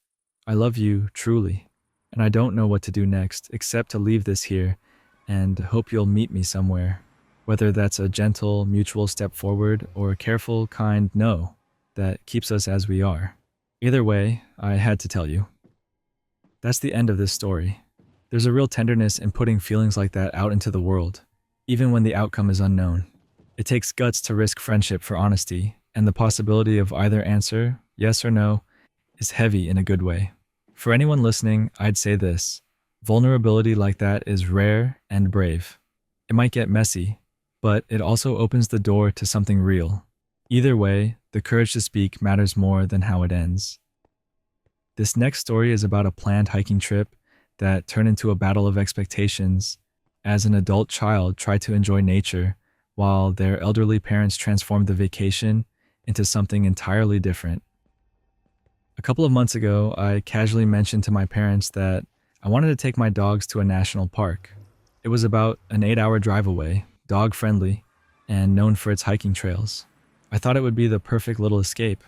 I love you truly, and I don't know what to do next except to leave this here and hope you'll meet me somewhere, whether that's a gentle, mutual step forward or a careful, kind no that keeps us as we are. Either way, I had to tell you. That's the end of this story. There's a real tenderness in putting feelings like that out into the world, even when the outcome is unknown. It takes guts to risk friendship for honesty, and the possibility of either answer, yes or no, is heavy in a good way. For anyone listening, I'd say this: vulnerability like that is rare and brave. It might get messy, but it also opens the door to something real. Either way, the courage to speak matters more than how it ends. This next story is about a planned hiking trip that turned into a battle of expectations as an adult child tried to enjoy nature while their elderly parents transformed the vacation into something entirely different. A couple of months ago, I casually mentioned to my parents that I wanted to take my dogs to a national park. It was about an 8-hour drive away, dog-friendly, and known for its hiking trails. I thought it would be the perfect little escape.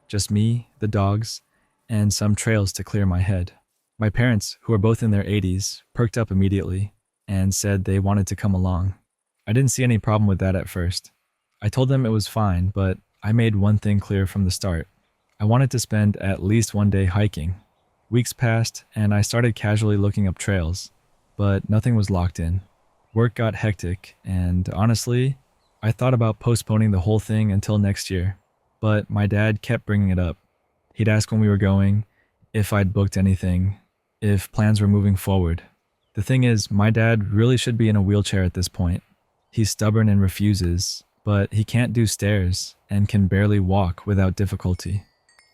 Just me, the dogs, and some trails to clear my head. My parents, who are both in their 80s, perked up immediately and said they wanted to come along. I didn't see any problem with that at first. I told them it was fine, but I made one thing clear from the start. I wanted to spend at least one day hiking. Weeks passed, and I started casually looking up trails, but nothing was locked in. Work got hectic, and honestly, I thought about postponing the whole thing until next year, but my dad kept bringing it up. He'd ask when we were going, if I'd booked anything, if plans were moving forward. The thing is, my dad really should be in a wheelchair at this point. He's stubborn and refuses, but he can't do stairs and can barely walk without difficulty.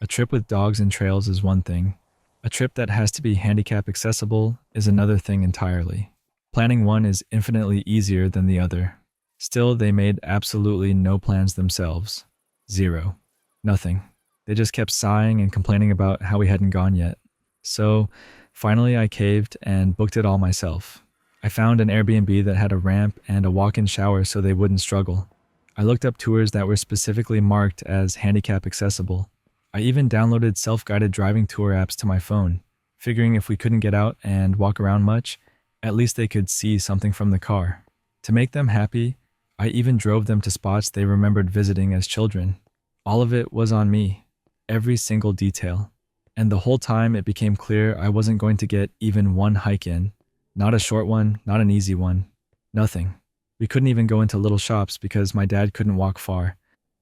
A trip with dogs and trails is one thing. A trip that has to be handicap accessible is another thing entirely. Planning one is infinitely easier than the other. Still, they made absolutely no plans themselves. Zero. Nothing. They just kept sighing and complaining about how we hadn't gone yet. So, finally I caved and booked it all myself. I found an Airbnb that had a ramp and a walk-in shower so they wouldn't struggle. I looked up tours that were specifically marked as handicap accessible. I even downloaded self-guided driving tour apps to my phone, figuring if we couldn't get out and walk around much, at least they could see something from the car. To make them happy, I even drove them to spots they remembered visiting as children. All of it was on me, every single detail. And the whole time it became clear I wasn't going to get even one hike in. Not a short one, not an easy one. Nothing. We couldn't even go into little shops because my dad couldn't walk far.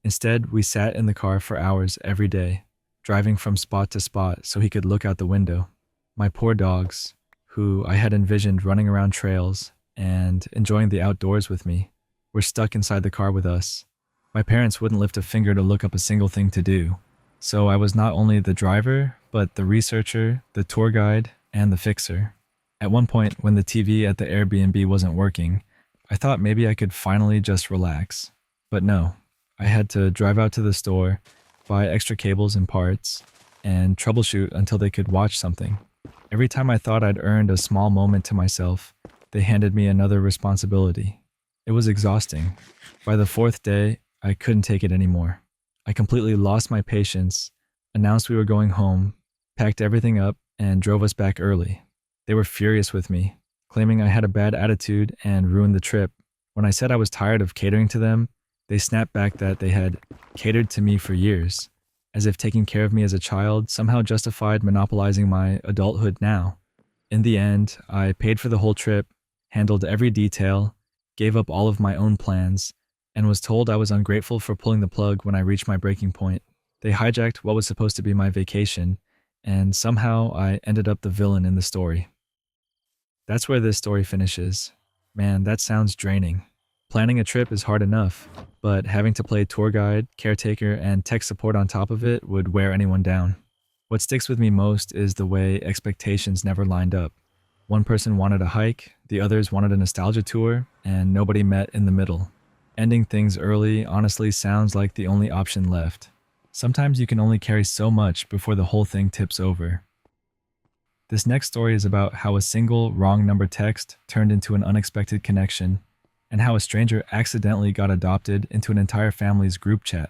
Instead, we sat in the car for hours every day, driving from spot to spot so he could look out the window. My poor dogs, who I had envisioned running around trails and enjoying the outdoors with me, were stuck inside the car with us. My parents wouldn't lift a finger to look up a single thing to do. So I was not only the driver, but the researcher, the tour guide, and the fixer. At one point, when the TV at the Airbnb wasn't working, I thought maybe I could finally just relax. But no, I had to drive out to the store, buy extra cables and parts, and troubleshoot until they could watch something. Every time I thought I'd earned a small moment to myself, they handed me another responsibility. It was exhausting. By the fourth day, I couldn't take it anymore. I completely lost my patience, announced we were going home, packed everything up, and drove us back early. They were furious with me, claiming I had a bad attitude and ruined the trip. When I said I was tired of catering to them, they snapped back that they had catered to me for years, as if taking care of me as a child somehow justified monopolizing my adulthood now. In the end, I paid for the whole trip, handled every detail, gave up all of my own plans, and was told I was ungrateful for pulling the plug when I reached my breaking point. They hijacked what was supposed to be my vacation, and somehow I ended up the villain in the story. That's where this story finishes. Man, that sounds draining. Planning a trip is hard enough, but having to play tour guide, caretaker, and tech support on top of it would wear anyone down. What sticks with me most is the way expectations never lined up. One person wanted a hike, the others wanted a nostalgia tour, and nobody met in the middle. Ending things early honestly sounds like the only option left. Sometimes you can only carry so much before the whole thing tips over. This next story is about how a single wrong number text turned into an unexpected connection, and how a stranger accidentally got adopted into an entire family's group chat.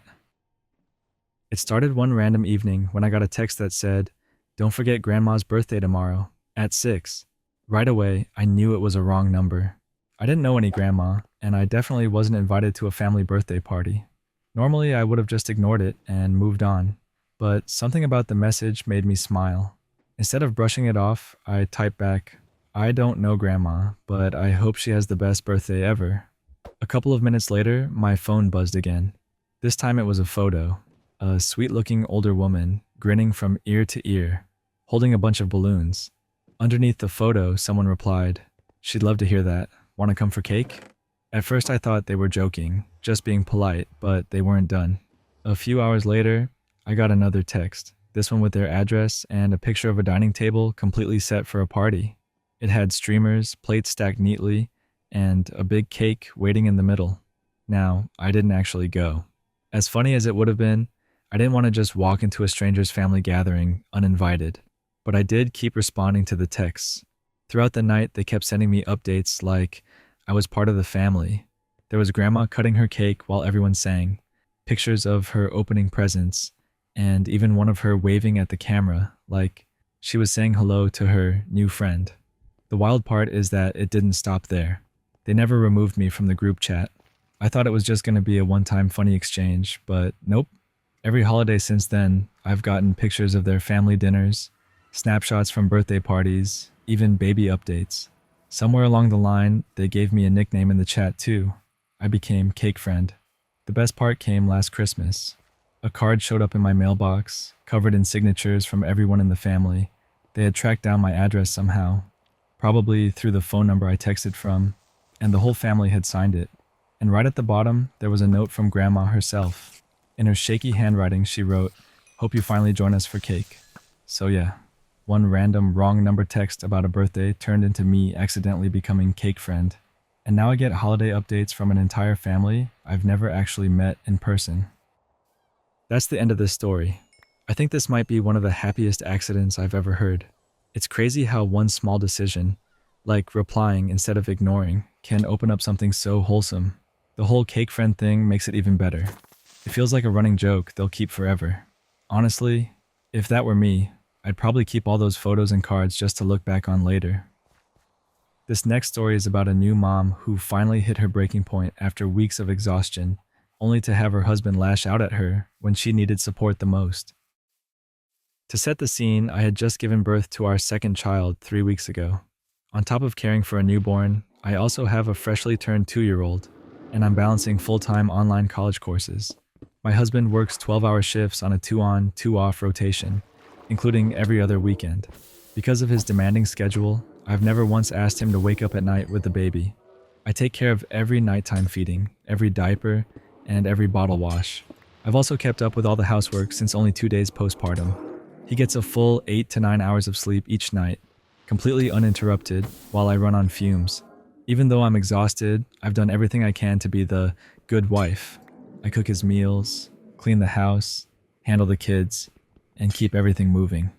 It started one random evening when I got a text that said, "Don't forget Grandma's birthday tomorrow, at 6. Right away, I knew it was a wrong number. I didn't know any grandma, and I definitely wasn't invited to a family birthday party. Normally, I would have just ignored it and moved on, but something about the message made me smile. Instead of brushing it off, I typed back, "I don't know Grandma, but I hope she has the best birthday ever." A couple of minutes later, my phone buzzed again. This time it was a photo. A sweet-looking older woman, grinning from ear to ear, holding a bunch of balloons. Underneath the photo, someone replied, "She'd love to hear that. Want to come for cake?" At first I thought they were joking, just being polite, but they weren't done. A few hours later, I got another text, this one with their address and a picture of a dining table completely set for a party. It had streamers, plates stacked neatly, and a big cake waiting in the middle. Now, I didn't actually go. As funny as it would have been, I didn't want to just walk into a stranger's family gathering uninvited, but I did keep responding to the texts. Throughout the night, they kept sending me updates like I was part of the family. There was Grandma cutting her cake while everyone sang, pictures of her opening presents, and even one of her waving at the camera like she was saying hello to her new friend. The wild part is that it didn't stop there. They never removed me from the group chat. I thought it was just going to be a one-time funny exchange, but nope. Every holiday since then, I've gotten pictures of their family dinners, snapshots from birthday parties, even baby updates. Somewhere along the line, they gave me a nickname in the chat too. I became Cake Friend. The best part came last Christmas. A card showed up in my mailbox, covered in signatures from everyone in the family. They had tracked down my address somehow, probably through the phone number I texted from, and the whole family had signed it. And right at the bottom, there was a note from Grandma herself. In her shaky handwriting, she wrote, "Hope you finally join us for cake." So yeah, one random wrong number text about a birthday turned into me accidentally becoming Cake Friend. And now I get holiday updates from an entire family I've never actually met in person. That's the end of this story. I think this might be one of the happiest accidents I've ever heard. It's crazy how one small decision, like replying instead of ignoring, can open up something so wholesome. The whole Cake Friend thing makes it even better. It feels like a running joke they'll keep forever. Honestly, if that were me, I'd probably keep all those photos and cards just to look back on later. This next story is about a new mom who finally hit her breaking point after weeks of exhaustion, only to have her husband lash out at her when she needed support the most. To set the scene, I had just given birth to our second child 3 weeks ago. On top of caring for a newborn, I also have a freshly turned 2-year-old, and I'm balancing full-time online college courses. My husband works 12-hour shifts on a 2-on, 2-off rotation, including every other weekend. Because of his demanding schedule, I've never once asked him to wake up at night with the baby. I take care of every nighttime feeding, every diaper, and every bottle wash. I've also kept up with all the housework since only 2 days postpartum. He gets a full 8 to 9 hours of sleep each night, completely uninterrupted, while I run on fumes. Even though I'm exhausted, I've done everything I can to be the good wife. I cook his meals, clean the house, handle the kids, and keep everything moving.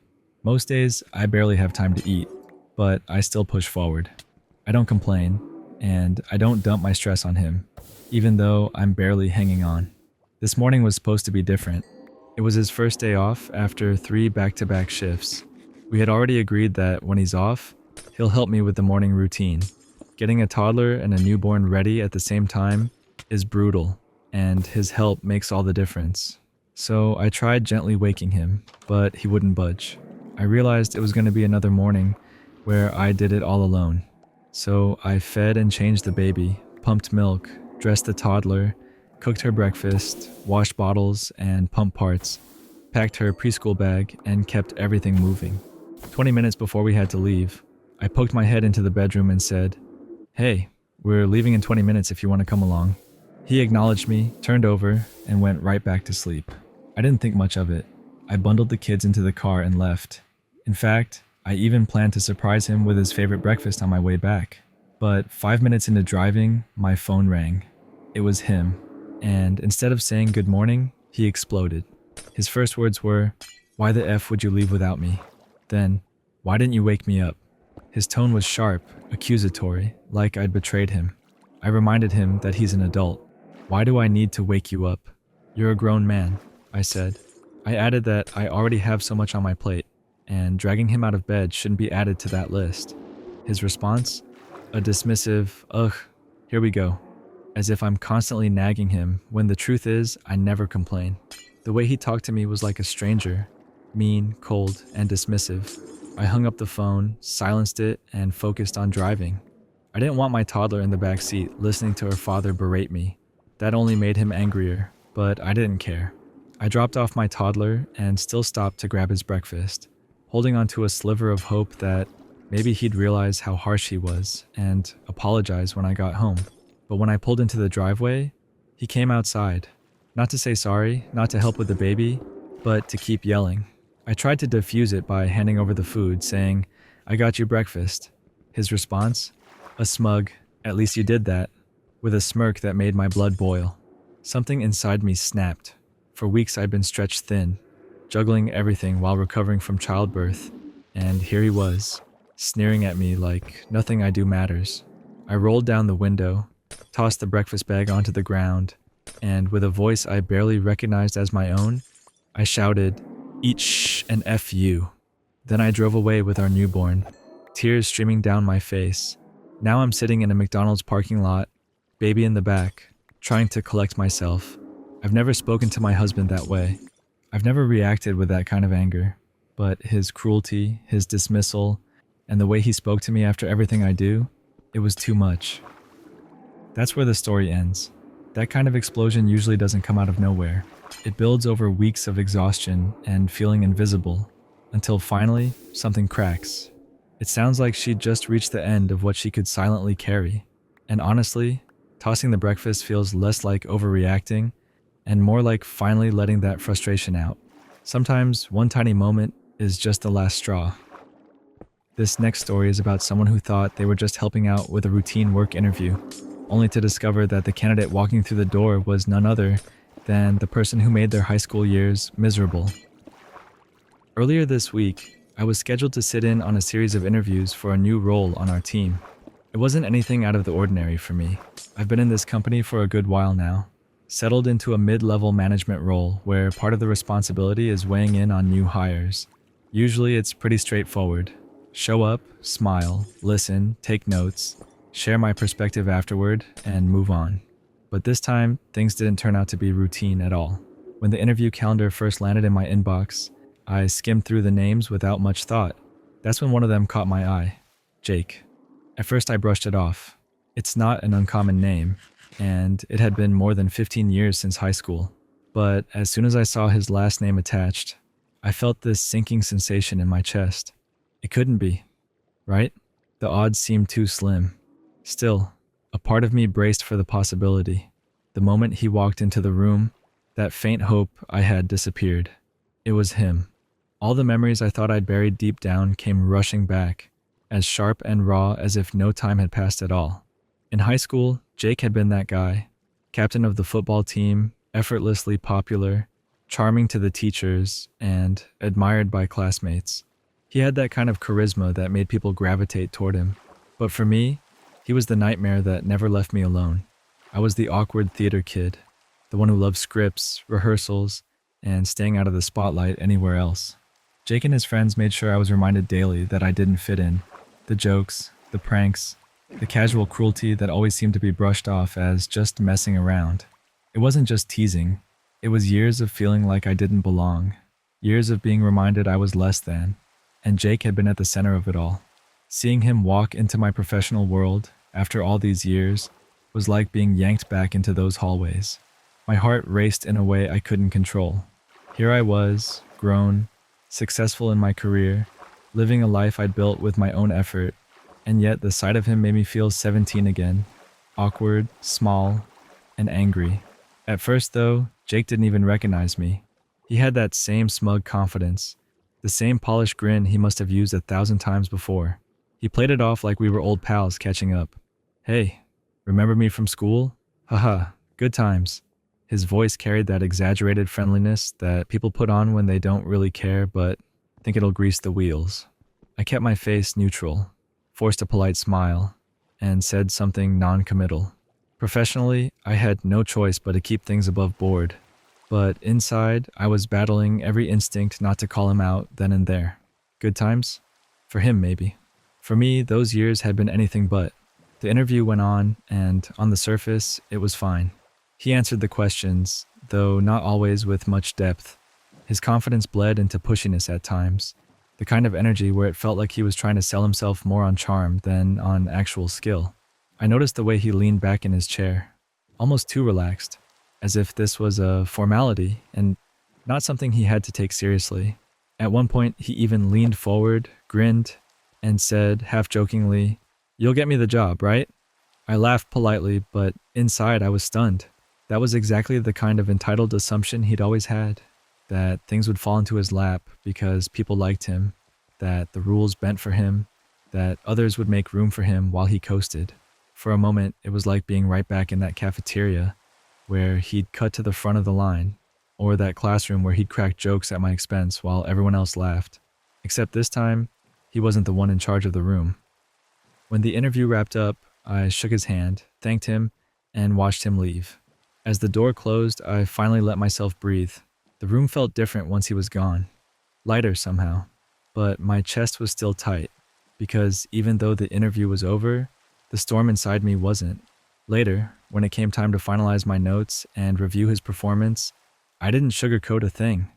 Most days, I barely have time to eat, but I still push forward. I don't complain, and I don't dump my stress on him, even though I'm barely hanging on. This morning was supposed to be different. It was his first day off after 3 back-to-back shifts. We had already agreed that when he's off, he'll help me with the morning routine. Getting a toddler and a newborn ready at the same time is brutal, and his help makes all the difference. So I tried gently waking him, but he wouldn't budge. I realized it was going to be another morning where I did it all alone. So I fed and changed the baby, pumped milk, dressed the toddler, cooked her breakfast, washed bottles and pumped parts, packed her preschool bag, and kept everything moving. 20 minutes before we had to leave, I poked my head into the bedroom and said, "Hey, we're leaving in 20 minutes if you want to come along." He acknowledged me, turned over, and went right back to sleep. I didn't think much of it. I bundled the kids into the car and left. In fact, I even planned to surprise him with his favorite breakfast on my way back. But 5 minutes into driving, my phone rang. It was him, and instead of saying good morning, he exploded. His first words were, "Why the F would you leave without me?" Then, "Why didn't you wake me up?" His tone was sharp, accusatory, like I'd betrayed him. I reminded him that he's an adult. "Why do I need to wake you up? You're a grown man," I said. I added that I already have so much on my plate, and dragging him out of bed shouldn't be added to that list. His response? A dismissive, "Ugh, here we go," as if I'm constantly nagging him, when the truth is, I never complain. The way he talked to me was like a stranger, mean, cold, and dismissive. I hung up the phone, silenced it, and focused on driving. I didn't want my toddler in the back seat listening to her father berate me. That only made him angrier, but I didn't care. I dropped off my toddler and still stopped to grab his breakfast, holding onto a sliver of hope that maybe he'd realize how harsh he was and apologize when I got home. But when I pulled into the driveway, he came outside. Not to say sorry, not to help with the baby, but to keep yelling. I tried to defuse it by handing over the food, saying, "I got you breakfast." His response? A smug, "At least you did that," with a smirk that made my blood boil. Something inside me snapped. For weeks I'd been stretched thin, juggling everything while recovering from childbirth, and here he was, sneering at me like nothing I do matters. I rolled down the window, tossed the breakfast bag onto the ground, and with a voice I barely recognized as my own, I shouted, "Eat shh and F you." Then I drove away with our newborn, tears streaming down my face. Now I'm sitting in a McDonald's parking lot, baby in the back, trying to collect myself. I've never spoken to my husband that way. I've never reacted with that kind of anger, but his cruelty, his dismissal, and the way he spoke to me after everything I do, it was too much. That's where the story ends. That kind of explosion usually doesn't come out of nowhere. It builds over weeks of exhaustion and feeling invisible, until finally, something cracks. It sounds like she'd just reached the end of what she could silently carry. And honestly, tossing the breakfast feels less like overreacting and more like finally letting that frustration out. Sometimes one tiny moment is just the last straw. This next story is about someone who thought they were just helping out with a routine work interview, only to discover that the candidate walking through the door was none other than the person who made their high school years miserable. Earlier this week, I was scheduled to sit in on a series of interviews for a new role on our team. It wasn't anything out of the ordinary for me. I've been in this company for a good while now, settled into a mid-level management role where part of the responsibility is weighing in on new hires. Usually it's pretty straightforward. Show up, smile, listen, take notes, share my perspective afterward, and move on. But this time, things didn't turn out to be routine at all. When the interview calendar first landed in my inbox, I skimmed through the names without much thought. That's when one of them caught my eye, Jake. At first I brushed it off. It's not an uncommon name, and it had been more than 15 years since high school. But as soon as I saw his last name attached, I felt this sinking sensation in my chest. It couldn't be, right? The odds seemed too slim. Still, a part of me braced for the possibility. The moment he walked into the room, that faint hope I had disappeared. It was him. All the memories I thought I'd buried deep down came rushing back, as sharp and raw as if no time had passed at all. In high school, Jake had been that guy, captain of the football team, effortlessly popular, charming to the teachers, and admired by classmates. He had that kind of charisma that made people gravitate toward him. But for me, he was the nightmare that never left me alone. I was the awkward theater kid, the one who loved scripts, rehearsals, and staying out of the spotlight anywhere else. Jake and his friends made sure I was reminded daily that I didn't fit in. The jokes, the pranks, the casual cruelty that always seemed to be brushed off as just messing around. It wasn't just teasing. It was years of feeling like I didn't belong, years of being reminded I was less than, and Jake had been at the center of it all. Seeing him walk into my professional world after all these years was like being yanked back into those hallways. My heart raced in a way I couldn't control. Here I was, grown, successful in my career, living a life I'd built with my own effort, and yet the sight of him made me feel 17 again, awkward, small, and angry. At first, though, Jake didn't even recognize me. He had that same smug confidence, the same polished grin he must have used 1,000 times before. He played it off like we were old pals catching up. "Hey, remember me from school? Haha, good times." His voice carried that exaggerated friendliness that people put on when they don't really care but think it'll grease the wheels. I kept my face neutral, forced a polite smile, and said something non-committal. Professionally, I had no choice but to keep things above board, but inside, I was battling every instinct not to call him out then and there. Good times? For him, maybe. For me, those years had been anything but. The interview went on, and on the surface, it was fine. He answered the questions, though not always with much depth. His confidence bled into pushiness at times, the kind of energy where it felt like he was trying to sell himself more on charm than on actual skill. I noticed the way he leaned back in his chair, almost too relaxed, as if this was a formality and not something he had to take seriously. At one point, he even leaned forward, grinned, and said, half-jokingly, "You'll get me the job, right?" I laughed politely, but inside I was stunned. That was exactly the kind of entitled assumption he'd always had, that things would fall into his lap because people liked him, that the rules bent for him, that others would make room for him while he coasted. For a moment, it was like being right back in that cafeteria where he'd cut to the front of the line, or that classroom where he'd crack jokes at my expense while everyone else laughed. Except this time, he wasn't the one in charge of the room. When the interview wrapped up, I shook his hand, thanked him, and watched him leave. As the door closed, I finally let myself breathe. The room felt different once he was gone. Lighter somehow. But my chest was still tight, because even though the interview was over, the storm inside me wasn't. Later, when it came time to finalize my notes and review his performance, I didn't sugarcoat a thing.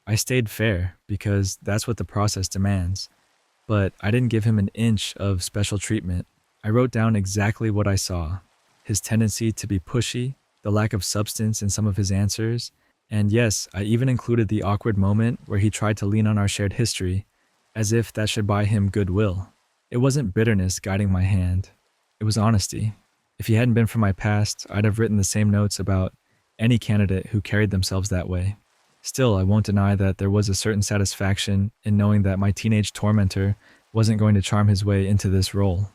I stayed fair because that's what the process demands, but I didn't give him an inch of special treatment. I wrote down exactly what I saw: his tendency to be pushy, the lack of substance in some of his answers, and yes, I even included the awkward moment where he tried to lean on our shared history, as if that should buy him goodwill. It wasn't bitterness guiding my hand, it was honesty. If he hadn't been for my past, I'd have written the same notes about any candidate who carried themselves that way. Still, I won't deny that there was a certain satisfaction in knowing that my teenage tormentor wasn't going to charm his way into this role.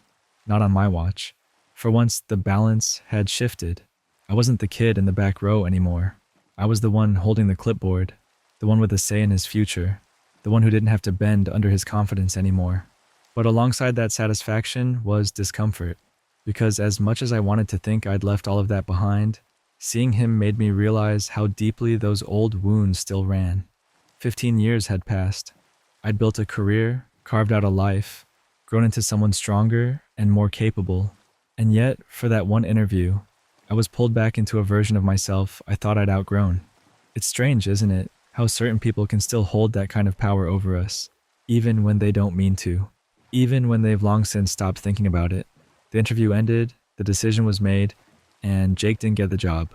Not on my watch. For once, the balance had shifted. I wasn't the kid in the back row anymore. I was the one holding the clipboard, the one with a say in his future, the one who didn't have to bend under his confidence anymore. But alongside that satisfaction was discomfort, because as much as I wanted to think I'd left all of that behind, seeing him made me realize how deeply those old wounds still ran. 15 years had passed. I'd built a career, carved out a life, grown into someone stronger and more capable. And yet, for that one interview, I was pulled back into a version of myself I thought I'd outgrown. It's strange, isn't it, how certain people can still hold that kind of power over us, even when they don't mean to, even when they've long since stopped thinking about it. The interview ended, the decision was made, and Jake didn't get the job.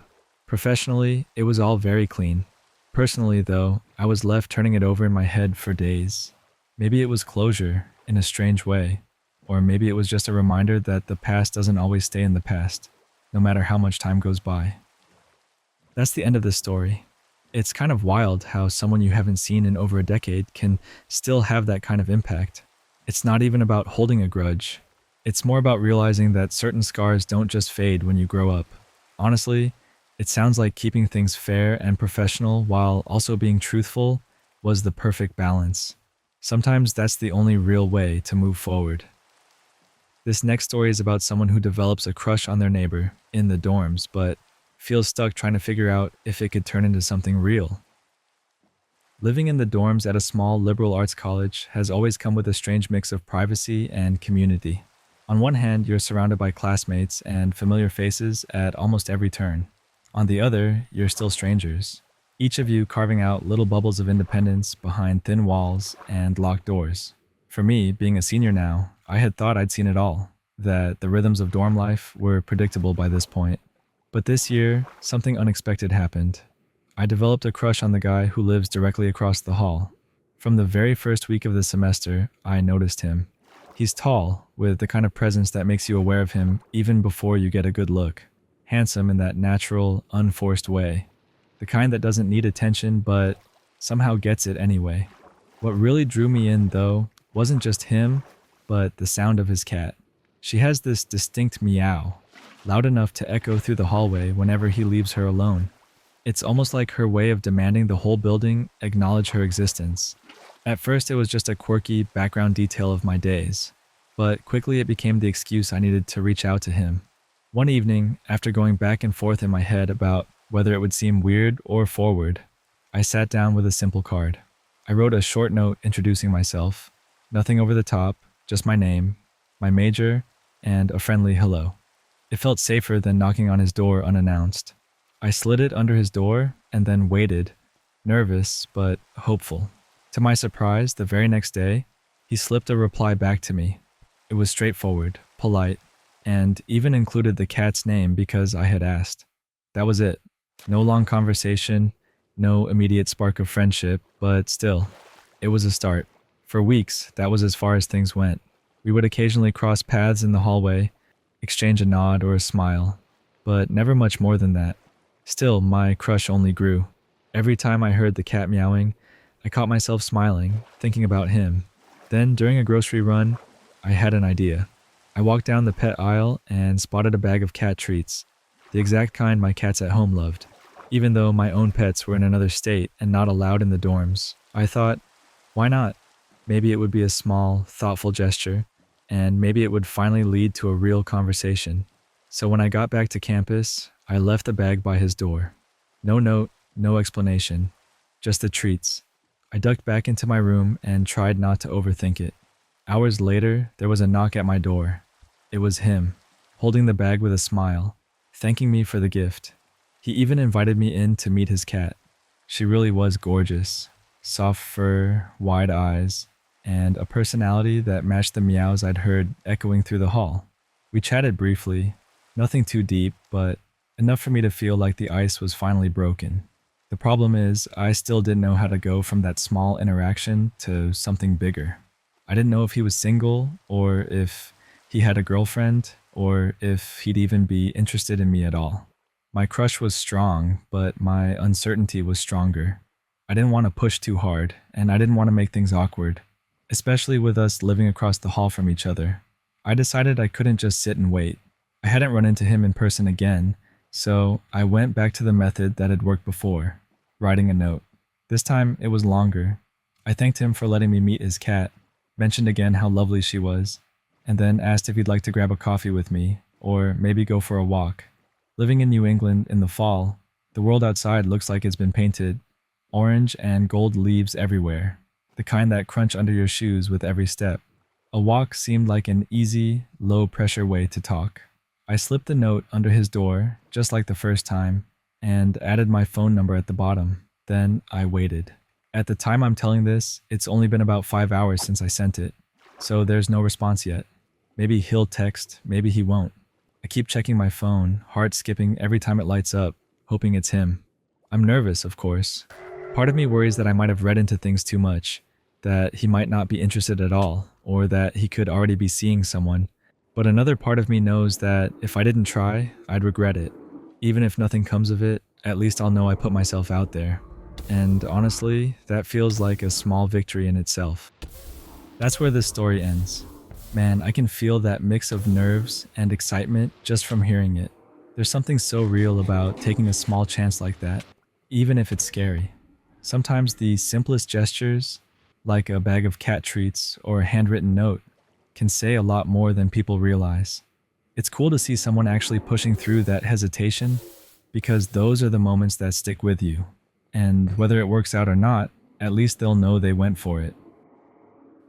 Professionally, it was all very clean. Personally, though, I was left turning it over in my head for days. Maybe it was closure, in a strange way, or maybe it was just a reminder that the past doesn't always stay in the past, no matter how much time goes by. That's the end of this story. It's kind of wild how someone you haven't seen in over a decade can still have that kind of impact. It's not even about holding a grudge. It's more about realizing that certain scars don't just fade when you grow up. Honestly, it sounds like keeping things fair and professional while also being truthful was the perfect balance. Sometimes that's the only real way to move forward. This next story is about someone who develops a crush on their neighbor in the dorms, but feels stuck trying to figure out if it could turn into something real. Living in the dorms at a small liberal arts college has always come with a strange mix of privacy and community. On one hand, you're surrounded by classmates and familiar faces at almost every turn. On the other, you're still strangers, each of you carving out little bubbles of independence behind thin walls and locked doors. For me, being a senior now, I had thought I'd seen it all, that the rhythms of dorm life were predictable by this point. But this year, something unexpected happened. I developed a crush on the guy who lives directly across the hall. From the very first week of the semester, I noticed him. He's tall, with the kind of presence that makes you aware of him even before you get a good look. Handsome in that natural, unforced way. The kind that doesn't need attention, but somehow gets it anyway. What really drew me in, though, wasn't just him, but the sound of his cat. She has this distinct meow, loud enough to echo through the hallway whenever he leaves her alone. It's almost like her way of demanding the whole building acknowledge her existence. At first, it was just a quirky background detail of my days, but quickly it became the excuse I needed to reach out to him. One evening, after going back and forth in my head about whether it would seem weird or forward, I sat down with a simple card. I wrote a short note introducing myself, nothing over the top, just my name, my major, and a friendly hello. It felt safer than knocking on his door unannounced. I slid it under his door and then waited, nervous but hopeful. To my surprise, the very next day, he slipped a reply back to me. It was straightforward, polite, and even included the cat's name because I had asked. That was it. No long conversation, no immediate spark of friendship, but still, it was a start. For weeks, that was as far as things went. We would occasionally cross paths in the hallway, exchange a nod or a smile, but never much more than that. Still, my crush only grew. Every time I heard the cat meowing, I caught myself smiling, thinking about him. Then, during a grocery run, I had an idea. I walked down the pet aisle and spotted a bag of cat treats, the exact kind my cats at home loved. Even though my own pets were in another state and not allowed in the dorms, I thought, why not? Maybe it would be a small, thoughtful gesture, and maybe it would finally lead to a real conversation. So when I got back to campus, I left the bag by his door. No note, no explanation, just the treats. I ducked back into my room and tried not to overthink it. Hours later, there was a knock at my door. It was him, holding the bag with a smile, thanking me for the gift. He even invited me in to meet his cat. She really was gorgeous. soft fur, wide eyes, and a personality that matched the meows I'd heard echoing through the hall. We chatted briefly, nothing too deep, but enough for me to feel like the ice was finally broken. The problem is, I still didn't know how to go from that small interaction to something bigger. I didn't know if he was single, or if he had a girlfriend, or if he'd even be interested in me at all. My crush was strong, but my uncertainty was stronger. I didn't want to push too hard, and I didn't want to make things awkward, especially with us living across the hall from each other. I decided I couldn't just sit and wait. I hadn't run into him in person again, so I went back to the method that had worked before, writing a note. This time it was longer. I thanked him for letting me meet his cat, mentioned again how lovely she was, and then asked if he'd like to grab a coffee with me, or maybe go for a walk. Living in New England in the fall, the world outside looks like it's been painted orange and gold leaves everywhere, the kind that crunch under your shoes with every step. A walk seemed like an easy, low-pressure way to talk. I slipped the note under his door, just like the first time, and added my phone number at the bottom. Then I waited. At the time I'm telling this, it's only been about 5 hours since I sent it, so there's no response yet. Maybe he'll text, maybe he won't. I keep checking my phone, heart skipping every time it lights up, hoping it's him. I'm nervous, of course. Part of me worries that I might have read into things too much, that he might not be interested at all, or that he could already be seeing someone. But another part of me knows that if I didn't try, I'd regret it. Even if nothing comes of it, at least I'll know I put myself out there. And honestly, that feels like a small victory in itself. That's where this story ends. Man, I can feel that mix of nerves and excitement just from hearing it. There's something so real about taking a small chance like that, even if it's scary. Sometimes the simplest gestures, like a bag of cat treats or a handwritten note, can say a lot more than people realize. It's cool to see someone actually pushing through that hesitation, because those are the moments that stick with you. And whether it works out or not, at least they'll know they went for it.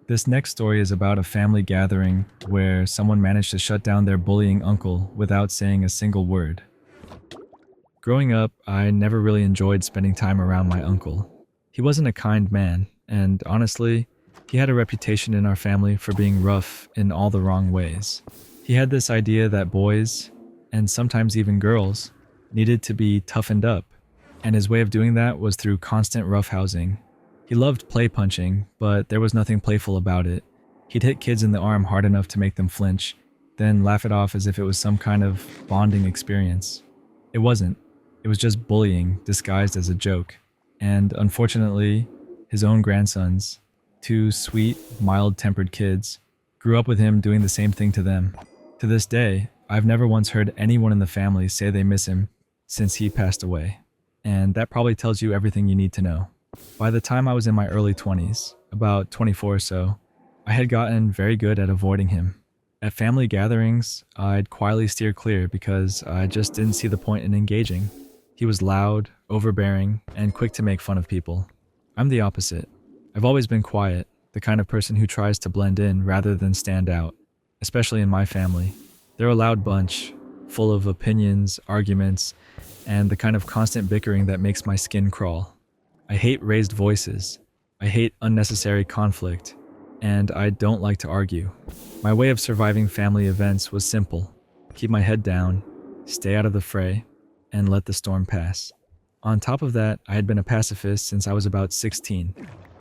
This next story is about a family gathering where someone managed to shut down their bullying uncle without saying a single word. Growing up, I never really enjoyed spending time around my uncle. He wasn't a kind man, and honestly, he had a reputation in our family for being rough in all the wrong ways. He had this idea that boys, and sometimes even girls, needed to be toughened up, and his way of doing that was through constant roughhousing. He loved play punching, but there was nothing playful about it. He'd hit kids in the arm hard enough to make them flinch, then laugh it off as if it was some kind of bonding experience. It wasn't. It was just bullying disguised as a joke. And unfortunately, his own grandsons, two sweet, mild-tempered kids, grew up with him doing the same thing to them. To this day, I've never once heard anyone in the family say they miss him since he passed away. And that probably tells you everything you need to know. By the time I was in my early 20s, about 24 or so, I had gotten very good at avoiding him. At family gatherings, I'd quietly steer clear because I just didn't see the point in engaging. He was loud, overbearing, and quick to make fun of people. I'm the opposite. I've always been quiet, the kind of person who tries to blend in rather than stand out, especially in my family. They're a loud bunch, full of opinions, arguments, and the kind of constant bickering that makes my skin crawl. I hate raised voices. I hate unnecessary conflict, and I don't like to argue. My way of surviving family events was simple: keep my head down, stay out of the fray, and let the storm pass. On top of that, I had been a pacifist since I was about 16.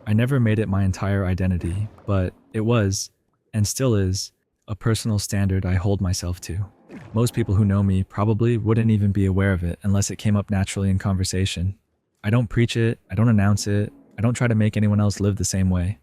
I never made it my entire identity, but it was, and still is, a personal standard I hold myself to. Most people who know me probably wouldn't even be aware of it unless it came up naturally in conversation. I don't preach it, I don't announce it, I don't try to make anyone else live the same way.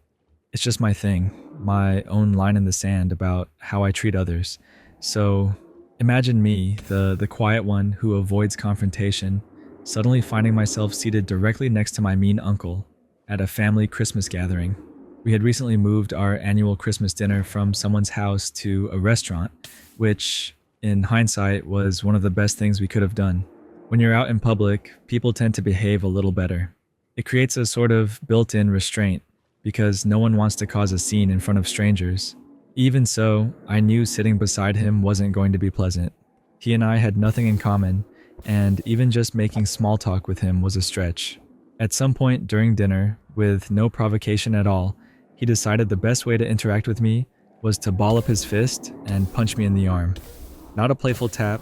It's just my thing, my own line in the sand about how I treat others. So imagine me, the quiet one who avoids confrontation, suddenly finding myself seated directly next to my mean uncle at a family Christmas gathering. We had recently moved our annual Christmas dinner from someone's house to a restaurant, which, in hindsight, was one of the best things we could have done. When you're out in public, people tend to behave a little better. It creates a sort of built-in restraint, because no one wants to cause a scene in front of strangers. Even so, I knew sitting beside him wasn't going to be pleasant. He and I had nothing in common, and even just making small talk with him was a stretch. At some point during dinner, With no provocation at all, he decided the best way to interact with me was to ball up his fist and punch me in the arm. Not a playful tap,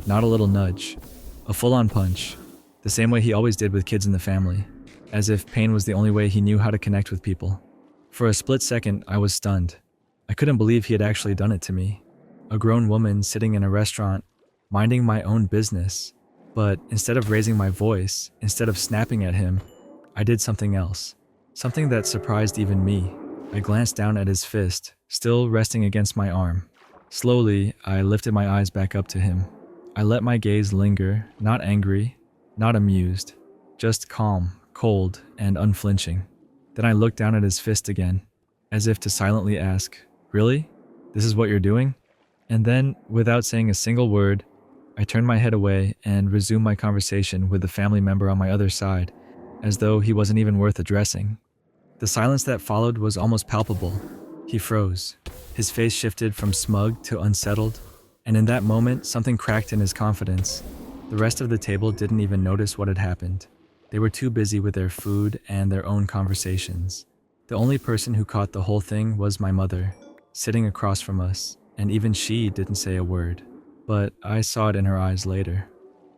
not a little nudge, a full-on punch, the same way he always did with kids in the family, as if pain was the only way he knew how to connect with people. For a split second, I was stunned. I couldn't believe he had actually done it to me. A grown woman sitting in a restaurant, minding my own business, but instead of raising my voice, instead of snapping at him, I did something else. Something that surprised even me. I glanced down at his fist, still resting against my arm. Slowly, I lifted my eyes back up to him. I let my gaze linger, not angry, not amused, just calm, cold, and unflinching. Then I looked down at his fist again, as if to silently ask, "Really? This is what you're doing?" And then, without saying a single word, I turned my head away and resumed my conversation with the family member on my other side, as though he wasn't even worth addressing. The silence that followed was almost palpable. He froze. His face shifted from smug to unsettled, and in that moment, something cracked in his confidence. The rest of the table didn't even notice what had happened. They were too busy with their food and their own conversations. The only person who caught the whole thing was my mother, sitting across from us, and even she didn't say a word. But I saw it in her eyes later.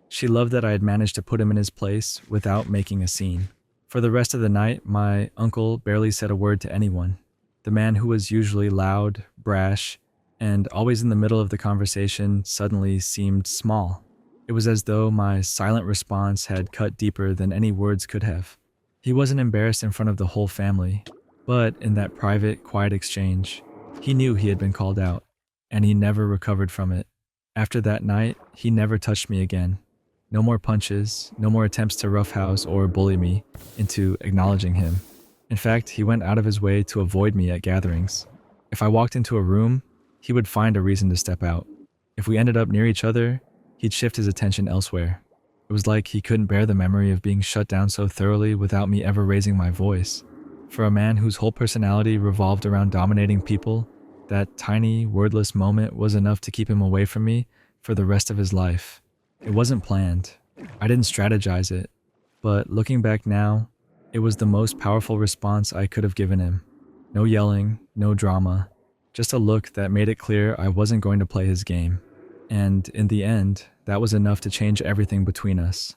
She loved that I had managed to put him in his place without making a scene. For the rest of the night, my uncle barely said a word to anyone. The man who was usually loud, brash, and always in the middle of the conversation suddenly seemed small. It was as though my silent response had cut deeper than any words could have. He wasn't embarrassed in front of the whole family, but in that private, quiet exchange, he knew he had been called out, and he never recovered from it. After that night, he never touched me again. No more punches, no more attempts to roughhouse or bully me into acknowledging him. In fact, he went out of his way to avoid me at gatherings. If I walked into a room, he would find a reason to step out. If we ended up near each other, he'd shift his attention elsewhere. It was like he couldn't bear the memory of being shut down so thoroughly without me ever raising my voice. For a man whose whole personality revolved around dominating people, that tiny, wordless moment was enough to keep him away from me for the rest of his life. It wasn't planned. I didn't strategize it. But looking back now, it was the most powerful response I could have given him. No yelling, no drama, just a look that made it clear I wasn't going to play his game. And in the end, that was enough to change everything between us.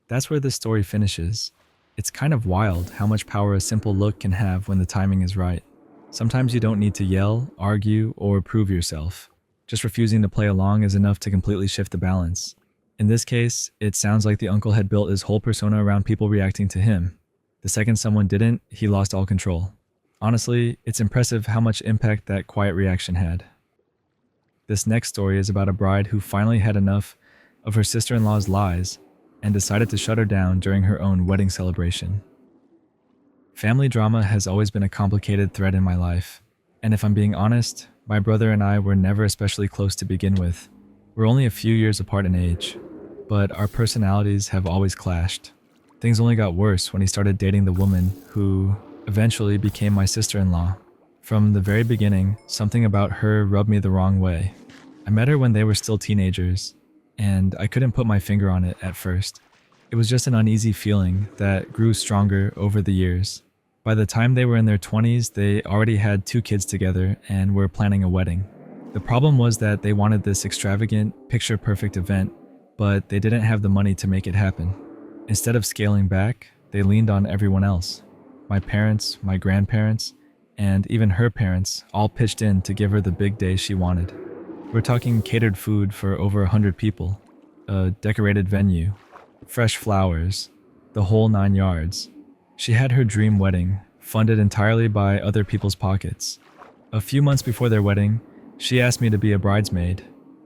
That's where this story finishes. It's kind of wild how much power a simple look can have when the timing is right. Sometimes you don't need to yell, argue, or prove yourself. Just refusing to play along is enough to completely shift the balance. In this case, it sounds like the uncle had built his whole persona around people reacting to him. The second someone didn't, he lost all control. Honestly, it's impressive how much impact that quiet reaction had. This next story is about a bride who finally had enough of her sister-in-law's lies and decided to shut her down during her own wedding celebration. Family drama has always been a complicated thread in my life, and if I'm being honest, my brother and I were never especially close to begin with. We're only a few years apart in age, but our personalities have always clashed. Things only got worse when he started dating the woman who eventually became my sister-in-law. From the very beginning, something about her rubbed me the wrong way. I met her when they were still teenagers, and I couldn't put my finger on it at first. It was just an uneasy feeling that grew stronger over the years. By the time they were in their 20s, they already had 2 kids together and were planning a wedding. The problem was that they wanted this extravagant, picture-perfect event, but they didn't have the money to make it happen. Instead of scaling back, they leaned on everyone else. My parents, my grandparents, and even her parents all pitched in to give her the big day she wanted. We're talking catered food for over 100 people, a decorated venue, fresh flowers, the whole 9 yards. She had her dream wedding, funded entirely by other people's pockets. A few months before their wedding, she asked me to be a bridesmaid,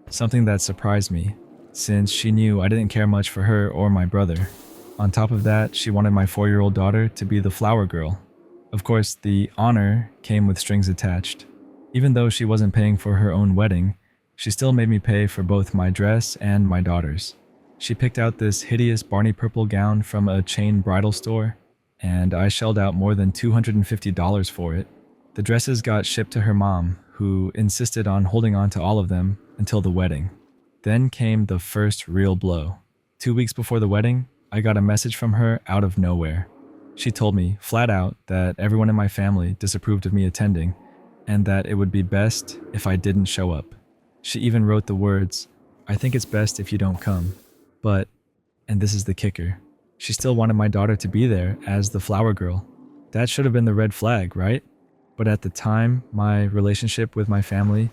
something that surprised me, since she knew I didn't care much for her or my brother. On top of that, she wanted my 4-year-old daughter to be the flower girl. Of course, the honor came with strings attached. Even though she wasn't paying for her own wedding, she still made me pay for both my dress and my daughter's. She picked out this hideous Barney purple gown from a chain bridal store, and I shelled out more than $250 for it. The dresses got shipped to her mom, who insisted on holding on to all of them until the wedding. Then came the first real blow. 2 weeks before the wedding, I got a message from her out of nowhere. She told me, flat out, that everyone in my family disapproved of me attending, and that it would be best if I didn't show up. She even wrote the words, "I think it's best if you don't come." But, and this is the kicker, she still wanted my daughter to be there as the flower girl. That should have been the red flag, right? But at the time, my relationship with my family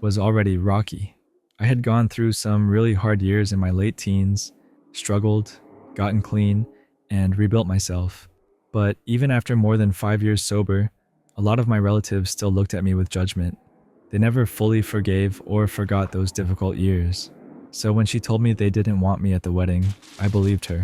was already rocky. I had gone through some really hard years in my late teens, struggled, gotten clean, and rebuilt myself. But even after more than 5 years sober, a lot of my relatives still looked at me with judgment. They never fully forgave or forgot those difficult years. So when she told me they didn't want me at the wedding, I believed her.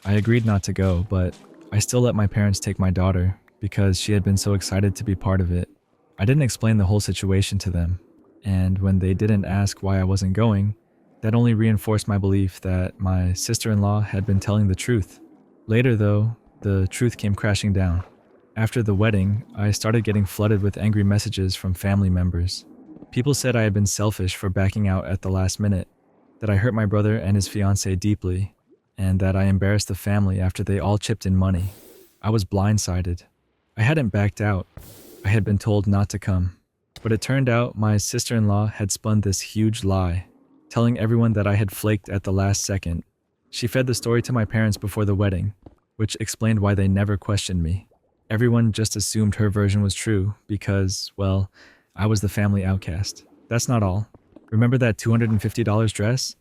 I agreed not to go, but I still let my parents take my daughter because she had been so excited to be part of it. I didn't explain the whole situation to them, and when they didn't ask why I wasn't going, that only reinforced my belief that my sister-in-law had been telling the truth. Later though, the truth came crashing down. After the wedding, I started getting flooded with angry messages from family members. People said I had been selfish for backing out at the last minute, that I hurt my brother and his fiancée deeply, and that I embarrassed the family after they all chipped in money. I was blindsided. I hadn't backed out. I had been told not to come. But it turned out my sister-in-law had spun this huge lie, telling everyone that I had flaked at the last second. She fed the story to my parents before the wedding, which explained why they never questioned me. Everyone just assumed her version was true because, well, I was the family outcast. That's not all. Remember that $250 dress?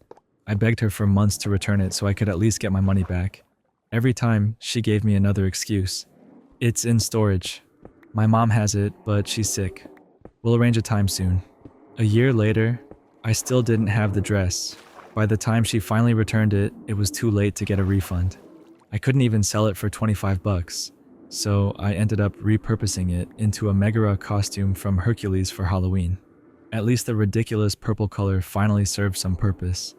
I begged her for months to return it so I could at least get my money back. Every time, she gave me another excuse. It's in storage. My mom has it, but she's sick. We'll arrange a time soon. A year later, I still didn't have the dress. By the time she finally returned it, it was too late to get a refund. I couldn't even sell it for $25, so I ended up repurposing it into a Megara costume from Hercules for Halloween. At least the ridiculous purple color finally served some purpose.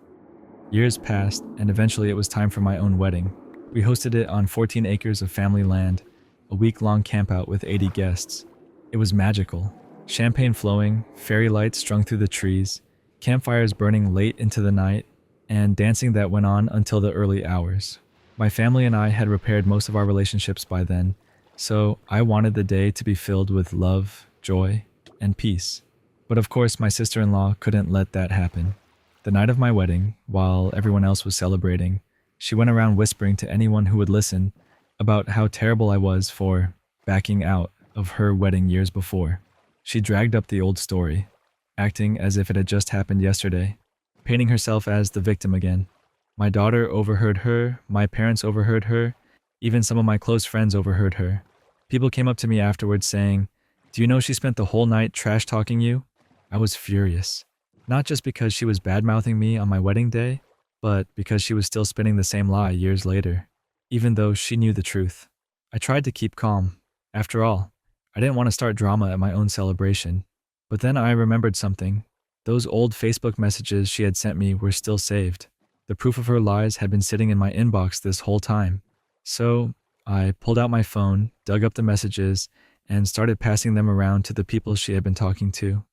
Years passed, and eventually it was time for my own wedding. We hosted it on 14 acres of family land, a week-long campout with 80 guests. It was magical. Champagne flowing, fairy lights strung through the trees, campfires burning late into the night, and dancing that went on until the early hours. My family and I had repaired most of our relationships by then, so I wanted the day to be filled with love, joy, and peace. But of course, my sister-in-law couldn't let that happen. The night of my wedding, while everyone else was celebrating, she went around whispering to anyone who would listen about how terrible I was for backing out of her wedding years before. She dragged up the old story, acting as if it had just happened yesterday, painting herself as the victim again. My daughter overheard her, my parents overheard her, even some of my close friends overheard her. People came up to me afterwards saying, "Do you know she spent the whole night trash-talking you?" I was furious. Not just because she was bad-mouthing me on my wedding day, but because she was still spinning the same lie years later, even though she knew the truth. I tried to keep calm. After all, I didn't want to start drama at my own celebration. But then I remembered something. Those old Facebook messages she had sent me were still saved. The proof of her lies had been sitting in my inbox this whole time. So I pulled out my phone, dug up the messages, and started passing them around to the people she had been talking to.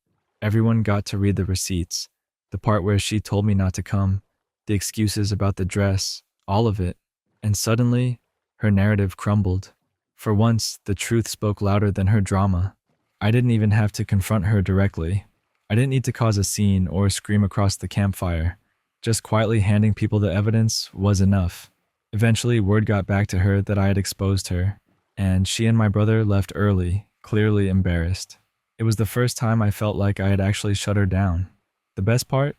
Everyone got to read the receipts, the part where she told me not to come, the excuses about the dress, all of it. And suddenly, her narrative crumbled. For once, the truth spoke louder than her drama. I didn't even have to confront her directly. I didn't need to cause a scene or scream across the campfire. Just quietly handing people the evidence was enough. Eventually, word got back to her that I had exposed her, and she and my brother left early, clearly embarrassed. It was the first time I felt like I had actually shut her down. The best part?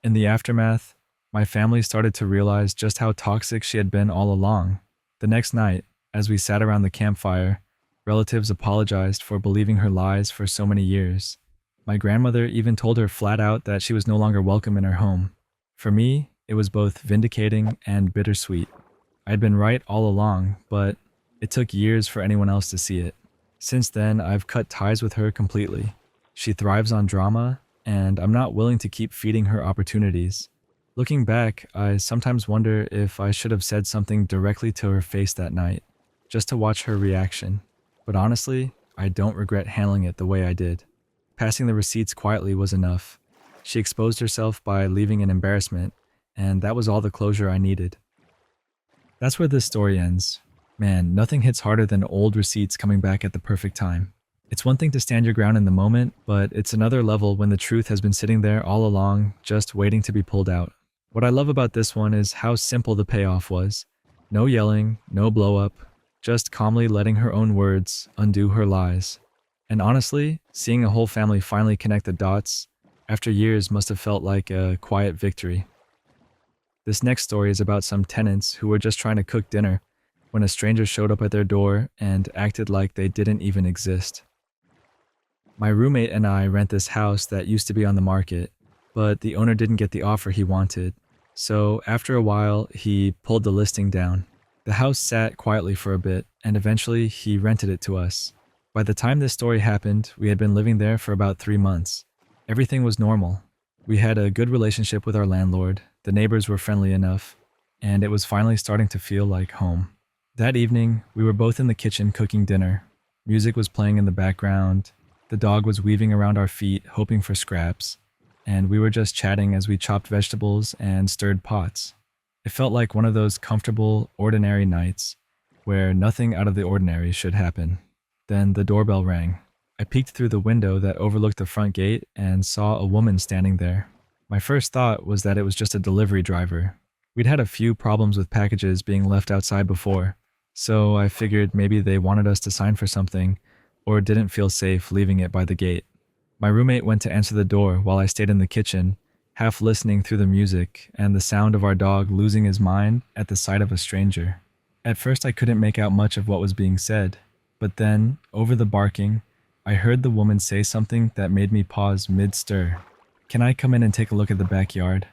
In the aftermath, my family started to realize just how toxic she had been all along. The next night, as we sat around the campfire, relatives apologized for believing her lies for so many years. My grandmother even told her flat out that she was no longer welcome in her home. For me, it was both vindicating and bittersweet. I had been right all along, but it took years for anyone else to see it. Since then, I've cut ties with her completely. She thrives on drama, and I'm not willing to keep feeding her opportunities. Looking back, I sometimes wonder if I should have said something directly to her face that night, just to watch her reaction. But honestly, I don't regret handling it the way I did. Passing the receipts quietly was enough. She exposed herself by leaving an embarrassment, and that was all the closure I needed. That's where this story ends. Man, nothing hits harder than old receipts coming back at the perfect time. It's one thing to stand your ground in the moment, but it's another level when the truth has been sitting there all along, just waiting to be pulled out. What I love about this one is how simple the payoff was. No yelling, no blow up, just calmly letting her own words undo her lies. And honestly, seeing a whole family finally connect the dots after years must have felt like a quiet victory. This next story is about some tenants who were just trying to cook dinner when a stranger showed up at their door and acted like they didn't even exist. My roommate and I rent this house that used to be on the market, but the owner didn't get the offer he wanted. So after a while, he pulled the listing down. The house sat quietly for a bit, and eventually he rented it to us. By the time this story happened, we had been living there for about 3 months. Everything was normal. We had a good relationship with our landlord, the neighbors were friendly enough, and it was finally starting to feel like home. That evening, we were both in the kitchen cooking dinner. Music was playing in the background, the dog was weaving around our feet hoping for scraps, and we were just chatting as we chopped vegetables and stirred pots. It felt like one of those comfortable, ordinary nights where nothing out of the ordinary should happen. Then the doorbell rang. I peeked through the window that overlooked the front gate and saw a woman standing there. My first thought was that it was just a delivery driver. We'd had a few problems with packages being left outside before, so I figured maybe they wanted us to sign for something or didn't feel safe leaving it by the gate. My roommate went to answer the door while I stayed in the kitchen, half listening through the music and the sound of our dog losing his mind at the sight of a stranger. At first I couldn't make out much of what was being said, but then, over the barking, I heard the woman say something that made me pause mid-stir. "Can I come in and take a look at the backyard?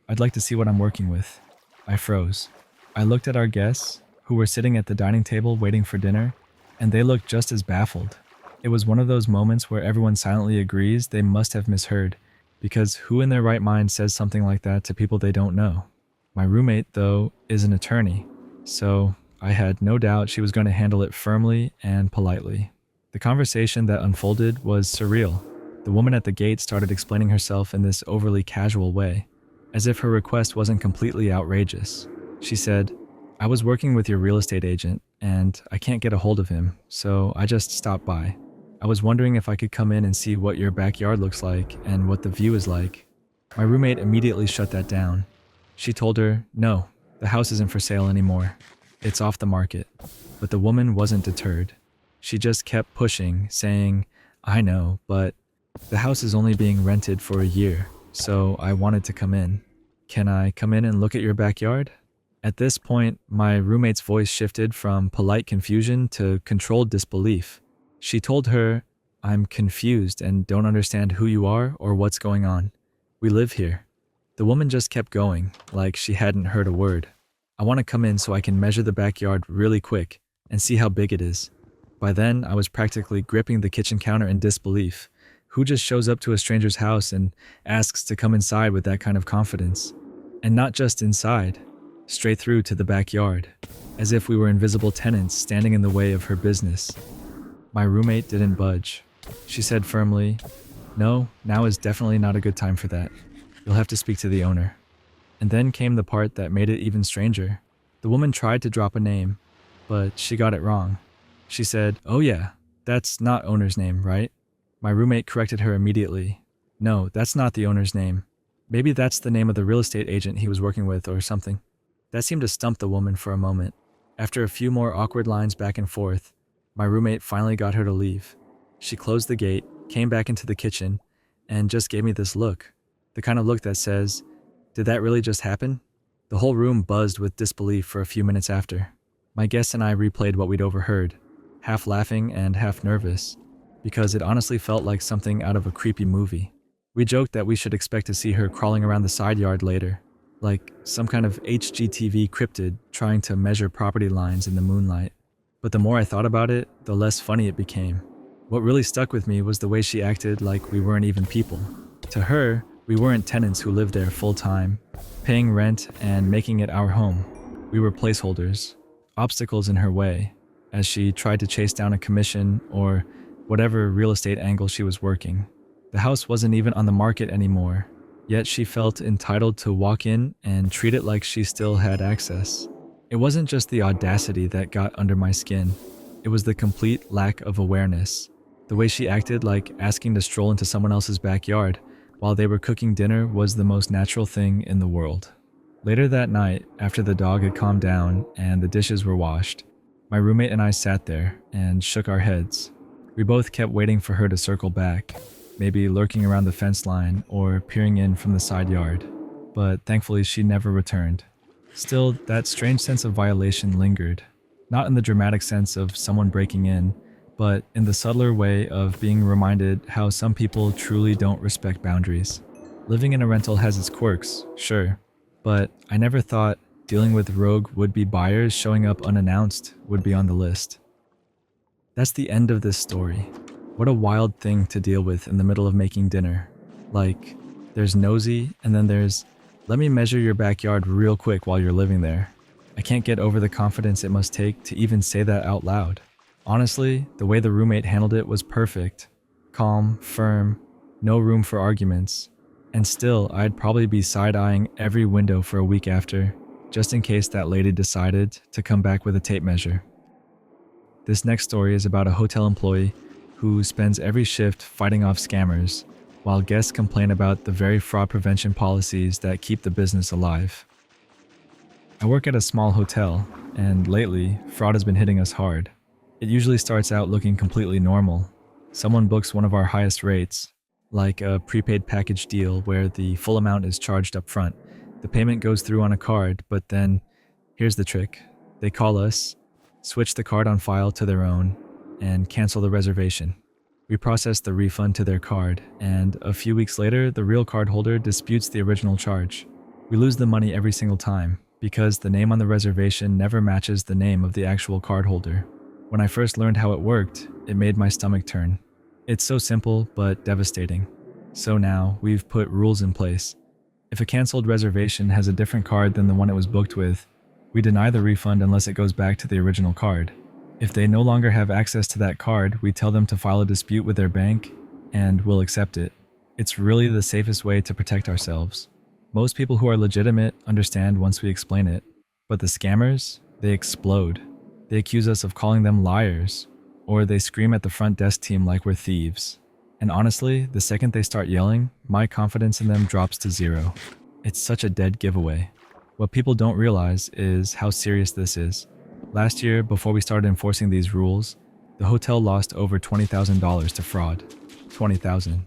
I'd like to see what I'm working with." I froze. I looked at our guests, who were sitting at the dining table waiting for dinner, and they looked just as baffled. It was one of those moments where everyone silently agrees they must have misheard, because who in their right mind says something like that to people they don't know? My roommate, though, is an attorney, so I had no doubt she was going to handle it firmly and politely. The conversation that unfolded was surreal. The woman at the gate started explaining herself in this overly casual way, as if her request wasn't completely outrageous. She said, "I was working with your real estate agent, and I can't get a hold of him, so I just stopped by. I was wondering if I could come in and see what your backyard looks like and what the view is like." My roommate immediately shut that down. She told her, "No, the house isn't for sale anymore. It's off the market." But the woman wasn't deterred. She just kept pushing, saying, "I know, but the house is only being rented for a year, so I wanted to come in. Can I come in and look at your backyard?" At this point, my roommate's voice shifted from polite confusion to controlled disbelief. She told her, "I'm confused and don't understand who you are or what's going on. We live here." The woman just kept going, like she hadn't heard a word. "I want to come in so I can measure the backyard really quick and see how big it is." By then, I was practically gripping the kitchen counter in disbelief. Who just shows up to a stranger's house and asks to come inside with that kind of confidence? And not just inside, straight through to the backyard, as if we were invisible tenants standing in the way of her business. My roommate didn't budge. She said firmly, "No, now is definitely not a good time for that. You'll have to speak to the owner." And then came the part that made it even stranger. The woman tried to drop a name, but she got it wrong. She said, "Oh yeah, that's not owner's name, right?" My roommate corrected her immediately. "No, that's not the owner's name. Maybe that's the name of the real estate agent he was working with or something." That seemed to stump the woman for a moment. After a few more awkward lines back and forth, my roommate finally got her to leave. She closed the gate, came back into the kitchen, and just gave me this look. The kind of look that says, "Did that really just happen?" The whole room buzzed with disbelief for a few minutes after. My guests and I replayed what we'd overheard, half laughing and half nervous, because it honestly felt like something out of a creepy movie. We joked that we should expect to see her crawling around the side yard later, like some kind of HGTV cryptid trying to measure property lines in the moonlight. But the more I thought about it, the less funny it became. What really stuck with me was the way she acted like we weren't even people. To her, we weren't tenants who lived there full-time, paying rent and making it our home. We were placeholders, obstacles in her way, as she tried to chase down a commission or whatever real estate angle she was working. The house wasn't even on the market anymore, yet she felt entitled to walk in and treat it like she still had access. It wasn't just the audacity that got under my skin, it was the complete lack of awareness. The way she acted like asking to stroll into someone else's backyard while they were cooking dinner was the most natural thing in the world. Later that night, after the dog had calmed down and the dishes were washed, my roommate and I sat there and shook our heads. We both kept waiting for her to circle back, maybe lurking around the fence line or peering in from the side yard. But thankfully she never returned. Still, that strange sense of violation lingered, not in the dramatic sense of someone breaking in, but in the subtler way of being reminded how some people truly don't respect boundaries. Living in a rental has its quirks, sure, but I never thought dealing with rogue would-be buyers showing up unannounced would be on the list. That's the end of this story. What a wild thing to deal with in the middle of making dinner. Like, there's nosy, and then there's, let me measure your backyard real quick while you're living there. I can't get over the confidence it must take to even say that out loud. Honestly, the way the roommate handled it was perfect. Calm, firm, no room for arguments. And still, I'd probably be side-eyeing every window for a week after, just in case that lady decided to come back with a tape measure. This next story is about a hotel employee who spends every shift fighting off scammers, while guests complain about the very fraud prevention policies that keep the business alive. I work at a small hotel, and lately, fraud has been hitting us hard. It usually starts out looking completely normal. Someone books one of our highest rates, like a prepaid package deal where the full amount is charged up front. The payment goes through on a card, but then, here's the trick. They call us, switch the card on file to their own, and cancel the reservation. We process the refund to their card, and a few weeks later, the real cardholder disputes the original charge. We lose the money every single time, because the name on the reservation never matches the name of the actual cardholder. When I first learned how it worked, it made my stomach turn. It's so simple, but devastating. So now, we've put rules in place. If a canceled reservation has a different card than the one it was booked with, we deny the refund unless it goes back to the original card. If they no longer have access to that card, we tell them to file a dispute with their bank, and we'll accept it. It's really the safest way to protect ourselves. Most people who are legitimate understand once we explain it, but the scammers, they explode. They accuse us of calling them liars, or they scream at the front desk team like we're thieves. And honestly, the second they start yelling, my confidence in them drops to zero. It's such a dead giveaway. What people don't realize is how serious this is. Last year, before we started enforcing these rules, the hotel lost over $20,000 to fraud. $20,000.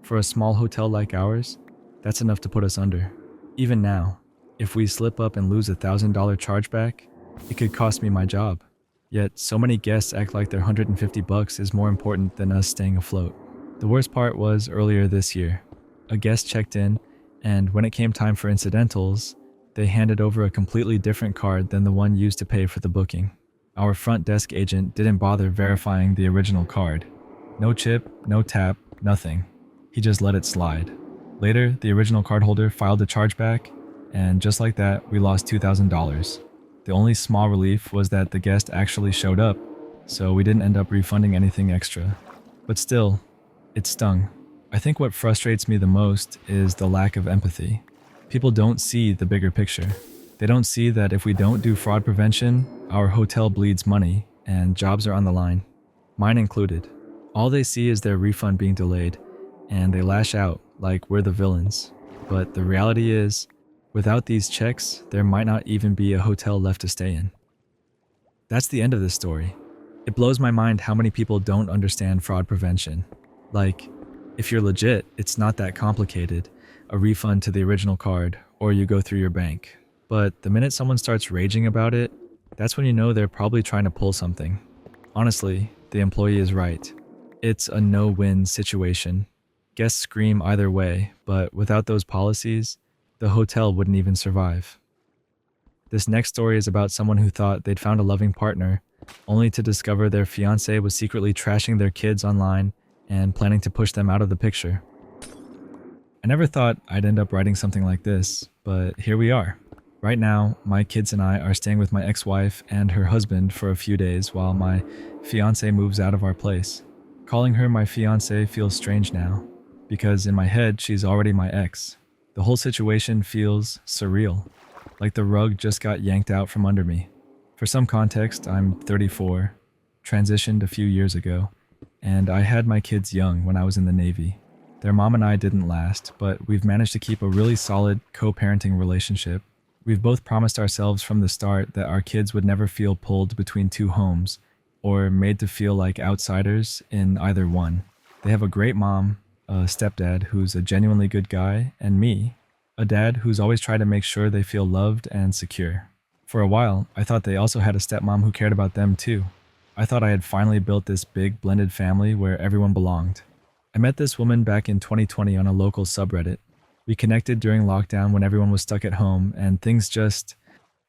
For a small hotel like ours, that's enough to put us under. Even now, if we slip up and lose $1,000 chargeback, it could cost me my job. Yet so many guests act like their $150 is more important than us staying afloat. The worst part was earlier this year. A guest checked in, and when it came time for incidentals, they handed over a completely different card than the one used to pay for the booking. Our front desk agent didn't bother verifying the original card. No chip, no tap, nothing. He just let it slide. Later, the original cardholder filed a chargeback, and just like that, we lost $2,000. The only small relief was that the guest actually showed up, so we didn't end up refunding anything extra. But still, it stung. I think what frustrates me the most is the lack of empathy. People don't see the bigger picture. They don't see that if we don't do fraud prevention, our hotel bleeds money, and jobs are on the line. Mine included. All they see is their refund being delayed, and they lash out like we're the villains. But the reality is, without these checks, there might not even be a hotel left to stay in. That's the end of this story. It blows my mind how many people don't understand fraud prevention. Like, if you're legit, it's not that complicated. A refund to the original card, or you go through your bank. But the minute someone starts raging about it, that's when you know they're probably trying to pull something. Honestly, the employee is right. It's a no-win situation. Guests scream either way, but without those policies, the hotel wouldn't even survive. This next story is about someone who thought they'd found a loving partner, only to discover their fiancé was secretly trashing their kids online and planning to push them out of the picture. I never thought I'd end up writing something like this, but here we are. Right now, my kids and I are staying with my ex-wife and her husband for a few days while my fiancé moves out of our place. Calling her my fiancé feels strange now, because in my head she's already my ex. The whole situation feels surreal. like the rug just got yanked out from under me. For some context, I'm 34, transitioned a few years ago, and I had my kids young when I was in the Navy. Their mom and I didn't last, but we've managed to keep a really solid co-parenting relationship. We've both promised ourselves from the start that our kids would never feel pulled between two homes or made to feel like outsiders in either one. They have a great mom, a stepdad who's a genuinely good guy, and me, a dad who's always tried to make sure they feel loved and secure. For a while, I thought they also had a stepmom who cared about them too. I thought I had finally built this big blended family where everyone belonged. I met this woman back in 2020 on a local subreddit. We connected during lockdown when everyone was stuck at home and things just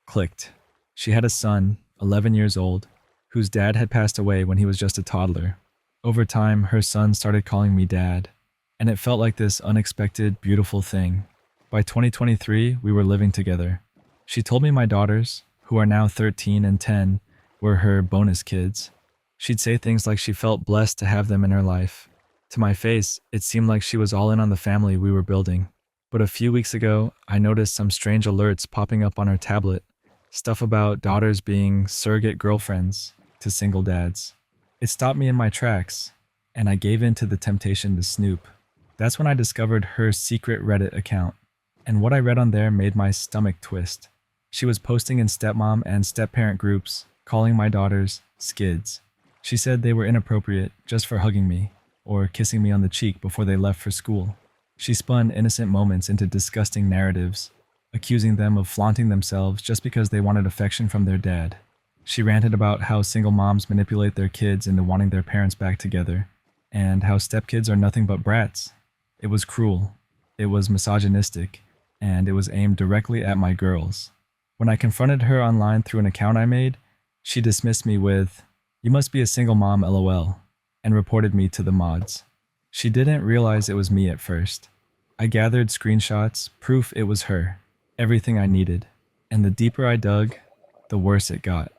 clicked. She had a son, 11 years old, whose dad had passed away when he was just a toddler. Over time, her son started calling me dad, and it felt like this unexpected, beautiful thing. By 2023, we were living together. She told me my daughters, who are now 13 and 10, were her bonus kids. She'd say things like she felt blessed to have them in her life. To my face, it seemed like she was all in on the family we were building. But a few weeks ago, I noticed some strange alerts popping up on her tablet. Stuff about daughters being surrogate girlfriends to single dads. It stopped me in my tracks, and I gave in to the temptation to snoop. That's when I discovered her secret Reddit account, and what I read on there made my stomach twist. She was posting in stepmom and stepparent groups, calling my daughters skids. She said they were inappropriate just for hugging me, or kissing me on the cheek before they left for school. She spun innocent moments into disgusting narratives, accusing them of flaunting themselves just because they wanted affection from their dad. She ranted about how single moms manipulate their kids into wanting their parents back together, and how stepkids are nothing but brats. It was cruel, it was misogynistic, and it was aimed directly at my girls. When I confronted her online through an account I made, she dismissed me with, "You must be a single mom, lol," and reported me to the mods. She didn't realize it was me at first. I gathered screenshots, proof it was her, everything I needed, and the deeper I dug, the worse it got.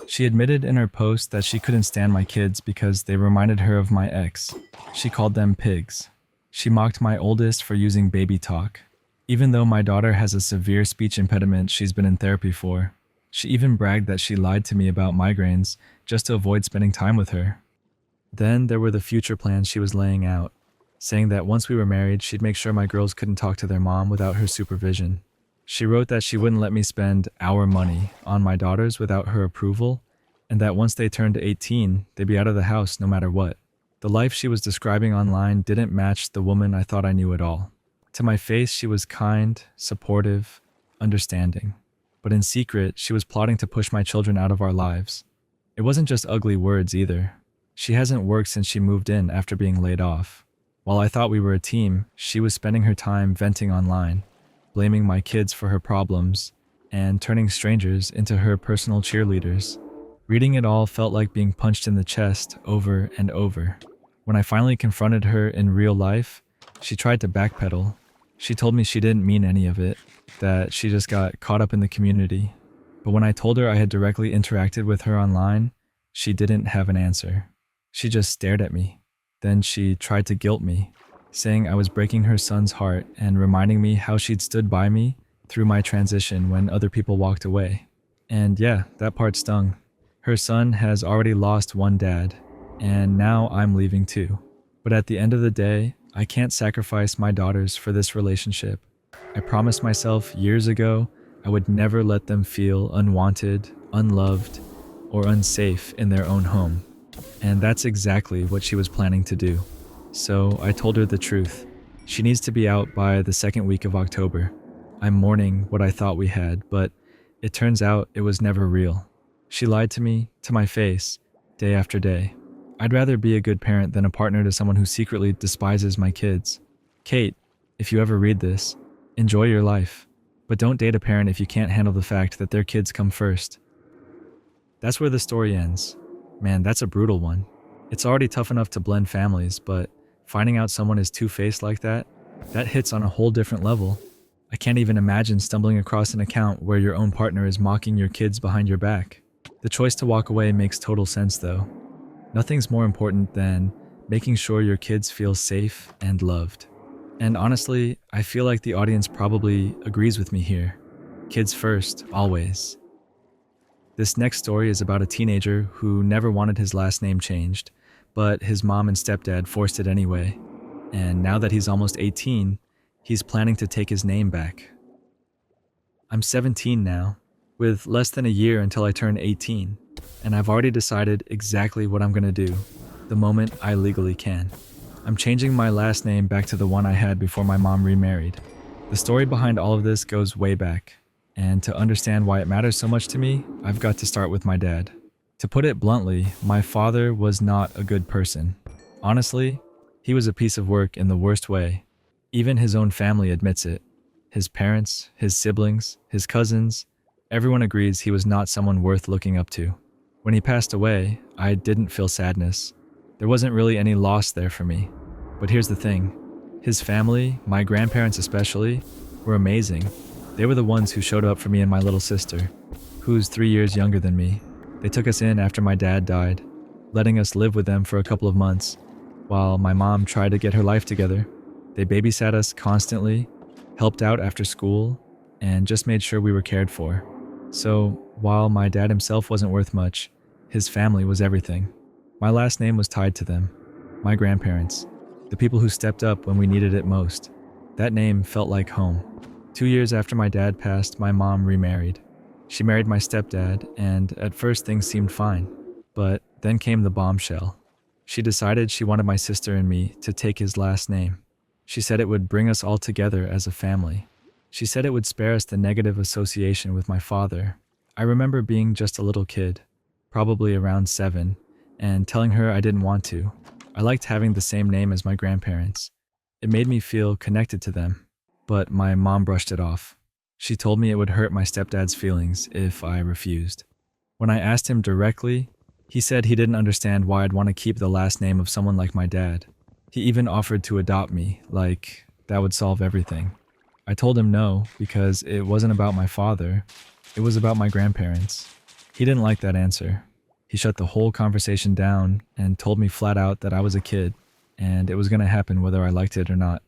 She admitted in her post that she couldn't stand my kids because they reminded her of my ex. She called them pigs. She mocked my oldest for using baby talk, even though my daughter has a severe speech impediment she's been in therapy for. She even bragged that she lied to me about migraines just to avoid spending time with her. Then there were the future plans she was laying out, saying that once we were married, she'd make sure my girls couldn't talk to their mom without her supervision. She wrote that she wouldn't let me spend our money on my daughters without her approval, and that once they turned 18, they'd be out of the house no matter what. The life she was describing online didn't match the woman I thought I knew at all. To my face, she was kind, supportive, understanding. But in secret, she was plotting to push my children out of our lives. It wasn't just ugly words either. She hasn't worked since she moved in after being laid off. While I thought we were a team, she was spending her time venting online, blaming my kids for her problems, and turning strangers into her personal cheerleaders. Reading it all felt like being punched in the chest over and over. When I finally confronted her in real life, she tried to backpedal. She told me she didn't mean any of it, that she just got caught up in the community. But when I told her I had directly interacted with her online, she didn't have an answer. She just stared at me. Then she tried to guilt me, saying I was breaking her son's heart and reminding me how she'd stood by me through my transition when other people walked away. And yeah, that part stung. Her son has already lost one dad, and now I'm leaving too. But at the end of the day, I can't sacrifice my daughters for this relationship. I promised myself years ago I would never let them feel unwanted, unloved, or unsafe in their own home. And that's exactly what she was planning to do. So I told her the truth. She needs to be out by the second week of October. I'm mourning what I thought we had, but it turns out it was never real. She lied to me, to my face, day after day. I'd rather be a good parent than a partner to someone who secretly despises my kids. Kate, if you ever read this, enjoy your life, but don't date a parent if you can't handle the fact that their kids come first. That's where the story ends. Man, that's a brutal one. It's already tough enough to blend families, but finding out someone is two-faced like that hits on a whole different level. I can't even imagine stumbling across an account where your own partner is mocking your kids behind your back. The choice to walk away makes total sense though. Nothing's more important than making sure your kids feel safe and loved. And honestly, I feel like the audience probably agrees with me here. Kids first, always. This next story is about a teenager who never wanted his last name changed, but his mom and stepdad forced it anyway. And now that he's almost 18, he's planning to take his name back. I'm 17 now, with less than a year until I turn 18, and I've already decided exactly what I'm gonna do the moment I legally can. I'm changing my last name back to the one I had before my mom remarried. The story behind all of this goes way back, and to understand why it matters so much to me, I've got to start with my dad. To put it bluntly, my father was not a good person. Honestly, he was a piece of work in the worst way. Even his own family admits it. His parents, his siblings, his cousins, everyone agrees he was not someone worth looking up to. When he passed away, I didn't feel sadness. There wasn't really any loss there for me. But here's the thing. His family, my grandparents especially, were amazing. They were the ones who showed up for me and my little sister, who's 3 years younger than me. They took us in after my dad died, letting us live with them for a couple of months, while my mom tried to get her life together. They babysat us constantly, helped out after school, and just made sure we were cared for. So, while my dad himself wasn't worth much, his family was everything. My last name was tied to them, my grandparents, the people who stepped up when we needed it most. That name felt like home. 2 years after my dad passed, my mom remarried. She married my stepdad, and at first things seemed fine. But then came the bombshell. She decided she wanted my sister and me to take his last name. She said it would bring us all together as a family. She said it would spare us the negative association with my father. I remember being just a little kid, probably around 7, and telling her I didn't want to. I liked having the same name as my grandparents. It made me feel connected to them, but my mom brushed it off. She told me it would hurt my stepdad's feelings if I refused. When I asked him directly, he said he didn't understand why I'd want to keep the last name of someone like my dad. He even offered to adopt me, like that would solve everything. I told him no, because it wasn't about my father, it was about my grandparents. He didn't like that answer. He shut the whole conversation down and told me flat out that I was a kid, and it was going to happen whether I liked it or not.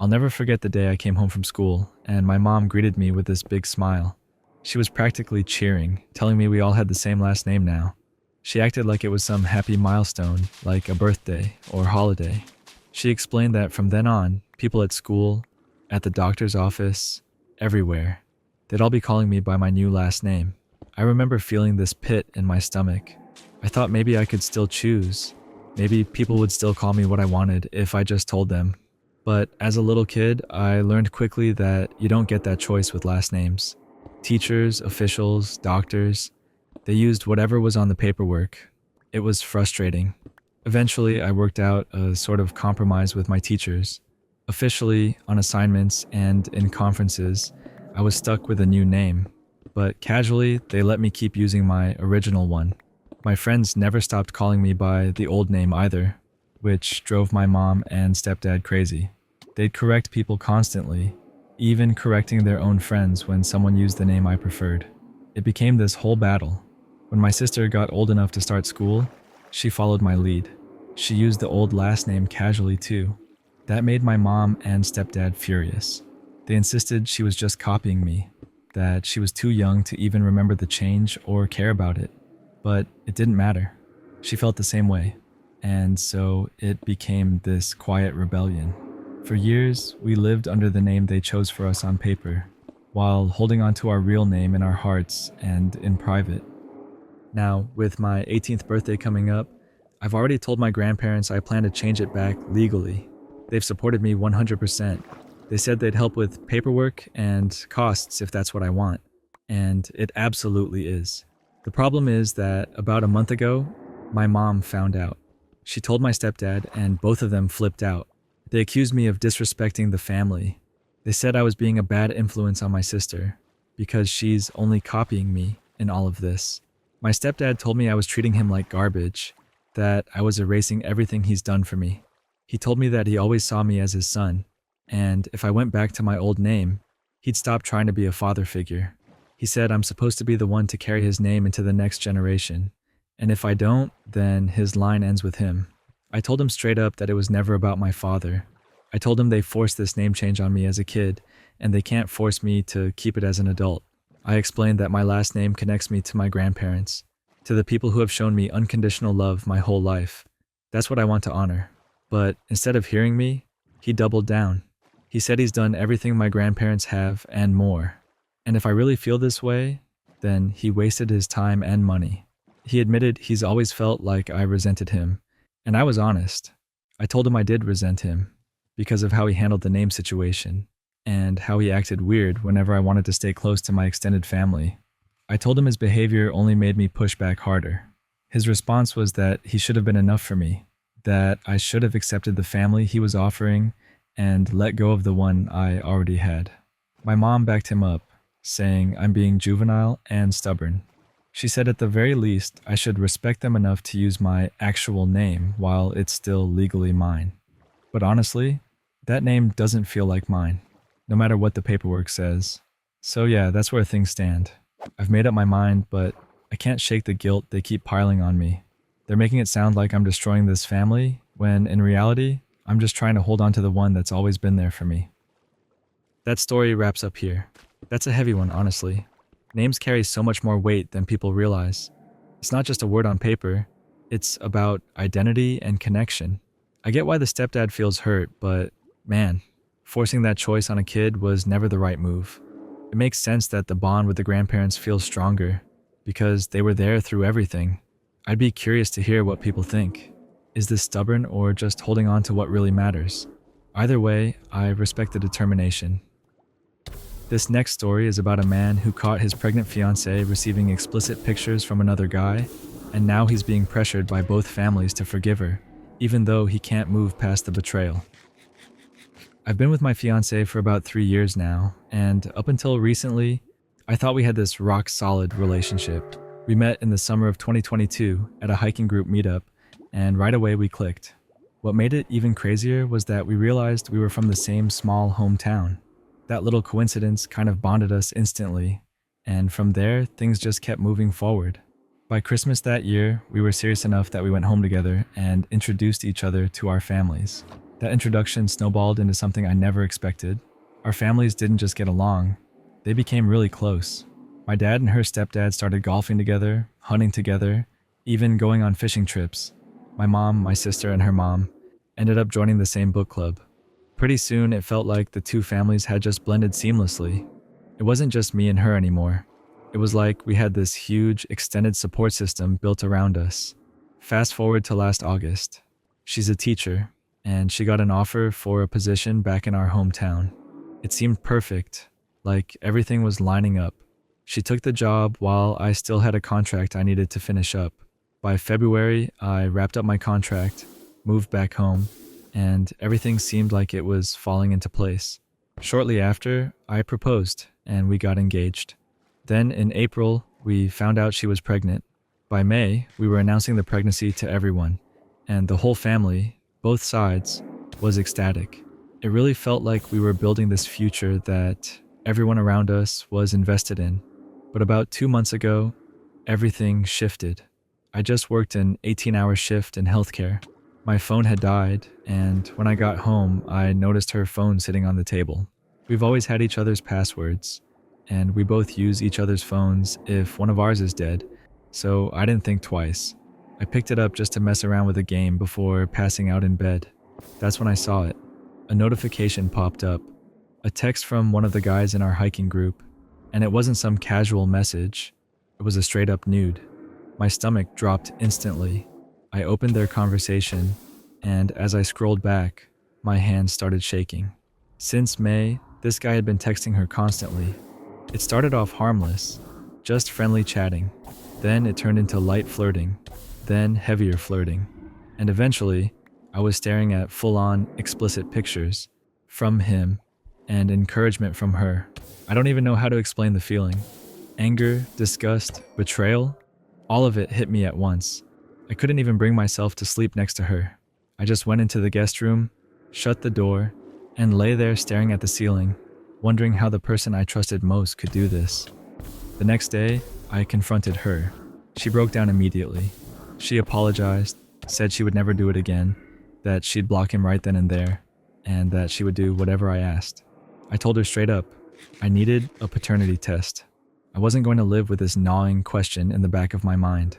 I'll never forget the day I came home from school, and my mom greeted me with this big smile. She was practically cheering, telling me we all had the same last name now. She acted like it was some happy milestone, like a birthday or holiday. She explained that from then on, people at school, at the doctor's office, everywhere, they'd all be calling me by my new last name. I remember feeling this pit in my stomach. I thought maybe I could still choose. Maybe people would still call me what I wanted if I just told them. But as a little kid, I learned quickly that you don't get that choice with last names. Teachers, officials, doctors, they used whatever was on the paperwork. It was frustrating. Eventually, I worked out a sort of compromise with my teachers. Officially, on assignments and in conferences, I was stuck with a new name. But casually, they let me keep using my original one. My friends never stopped calling me by the old name either, which drove my mom and stepdad crazy. They'd correct people constantly, even correcting their own friends when someone used the name I preferred. It became this whole battle. When my sister got old enough to start school, she followed my lead. She used the old last name casually too. That made my mom and stepdad furious. They insisted she was just copying me, that she was too young to even remember the change or care about it. But it didn't matter. She felt the same way. And so it became this quiet rebellion. For years, we lived under the name they chose for us on paper, while holding on to our real name in our hearts and in private. Now, with my 18th birthday coming up, I've already told my grandparents I plan to change it back legally. They've supported me 100%. They said they'd help with paperwork and costs if that's what I want. And it absolutely is. The problem is that about a month ago, my mom found out. She told my stepdad, and both of them flipped out. They accused me of disrespecting the family. They said I was being a bad influence on my sister, because she's only copying me in all of this. My stepdad told me I was treating him like garbage, that I was erasing everything he's done for me. He told me that he always saw me as his son, and if I went back to my old name, he'd stop trying to be a father figure. He said I'm supposed to be the one to carry his name into the next generation, and if I don't, then his line ends with him. I told him straight up that it was never about my father. I told him they forced this name change on me as a kid, and they can't force me to keep it as an adult. I explained that my last name connects me to my grandparents, to the people who have shown me unconditional love my whole life. That's what I want to honor. But instead of hearing me, he doubled down. He said he's done everything my grandparents have and more. And if I really feel this way, then he wasted his time and money. He admitted he's always felt like I resented him, and I was honest. I told him I did resent him because of how he handled the name situation and how he acted weird whenever I wanted to stay close to my extended family. I told him his behavior only made me push back harder. His response was that he should have been enough for me, that I should have accepted the family he was offering and let go of the one I already had. My mom backed him up, saying I'm being juvenile and stubborn. She said at the very least I should respect them enough to use my actual name while it's still legally mine. But honestly, that name doesn't feel like mine, no matter what the paperwork says. So yeah, that's where things stand. I've made up my mind, but I can't shake the guilt they keep piling on me. They're making it sound like I'm destroying this family, when in reality, I'm just trying to hold on to the one that's always been there for me. That story wraps up here. That's a heavy one, honestly. Names carry so much more weight than people realize. It's not just a word on paper, it's about identity and connection. I get why the stepdad feels hurt, but man, forcing that choice on a kid was never the right move. It makes sense that the bond with the grandparents feels stronger, because they were there through everything. I'd be curious to hear what people think. Is this stubborn or just holding on to what really matters? Either way, I respect the determination. This next story is about a man who caught his pregnant fiancée receiving explicit pictures from another guy, and now he's being pressured by both families to forgive her, even though he can't move past the betrayal. I've been with my fiancée for about 3 years now, and up until recently, I thought we had this rock-solid relationship. We met in the summer of 2022 at a hiking group meetup, and right away we clicked. What made it even crazier was that we realized we were from the same small hometown. That little coincidence kind of bonded us instantly, and from there, things just kept moving forward. By Christmas that year, we were serious enough that we went home together and introduced each other to our families. That introduction snowballed into something I never expected. Our families didn't just get along, they became really close. My dad and her stepdad started golfing together, hunting together, even going on fishing trips. My mom, my sister, and her mom ended up joining the same book club. Pretty soon, it felt like the two families had just blended seamlessly. It wasn't just me and her anymore. It was like we had this huge, extended support system built around us. Fast forward to last August. She's a teacher, and she got an offer for a position back in our hometown. It seemed perfect, like everything was lining up. She took the job while I still had a contract I needed to finish up. By February, I wrapped up my contract, moved back home, and everything seemed like it was falling into place. Shortly after, I proposed, and we got engaged. Then in April, we found out she was pregnant. By May, we were announcing the pregnancy to everyone, and the whole family, both sides, was ecstatic. It really felt like we were building this future that everyone around us was invested in. But about 2 months ago, everything shifted. I just worked an 18-hour shift in healthcare. My phone had died, and when I got home, I noticed her phone sitting on the table. We've always had each other's passwords, and we both use each other's phones if one of ours is dead, so I didn't think twice. I picked it up just to mess around with a game before passing out in bed. That's when I saw it. A notification popped up, a text from one of the guys in our hiking group, and it wasn't some casual message. It was a straight-up nude. My stomach dropped instantly. I opened their conversation, and as I scrolled back, my hands started shaking. Since May, this guy had been texting her constantly. It started off harmless, just friendly chatting. Then it turned into light flirting, then heavier flirting. And eventually, I was staring at full-on explicit pictures from him and encouragement from her. I don't even know how to explain the feeling. Anger, disgust, betrayal, all of it hit me at once. I couldn't even bring myself to sleep next to her. I just went into the guest room, shut the door, and lay there staring at the ceiling, wondering how the person I trusted most could do this. The next day, I confronted her. She broke down immediately. She apologized, said she would never do it again, that she'd block him right then and there, and that she would do whatever I asked. I told her straight up, I needed a paternity test. I wasn't going to live with this gnawing question in the back of my mind.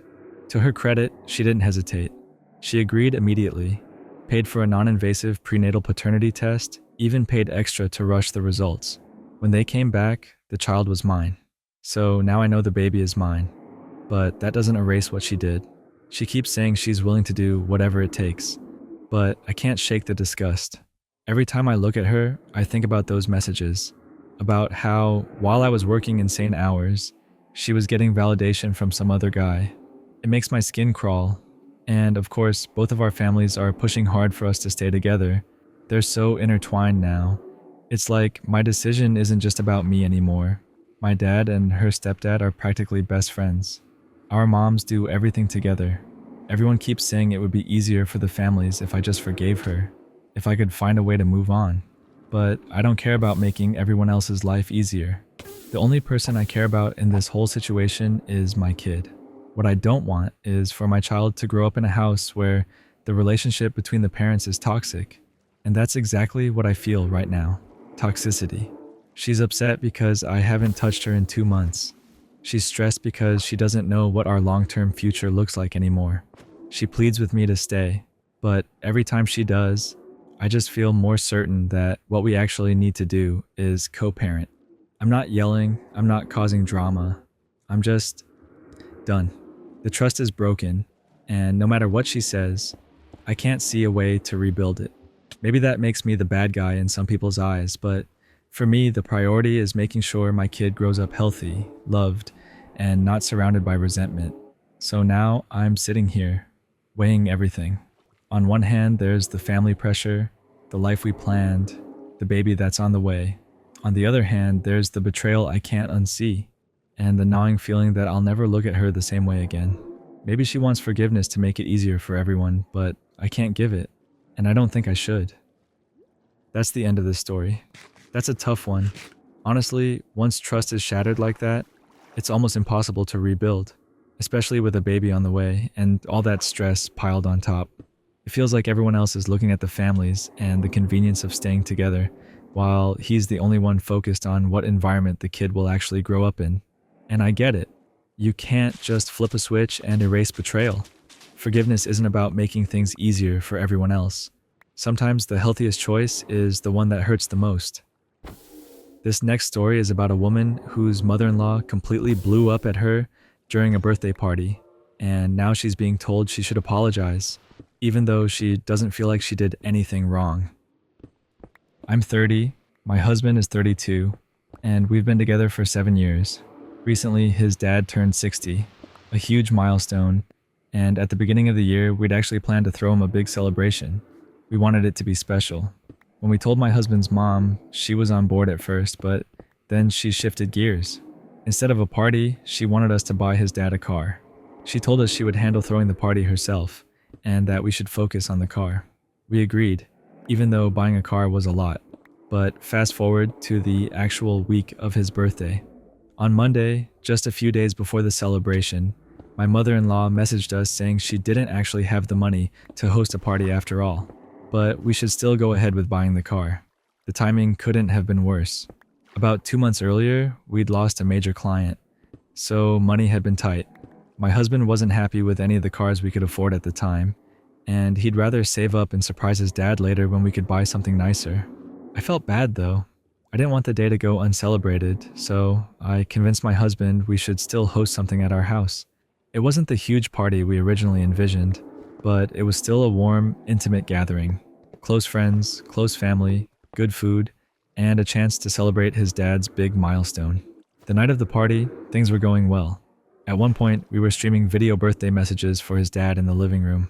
To her credit, she didn't hesitate. She agreed immediately, paid for a non-invasive prenatal paternity test, even paid extra to rush the results. When they came back, the child was mine. So now I know the baby is mine. But that doesn't erase what she did. She keeps saying she's willing to do whatever it takes. But I can't shake the disgust. Every time I look at her, I think about those messages. About how, while I was working insane hours, she was getting validation from some other guy. It makes my skin crawl. And of course, both of our families are pushing hard for us to stay together. They're so intertwined now. It's like my decision isn't just about me anymore. My dad and her stepdad are practically best friends. Our moms do everything together. Everyone keeps saying it would be easier for the families if I just forgave her, if I could find a way to move on. But I don't care about making everyone else's life easier. The only person I care about in this whole situation is my kid. What I don't want is for my child to grow up in a house where the relationship between the parents is toxic. And that's exactly what I feel right now. Toxicity. She's upset because I haven't touched her in 2 months. She's stressed because she doesn't know what our long-term future looks like anymore. She pleads with me to stay, but every time she does, I just feel more certain that what we actually need to do is co-parent. I'm not yelling, I'm not causing drama. I'm just done. The trust is broken, and no matter what she says, I can't see a way to rebuild it. Maybe that makes me the bad guy in some people's eyes, but for me, the priority is making sure my kid grows up healthy, loved, and not surrounded by resentment. So now I'm sitting here, weighing everything. On one hand, there's the family pressure, the life we planned, the baby that's on the way. On the other hand, there's the betrayal I can't unsee, and the gnawing feeling that I'll never look at her the same way again. Maybe she wants forgiveness to make it easier for everyone, but I can't give it, and I don't think I should. That's the end of this story. That's a tough one. Honestly, once trust is shattered like that, it's almost impossible to rebuild, especially with a baby on the way and all that stress piled on top. It feels like everyone else is looking at the families and the convenience of staying together, while he's the only one focused on what environment the kid will actually grow up in. And I get it. You can't just flip a switch and erase betrayal. Forgiveness isn't about making things easier for everyone else. Sometimes the healthiest choice is the one that hurts the most. This next story is about a woman whose mother-in-law completely blew up at her during a birthday party, and now she's being told she should apologize, even though she doesn't feel like she did anything wrong. I'm 30, my husband is 32, and we've been together for 7 years. Recently, his dad turned 60, a huge milestone, and at the beginning of the year, we'd actually planned to throw him a big celebration. We wanted it to be special. When we told my husband's mom, she was on board at first, but then she shifted gears. Instead of a party, she wanted us to buy his dad a car. She told us she would handle throwing the party herself, and that we should focus on the car. We agreed, even though buying a car was a lot. But fast forward to the actual week of his birthday. On Monday, just a few days before the celebration, my mother-in-law messaged us saying she didn't actually have the money to host a party after all, but we should still go ahead with buying the car. The timing couldn't have been worse. About 2 months earlier, we'd lost a major client, so money had been tight. My husband wasn't happy with any of the cars we could afford at the time, and he'd rather save up and surprise his dad later when we could buy something nicer. I felt bad though. I didn't want the day to go uncelebrated, so I convinced my husband we should still host something at our house. It wasn't the huge party we originally envisioned, but it was still a warm, intimate gathering. Close friends, close family, good food, and a chance to celebrate his dad's big milestone. The night of the party, things were going well. At one point, we were streaming video birthday messages for his dad in the living room.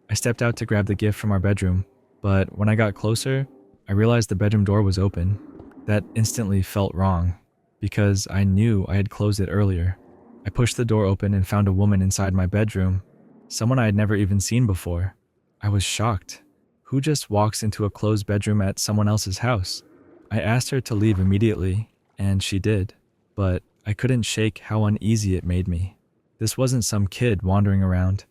I stepped out to grab the gift from our bedroom, but when I got closer, I realized the bedroom door was open. That instantly felt wrong, because I knew I had closed it earlier. I pushed the door open and found a woman inside my bedroom, someone I had never even seen before. I was shocked. Who just walks into a closed bedroom at someone else's house? I asked her to leave immediately, and she did, but I couldn't shake how uneasy it made me. This wasn't some kid wandering around.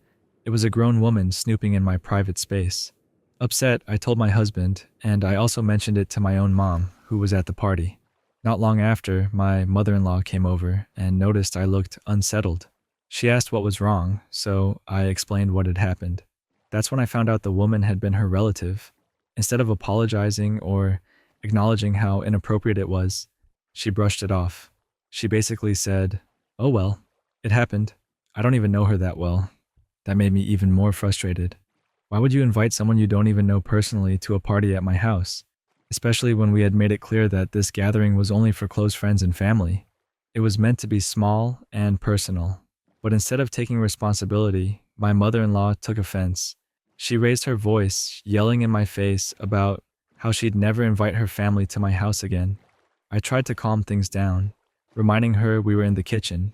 It was a grown woman snooping in my private space. Upset, I told my husband, and I also mentioned it to my own mom, who was at the party. Not long after, my mother-in-law came over and noticed I looked unsettled. She asked what was wrong, so I explained what had happened. That's when I found out the woman had been her relative. Instead of apologizing or acknowledging how inappropriate it was, she brushed it off. She basically said, "Oh well, it happened. I don't even know her that well." That made me even more frustrated. Why would you invite someone you don't even know personally to a party at my house? Especially when we had made it clear that this gathering was only for close friends and family. It was meant to be small and personal. But instead of taking responsibility, my mother-in-law took offense. She raised her voice, yelling in my face about how she'd never invite her family to my house again. I tried to calm things down, reminding her we were in the kitchen,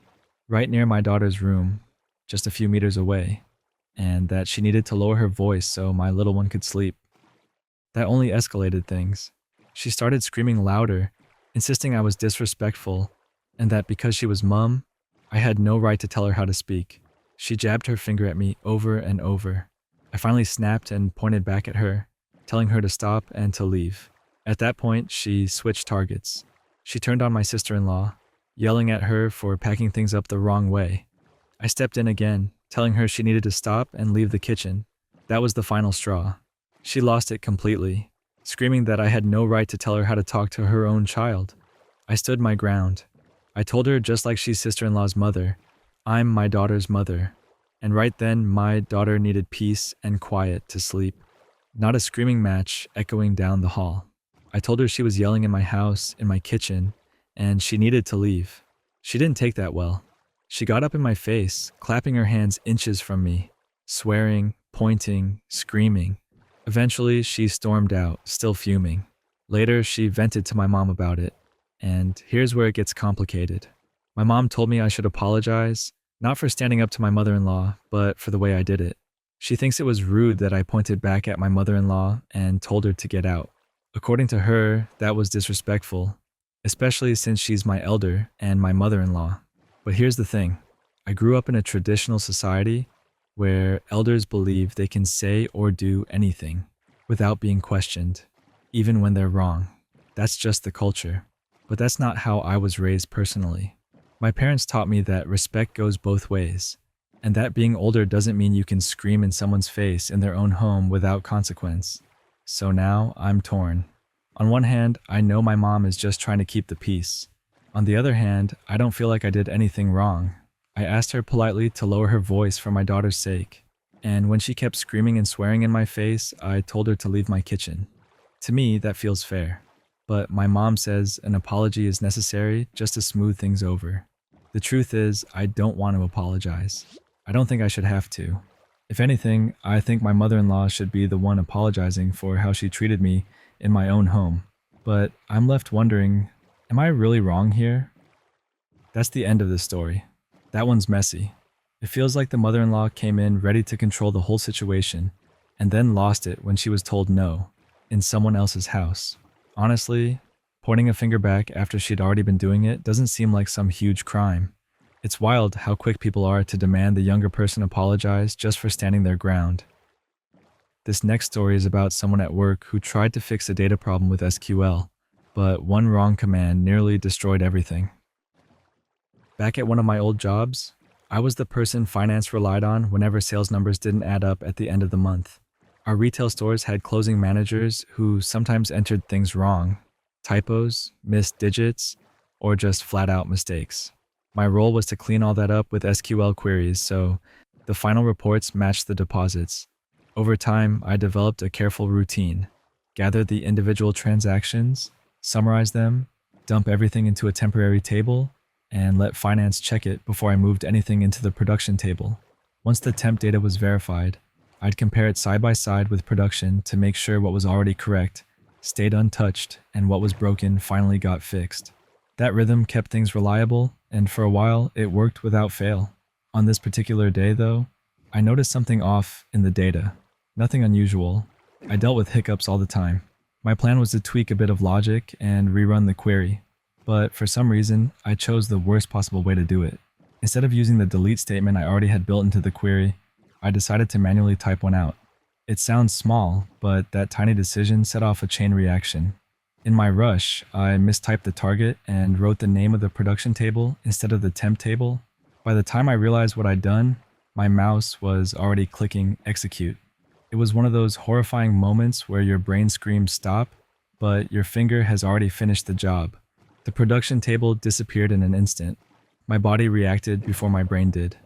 right near my daughter's room, just a few meters away, and that she needed to lower her voice so my little one could sleep. That only escalated things. She started screaming louder, insisting I was disrespectful, and that because she was mum, I had no right to tell her how to speak. She jabbed her finger at me over and over. I finally snapped and pointed back at her, telling her to stop and to leave. At that point, she switched targets. She turned on my sister-in-law, yelling at her for packing things up the wrong way. I stepped in again, telling her she needed to stop and leave the kitchen. That was the final straw. She lost it completely, screaming that I had no right to tell her how to talk to her own child. I stood my ground. I told her, just like she's sister-in-law's mother, I'm my daughter's mother. And right then, my daughter needed peace and quiet to sleep, not a screaming match echoing down the hall. I told her she was yelling in my house, in my kitchen, and she needed to leave. She didn't take that well. She got up in my face, clapping her hands inches from me, swearing, pointing, screaming. Eventually, she stormed out, still fuming. Later, she vented to my mom about it. And here's where it gets complicated. My mom told me I should apologize, not for standing up to my mother-in-law, but for the way I did it. She thinks it was rude that I pointed back at my mother-in-law and told her to get out. According to her, that was disrespectful, especially since she's my elder and my mother-in-law. But here's the thing. I grew up in a traditional society where elders believe they can say or do anything without being questioned, even when they're wrong. That's just the culture. But that's not how I was raised personally. My parents taught me that respect goes both ways, and that being older doesn't mean you can scream in someone's face in their own home without consequence. So now I'm torn. On one hand, I know my mom is just trying to keep the peace. On the other hand, I don't feel like I did anything wrong. I asked her politely to lower her voice for my daughter's sake, and when she kept screaming and swearing in my face, I told her to leave my kitchen. To me, that feels fair. But my mom says an apology is necessary just to smooth things over. The truth is, I don't want to apologize. I don't think I should have to. If anything, I think my mother-in-law should be the one apologizing for how she treated me in my own home. But I'm left wondering, am I really wrong here? That's the end of the story. That one's messy. It feels like the mother-in-law came in ready to control the whole situation, and then lost it when she was told no, in someone else's house. Honestly, pointing a finger back after she'd already been doing it doesn't seem like some huge crime. It's wild how quick people are to demand the younger person apologize just for standing their ground. This next story is about someone at work who tried to fix a data problem with SQL, but one wrong command nearly destroyed everything. Back at one of my old jobs, I was the person finance relied on whenever sales numbers didn't add up at the end of the month. Our retail stores had closing managers who sometimes entered things wrong, typos, missed digits, or just flat-out mistakes. My role was to clean all that up with SQL queries, so the final reports matched the deposits. Over time, I developed a careful routine, gathered the individual transactions, summarize them, dump everything into a temporary table, and let finance check it before I moved anything into the production table. Once the temp data was verified, I'd compare it side by side with production to make sure what was already correct stayed untouched and what was broken finally got fixed. That rhythm kept things reliable, and for a while it worked without fail. On this particular day though, I noticed something off in the data. Nothing unusual. I dealt with hiccups all the time. My plan was to tweak a bit of logic and rerun the query, but for some reason I chose the worst possible way to do it. Instead of using the delete statement I already had built into the query, I decided to manually type one out. It sounds small, but that tiny decision set off a chain reaction. In my rush, I mistyped the target and wrote the name of the production table instead of the temp table. By the time I realized what I'd done, my mouse was already clicking execute. It was one of those horrifying moments where your brain screams stop, but your finger has already finished the job. The production table disappeared in an instant. My body reacted before my brain did.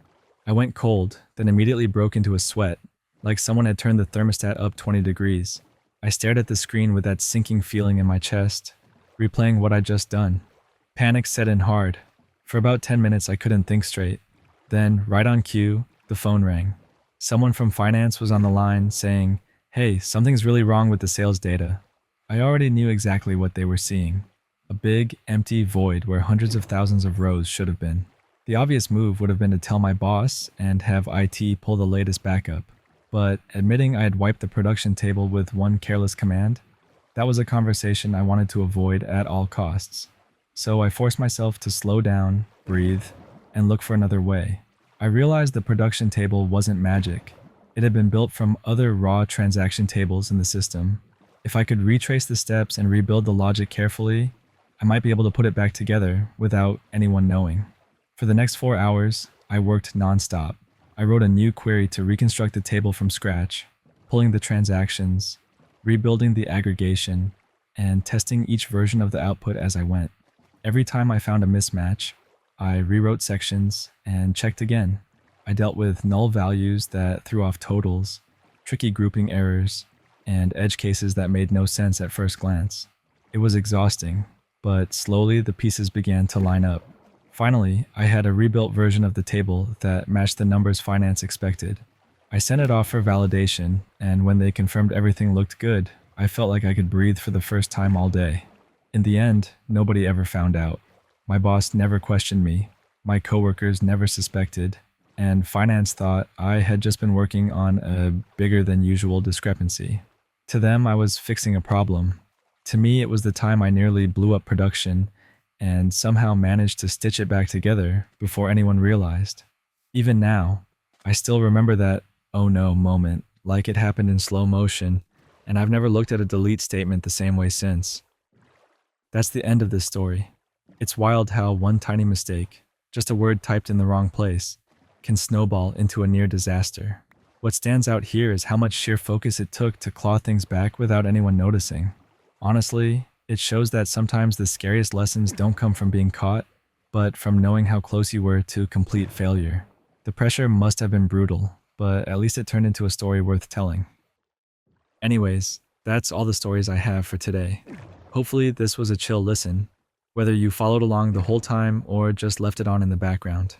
I went cold, then immediately broke into a sweat, like someone had turned the thermostat up 20 degrees. I stared at the screen with that sinking feeling in my chest, replaying what I'd just done. Panic set in hard. For about 10 minutes, I couldn't think straight. Then, right on cue, the phone rang. Someone from finance was on the line saying, "Hey, something's really wrong with the sales data." I already knew exactly what they were seeing. A big, empty void where hundreds of thousands of rows should have been. The obvious move would have been to tell my boss and have IT pull the latest backup. But admitting I had wiped the production table with one careless command, that was a conversation I wanted to avoid at all costs. So I forced myself to slow down, breathe, and look for another way. I realized the production table wasn't magic. It had been built from other raw transaction tables in the system. If I could retrace the steps and rebuild the logic carefully, I might be able to put it back together without anyone knowing. For the next 4 hours, I worked nonstop. I wrote a new query to reconstruct the table from scratch, pulling the transactions, rebuilding the aggregation, and testing each version of the output as I went. Every time I found a mismatch, I rewrote sections and checked again. I dealt with null values that threw off totals, tricky grouping errors, and edge cases that made no sense at first glance. It was exhausting, but slowly the pieces began to line up. Finally, I had a rebuilt version of the table that matched the numbers finance expected. I sent it off for validation, and when they confirmed everything looked good, I felt like I could breathe for the first time all day. In the end, nobody ever found out. My boss never questioned me, my coworkers never suspected, and finance thought I had just been working on a bigger than usual discrepancy. To them, I was fixing a problem. To me, it was the time I nearly blew up production and somehow managed to stitch it back together before anyone realized. Even now, I still remember that "oh no" moment like it happened in slow motion, and I've never looked at a delete statement the same way since. That's the end of this story. It's wild how one tiny mistake, just a word typed in the wrong place, can snowball into a near disaster. What stands out here is how much sheer focus it took to claw things back without anyone noticing. Honestly, it shows that sometimes the scariest lessons don't come from being caught, but from knowing how close you were to complete failure. The pressure must have been brutal, but at least it turned into a story worth telling. Anyways, that's all the stories I have for today. Hopefully this was a chill listen, whether you followed along the whole time or just left it on in the background.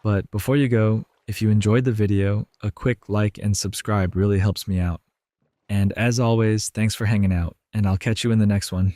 But before you go, if you enjoyed the video, a quick like and subscribe really helps me out. And as always, thanks for hanging out, and I'll catch you in the next one.